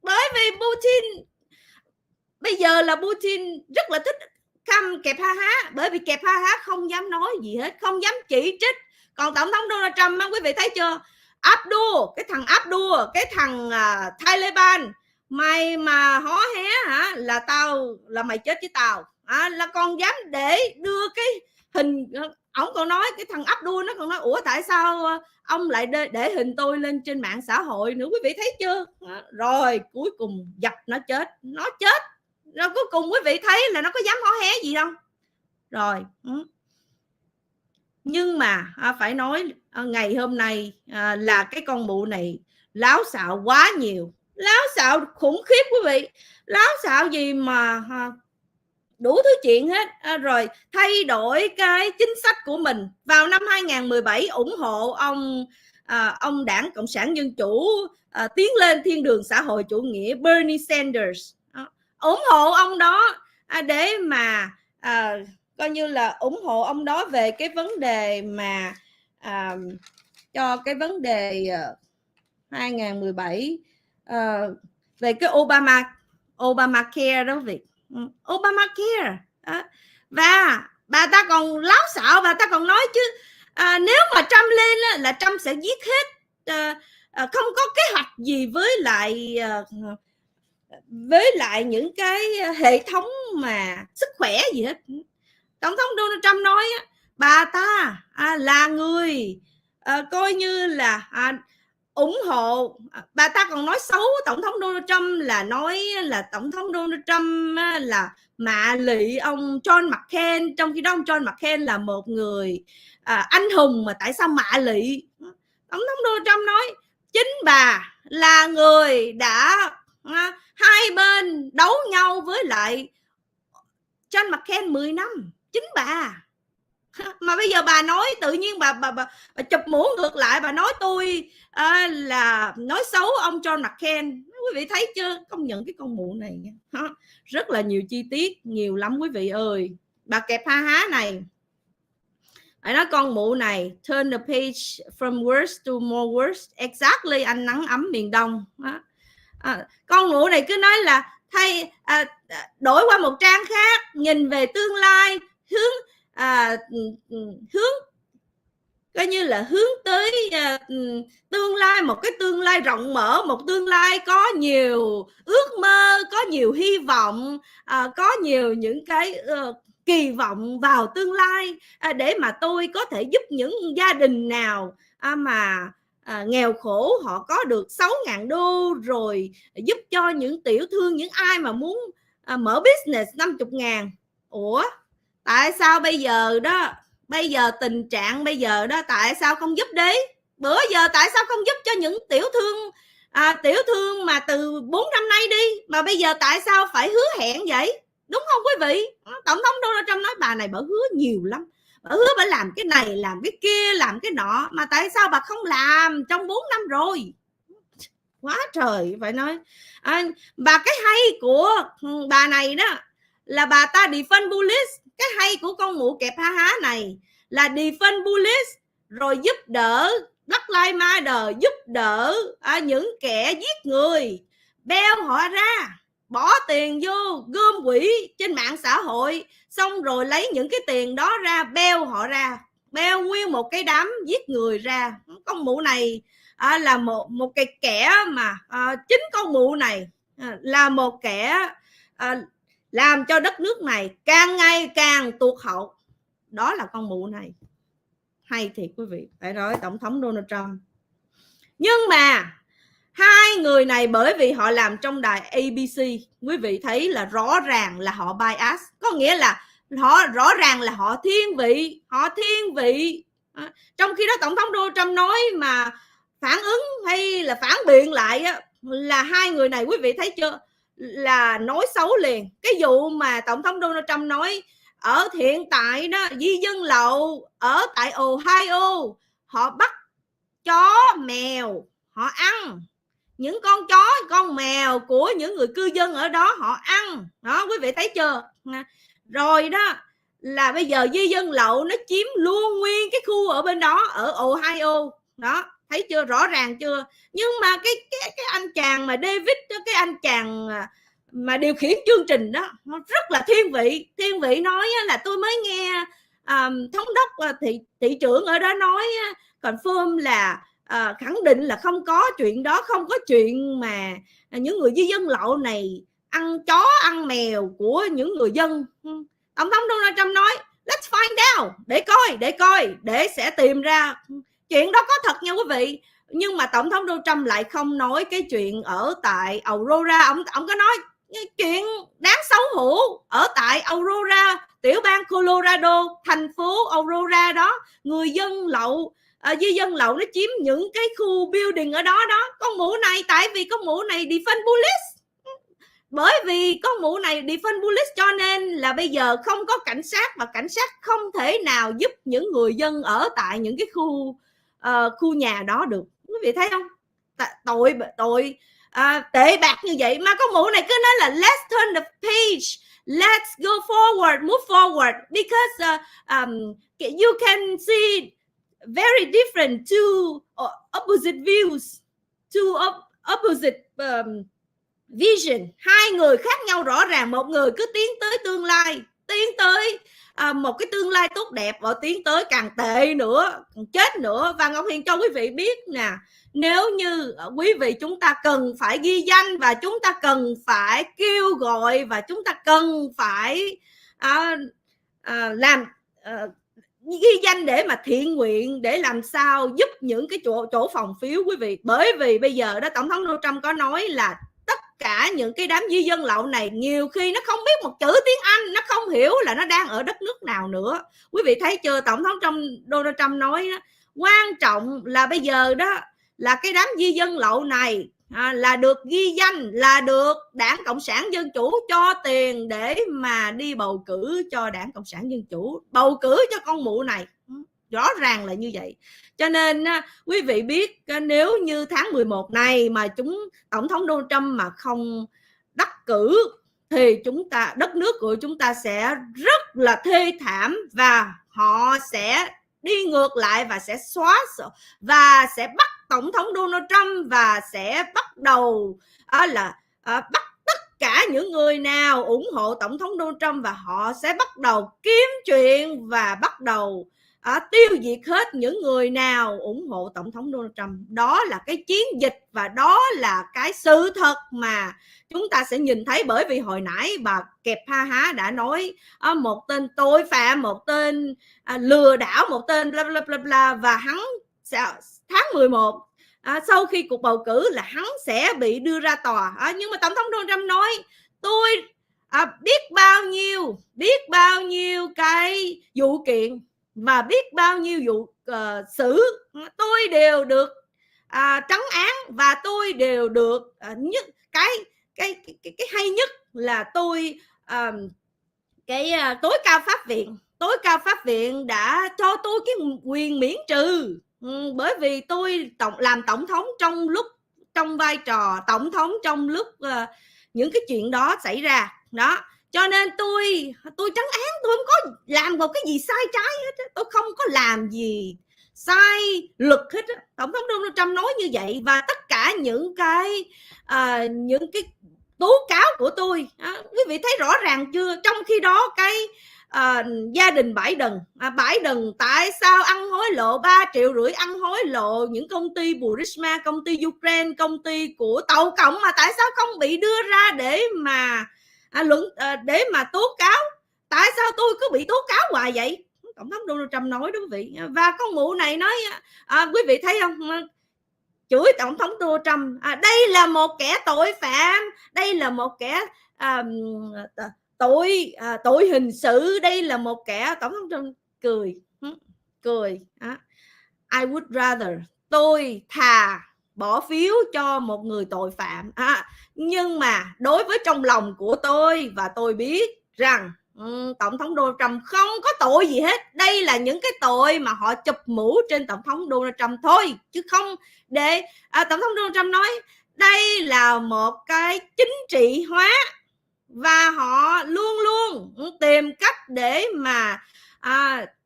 bởi vì Putin bây giờ là Putin rất là thích kẹp ha há, bởi vì kẹp ha há không dám nói gì hết, không dám chỉ trích. Còn tổng thống Donald Trump, quý vị thấy chưa, cái thằng Abdul, cái thằng Taliban, mày mà hó hé hả là mày chết với tao, là còn dám để đưa cái hình. Ổng còn nói, cái thằng Abdul nó còn nói, ủa tại sao ông lại để hình tôi lên trên mạng xã hội nữa, quý vị thấy chưa. Rồi cuối cùng dập nó chết. Rồi cuối cùng quý vị thấy là nó có dám hó hé gì đâu. Rồi nhưng mà phải nói ngày hôm nay là cái con mụ này láo xạo quá nhiều, láo xạo khủng khiếp quý vị, láo xạo gì mà đủ thứ chuyện hết. Rồi thay đổi cái chính sách của mình vào năm 2017, ủng hộ ông Đảng Cộng sản Dân Chủ tiến lên thiên đường xã hội chủ nghĩa Bernie Sanders, ủng hộ ông đó để mà coi như là ủng hộ ông đó về cái vấn đề mà cho cái vấn đề 2017 về cái Obamacare đó việc Obamacare đó. Và bà ta còn láo xạo, bà ta còn nói chứ nếu mà Trump lên là Trump sẽ giết hết, không có kế hoạch gì với lại những cái hệ thống mà sức khỏe gì hết. Tổng thống Donald Trump nói bà ta là người coi như là ủng hộ. Bà ta còn nói xấu tổng thống Donald Trump, là nói là tổng thống Donald Trump là mạ lị ông John McCain, trong khi đó ông John McCain là một người anh hùng, mà tại sao mạ lị. Tổng thống Donald Trump nói chính bà là người đã hai bên đấu nhau với lại John McCain 10 năm, chính bà. Mà bây giờ bà nói tự nhiên bà chụp mũ ngược lại, bà nói tôi là nói xấu ông John McCain. Quý vị thấy chưa, công nhận cái con mụ này rất là nhiều chi tiết, nhiều lắm quý vị ơi. Bà kẹp ha há này, phải nói con mụ này turn the page from worse to more worse, exactly anh nắng ấm miền Đông. Con mụ này cứ nói là thay đổi qua một trang khác, nhìn về tương lai, hướng coi như là hướng tới tương lai, một cái tương lai rộng mở, một tương lai có nhiều ước mơ, có nhiều hy vọng, có nhiều những cái kỳ vọng vào tương lai, để mà tôi có thể giúp những gia đình nào mà nghèo khổ họ có được 6.000 đô, rồi giúp cho những tiểu thương, những ai mà muốn mở business 50.000. Ủa tại sao bây giờ tình trạng bây giờ đó, tại sao không giúp đi? Bữa giờ tại sao không giúp cho những tiểu thương mà từ 4 năm nay đi, mà bây giờ tại sao phải hứa hẹn vậy, đúng không quý vị? Tổng thống Donald Trump nói bà này bà hứa nhiều lắm, bà hứa bà làm cái này, làm cái kia, làm cái nọ, mà tại sao bà không làm trong 4 năm rồi? Quá trời, phải nói bà, cái hay của bà này đó là bà ta defund police. Cái hay của con mụ kẹp ha há này là defund police, rồi giúp đỡ Black Lives Matter, giúp đỡ những kẻ giết người, beo họ ra, bỏ tiền vô gom quỹ trên mạng xã hội, xong rồi lấy những cái tiền đó ra beo họ ra, beo nguyên một cái đám giết người ra. Con mụ này là một cái kẻ mà chính con mụ này là một kẻ làm cho đất nước này càng ngày càng tụt hậu. Đó là con mụ này. Hay thiệt quý vị, phải nói tổng thống Donald Trump. Nhưng mà hai người này bởi vì họ làm trong đài ABC, quý vị thấy là rõ ràng là họ bias, có nghĩa là họ rõ ràng là họ thiên vị. Trong khi đó tổng thống Donald Trump nói mà phản ứng hay là phản biện lại là hai người này, quý vị thấy chưa, là nói xấu liền. Cái vụ mà tổng thống Donald Trump nói ở hiện tại đó, di dân lậu ở tại Ohio, họ bắt chó mèo họ ăn, những con chó con mèo của những người cư dân ở đó họ ăn đó, quý vị thấy chưa. Rồi đó là bây giờ di dân lậu nó chiếm luôn nguyên cái khu ở bên đó, ở Ohio đó, thấy chưa, rõ ràng chưa. Nhưng mà cái anh chàng mà David, cái anh chàng mà điều khiển chương trình đó, nó rất là thiên vị. Thiên vị nói là tôi mới nghe thống đốc thị trưởng ở đó nói confirm là khẳng định là không có chuyện đó, không có chuyện mà những người di dân lậu này ăn chó ăn mèo của những người dân. Tổng thống Donald Trump nói let's find out, để coi để sẽ tìm ra chuyện đó có thật nha quý vị. Nhưng mà tổng thống Donald Trump lại không nói cái chuyện ở tại Aurora. Ông có nói chuyện đáng xấu hổ ở tại Aurora, tiểu bang Colorado, thành phố Aurora đó, người dân lậu di dân lậu nó chiếm những cái khu building ở đó đó. Con mụ này, tại vì con mụ này defund police, bởi vì con mụ này defund police cho nên là bây giờ không có cảnh sát, và cảnh sát không thể nào giúp những người dân ở tại những cái khu nhà đó được. Quý vị thấy không? Tội tệ bạc như vậy mà con mụ này cứ nói là let's turn the page, let's go forward, move forward, because you can see very different two opposite views, two opposite vision. Hai người khác nhau rõ ràng. Một người cứ tiến tới tương lai, tiến tới một cái tương lai tốt đẹp, và tiến tới càng tệ nữa, càng chết nữa. Và Ngọc Hiền cho quý vị biết nè, nếu như quý vị chúng ta cần phải ghi danh, và chúng ta cần phải kêu gọi, và chúng ta cần phải làm ghi danh để mà thiện nguyện, để làm sao giúp những cái chỗ phòng phiếu quý vị. Bởi vì bây giờ đó, tổng thống Donald Trump có nói là tất cả những cái đám di dân lậu này nhiều khi nó không biết một chữ tiếng Anh, nó không hiểu là nó đang ở đất nước nào nữa. Quý vị thấy chưa? Tổng thống Donald Trump nói đó, quan trọng là bây giờ đó là cái đám di dân lậu này là được ghi danh, là được Đảng Cộng sản Dân Chủ cho tiền để mà đi bầu cử cho Đảng Cộng sản Dân Chủ, bầu cử cho con mụ này. Rõ ràng là như vậy. Cho nên quý vị biết, nếu như tháng 11 này mà tổng thống Donald Trump mà không đắc cử thì đất nước của chúng ta sẽ rất là thê thảm, và họ sẽ đi ngược lại và sẽ xóa và sẽ bắt tổng thống Donald Trump, và sẽ bắt đầu bắt tất cả những người nào ủng hộ tổng thống Donald Trump, và họ sẽ bắt đầu kiếm chuyện và bắt đầu tiêu diệt hết những người nào ủng hộ tổng thống Donald Trump. Đó là cái chiến dịch, và đó là cái sự thật mà chúng ta sẽ nhìn thấy. Bởi vì hồi nãy bà Kẹp Ha Há đã nói một tên tội phạm, một tên lừa đảo, một tên bla bla bla bla, và hắn sẽ, tháng 11 sau khi cuộc bầu cử là hắn sẽ bị đưa ra tòa. Nhưng mà tổng thống Donald Trump nói tôi biết bao nhiêu cái vụ kiện và biết bao nhiêu vụ xử tôi đều được trấn án, và tôi đều được nhất cái hay nhất là tôi tối cao pháp viện đã cho tôi cái quyền miễn trừ, bởi vì tôi làm tổng thống trong vai trò tổng thống trong lúc những cái chuyện đó xảy ra đó. Cho nên tôi trấn án, tôi không có làm một cái gì sai trái hết, tôi không có làm gì sai luật hết. Tổng thống Donald Trump nói như vậy, và tất cả những cái tố cáo của tôi, quý vị thấy rõ ràng chưa? Trong khi đó cái gia đình Biden tại sao ăn hối lộ 3,5 triệu, ăn hối lộ những công ty Burisma, công ty Ukraine, công ty của Tàu Cộng, mà tại sao không bị đưa ra để mà để mà tố cáo? Tại sao tôi cứ bị tố cáo hoài vậy? Tổng thống Donald Trump nói đó quý vị. Và con mụ này nói quý vị thấy không, chửi tổng thống Donald Trump đây là một kẻ tội phạm, đây là một kẻ tội hình sự, đây là một kẻ. Tổng thống Trump cười I would rather, tôi thà bỏ phiếu cho một người tội phạm, nhưng mà đối với trong lòng của tôi, và tôi biết rằng tổng thống Donald Trump không có tội gì hết. Đây là những cái tội mà họ chụp mũ trên tổng thống Donald Trump thôi, chứ không để tổng thống Donald Trump nói đây là một cái chính trị hóa, và họ luôn luôn tìm cách để mà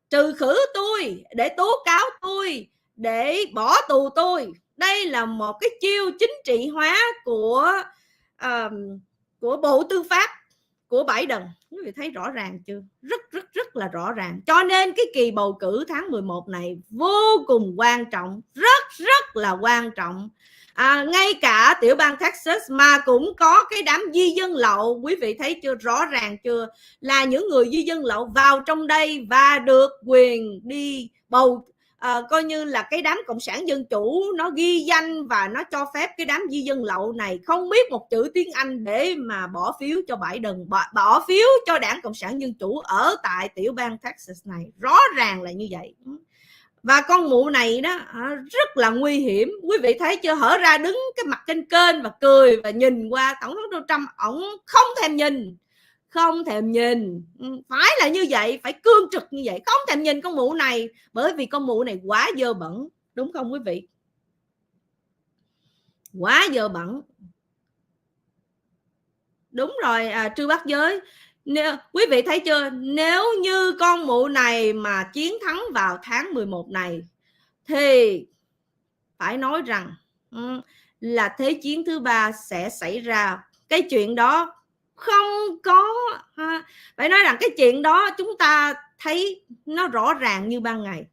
trừ khử tôi, để tố cáo tôi, để bỏ tù tôi. Đây là một cái chiêu chính trị hóa của của Bộ Tư pháp của Biden. Quý vị thấy rõ ràng chưa? Rất là rõ ràng. Cho nên cái kỳ bầu cử tháng 11 này vô cùng quan trọng, rất là quan trọng. Ngay cả tiểu bang Texas mà cũng có cái đám di dân lậu. Quý vị thấy chưa? Rõ ràng chưa? Là những người di dân lậu vào trong đây và được quyền đi bầu. Coi như là cái đám cộng sản dân chủ nó ghi danh và nó cho phép cái đám di dân lậu này không biết một chữ tiếng Anh để mà bỏ phiếu cho Biden, bỏ phiếu cho đảng cộng sản dân chủ ở tại tiểu bang Texas này. Rõ ràng là như vậy. Và con mụ này đó rất là nguy hiểm. Quý vị thấy chưa? Hở ra đứng cái mặt trên kênh và cười và nhìn qua tổng thống Donald Trump, ổng không thèm nhìn. Phải là như vậy, phải cương trực như vậy, không thèm nhìn con mụ này, bởi vì con mụ này quá dơ bẩn, đúng không quý vị? Quá dơ bẩn. Đúng rồi, trư bát giới. Quý vị thấy chưa? Nếu như con mụ này mà chiến thắng vào tháng 11 này thì phải nói rằng là Thế chiến thứ 3 sẽ xảy ra. Cái chuyện đó không có, phải nói rằng cái chuyện đó chúng ta thấy nó rõ ràng như ban ngày.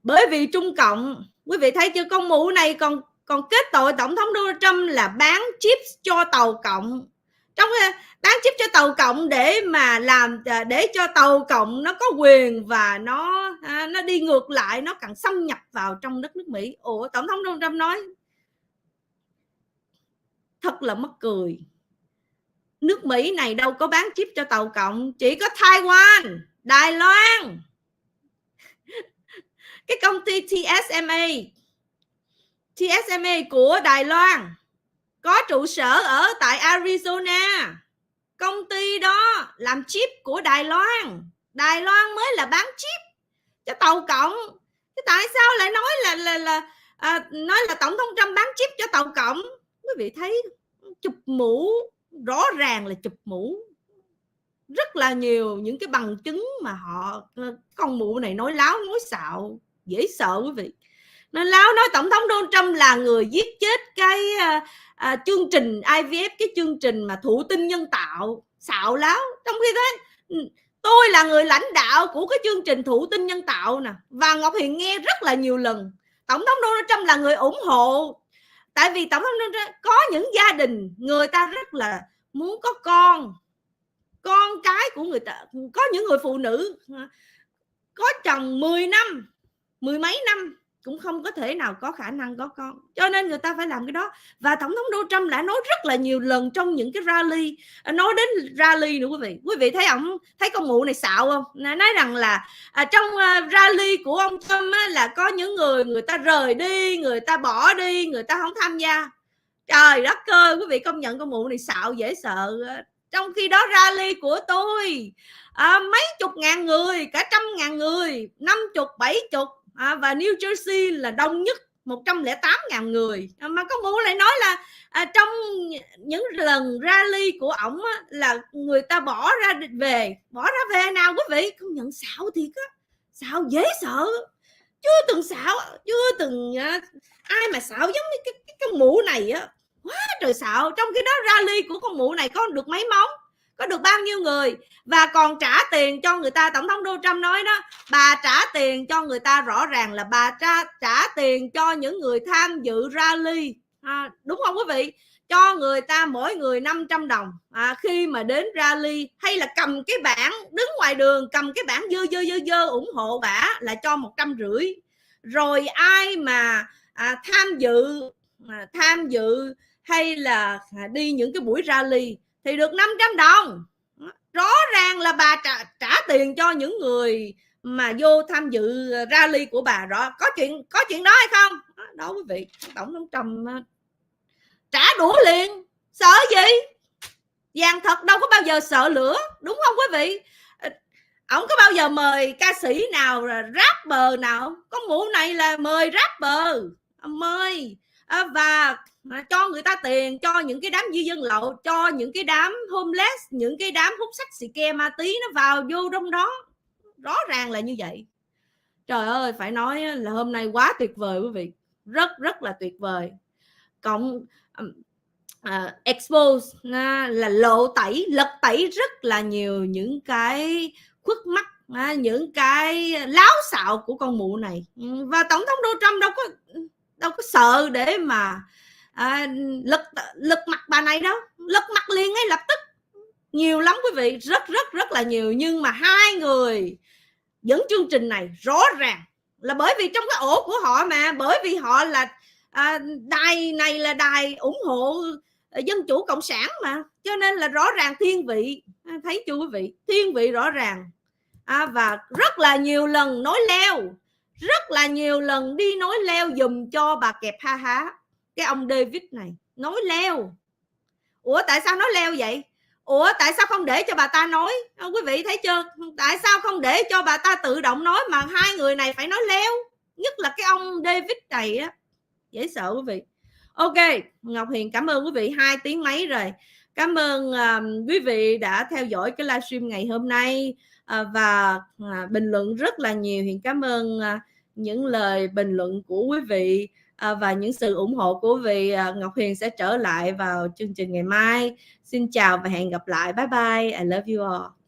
Bởi vì Trung Cộng, quý vị thấy chưa, con mụ này còn kết tội tổng thống Donald Trump là bán chips cho tàu cộng. Trong bán chip cho tàu cộng để mà làm, để cho tàu cộng nó có quyền và nó đi ngược lại, nó càng xâm nhập vào trong đất nước Mỹ. Ủa, tổng thống Donald Trump nói thật là mắc cười. Nước Mỹ này đâu có bán chip cho tàu cộng, chỉ có Taiwan, Đài Loan. Cái công ty TEXAS-BİNH của Đài Loan có trụ sở ở tại Arizona. Công ty đó làm chip của Đài Loan. Đài Loan mới là bán chip cho tàu cộng. Thế tại sao lại nói nói là tổng thống Trump bán chip cho tàu cộng? Quý vị thấy chụp mũ, rõ ràng là chụp mũ. Rất là nhiều những cái bằng chứng mà con mụ này nói láo nói xạo dễ sợ quý vị. Nó láo nói tổng thống Donald Trump là người giết chết cái chương trình IVF, cái chương trình mà thụ tinh nhân tạo, xạo láo. Trong khi thế tôi là người lãnh đạo của cái chương trình thụ tinh nhân tạo nè, và Ngọc Hiền nghe rất là nhiều lần tổng thống Donald Trump là người ủng hộ. Tại vì tổng thống Donald Trump có những gia đình người ta rất là muốn có con cái của người ta, có những người phụ nữ có chồng 10 năm, mười mấy năm cũng không có thể nào có khả năng có con, cho nên người ta phải làm cái đó. Và tổng thống Donald Trump đã nói rất là nhiều lần trong những cái rally, nói đến rally nữa quý vị thấy con mụ này xạo không? Nói rằng là trong rally của ông Trump là có những người ta rời đi, người ta bỏ đi, người ta không tham gia. Trời đất ơi, quý vị công nhận con mụ này xạo dễ sợ. Trong khi đó rally của tôi mấy chục ngàn người, cả 100.000 người, 50, 70, và New Jersey là đông nhất 108.000 người. Mà con mụ lại nói là trong những lần rally của ổng là người ta bỏ ra về nào quý vị? Công nhận xạo thiệt á, xạo dễ sợ. Chưa từng ai mà xạo giống như cái con mụ này á, quá trời xạo. Trong khi đó rally của con mụ này có được mấy móng, có được bao nhiêu người, và còn trả tiền cho người ta. Tổng thống Donald Trump nói đó, bà trả tiền cho người ta, rõ ràng là bà trả tiền cho những người tham dự rally, đúng không quý vị? Cho người ta mỗi người 500 đồng khi mà đến rally, hay là cầm cái bảng đứng ngoài đường, cầm cái bảng dơ ủng hộ bả là cho 150. Rồi ai mà tham dự hay là đi những cái buổi rally thì được 500 đồng. Rõ ràng là bà trả tiền cho những người mà vô tham dự rally của bà. Rõ có chuyện đó hay không? Đó quý vị, tổng thống Trump trả đũa liền, sợ gì? Vàng thật đâu có bao giờ sợ lửa, đúng không quý vị? Ông có bao giờ mời ca sĩ nào, rapper nào? Con mụ này là mời rapper, mời và cho người ta tiền, cho những cái đám di dân lậu, cho những cái đám homeless, những cái đám hút sách xì ke ma tí nó vào vô trong đó. Rõ ràng là như vậy. Trời ơi, phải nói là hôm nay quá tuyệt vời quý vị, rất là tuyệt vời. expose là lộ tẩy, lật tẩy rất là nhiều những cái khuất mắt, những cái láo xạo của con mụ này. Và tổng thống Donald Trump đâu có sợ để mà lật mặt bà này đâu, lật mặt liền ngay lập tức. Nhiều lắm quý vị, rất là nhiều. Nhưng mà hai người dẫn chương trình này rõ ràng là bởi vì trong cái ổ của họ mà, bởi vì họ là đài này là đài ủng hộ dân chủ cộng sản mà, cho nên là rõ ràng thiên vị, thấy chưa quý vị, thiên vị rõ ràng. Và rất là nhiều lần nói leo, rất là nhiều lần đi nói leo dùm cho bà kẹp ha há cái ông David này, nói leo. Ủa tại sao nói leo vậy? Ủa tại sao không để cho bà ta nói? Quý vị thấy chưa, tại sao không để cho bà ta tự động nói mà hai người này phải nói leo, nhất là cái ông David này á, dễ sợ quý vị. Ok, Ngọc Hiền cảm ơn quý vị 2 tiếng mấy rồi. Cảm ơn quý vị đã theo dõi cái livestream ngày hôm nay và bình luận rất là nhiều. Hiền cảm ơn những lời bình luận của quý vị và những sự ủng hộ của quý vị. Ngọc Hiền sẽ trở lại vào chương trình ngày mai. Xin chào và hẹn gặp lại. Bye bye. I love you all.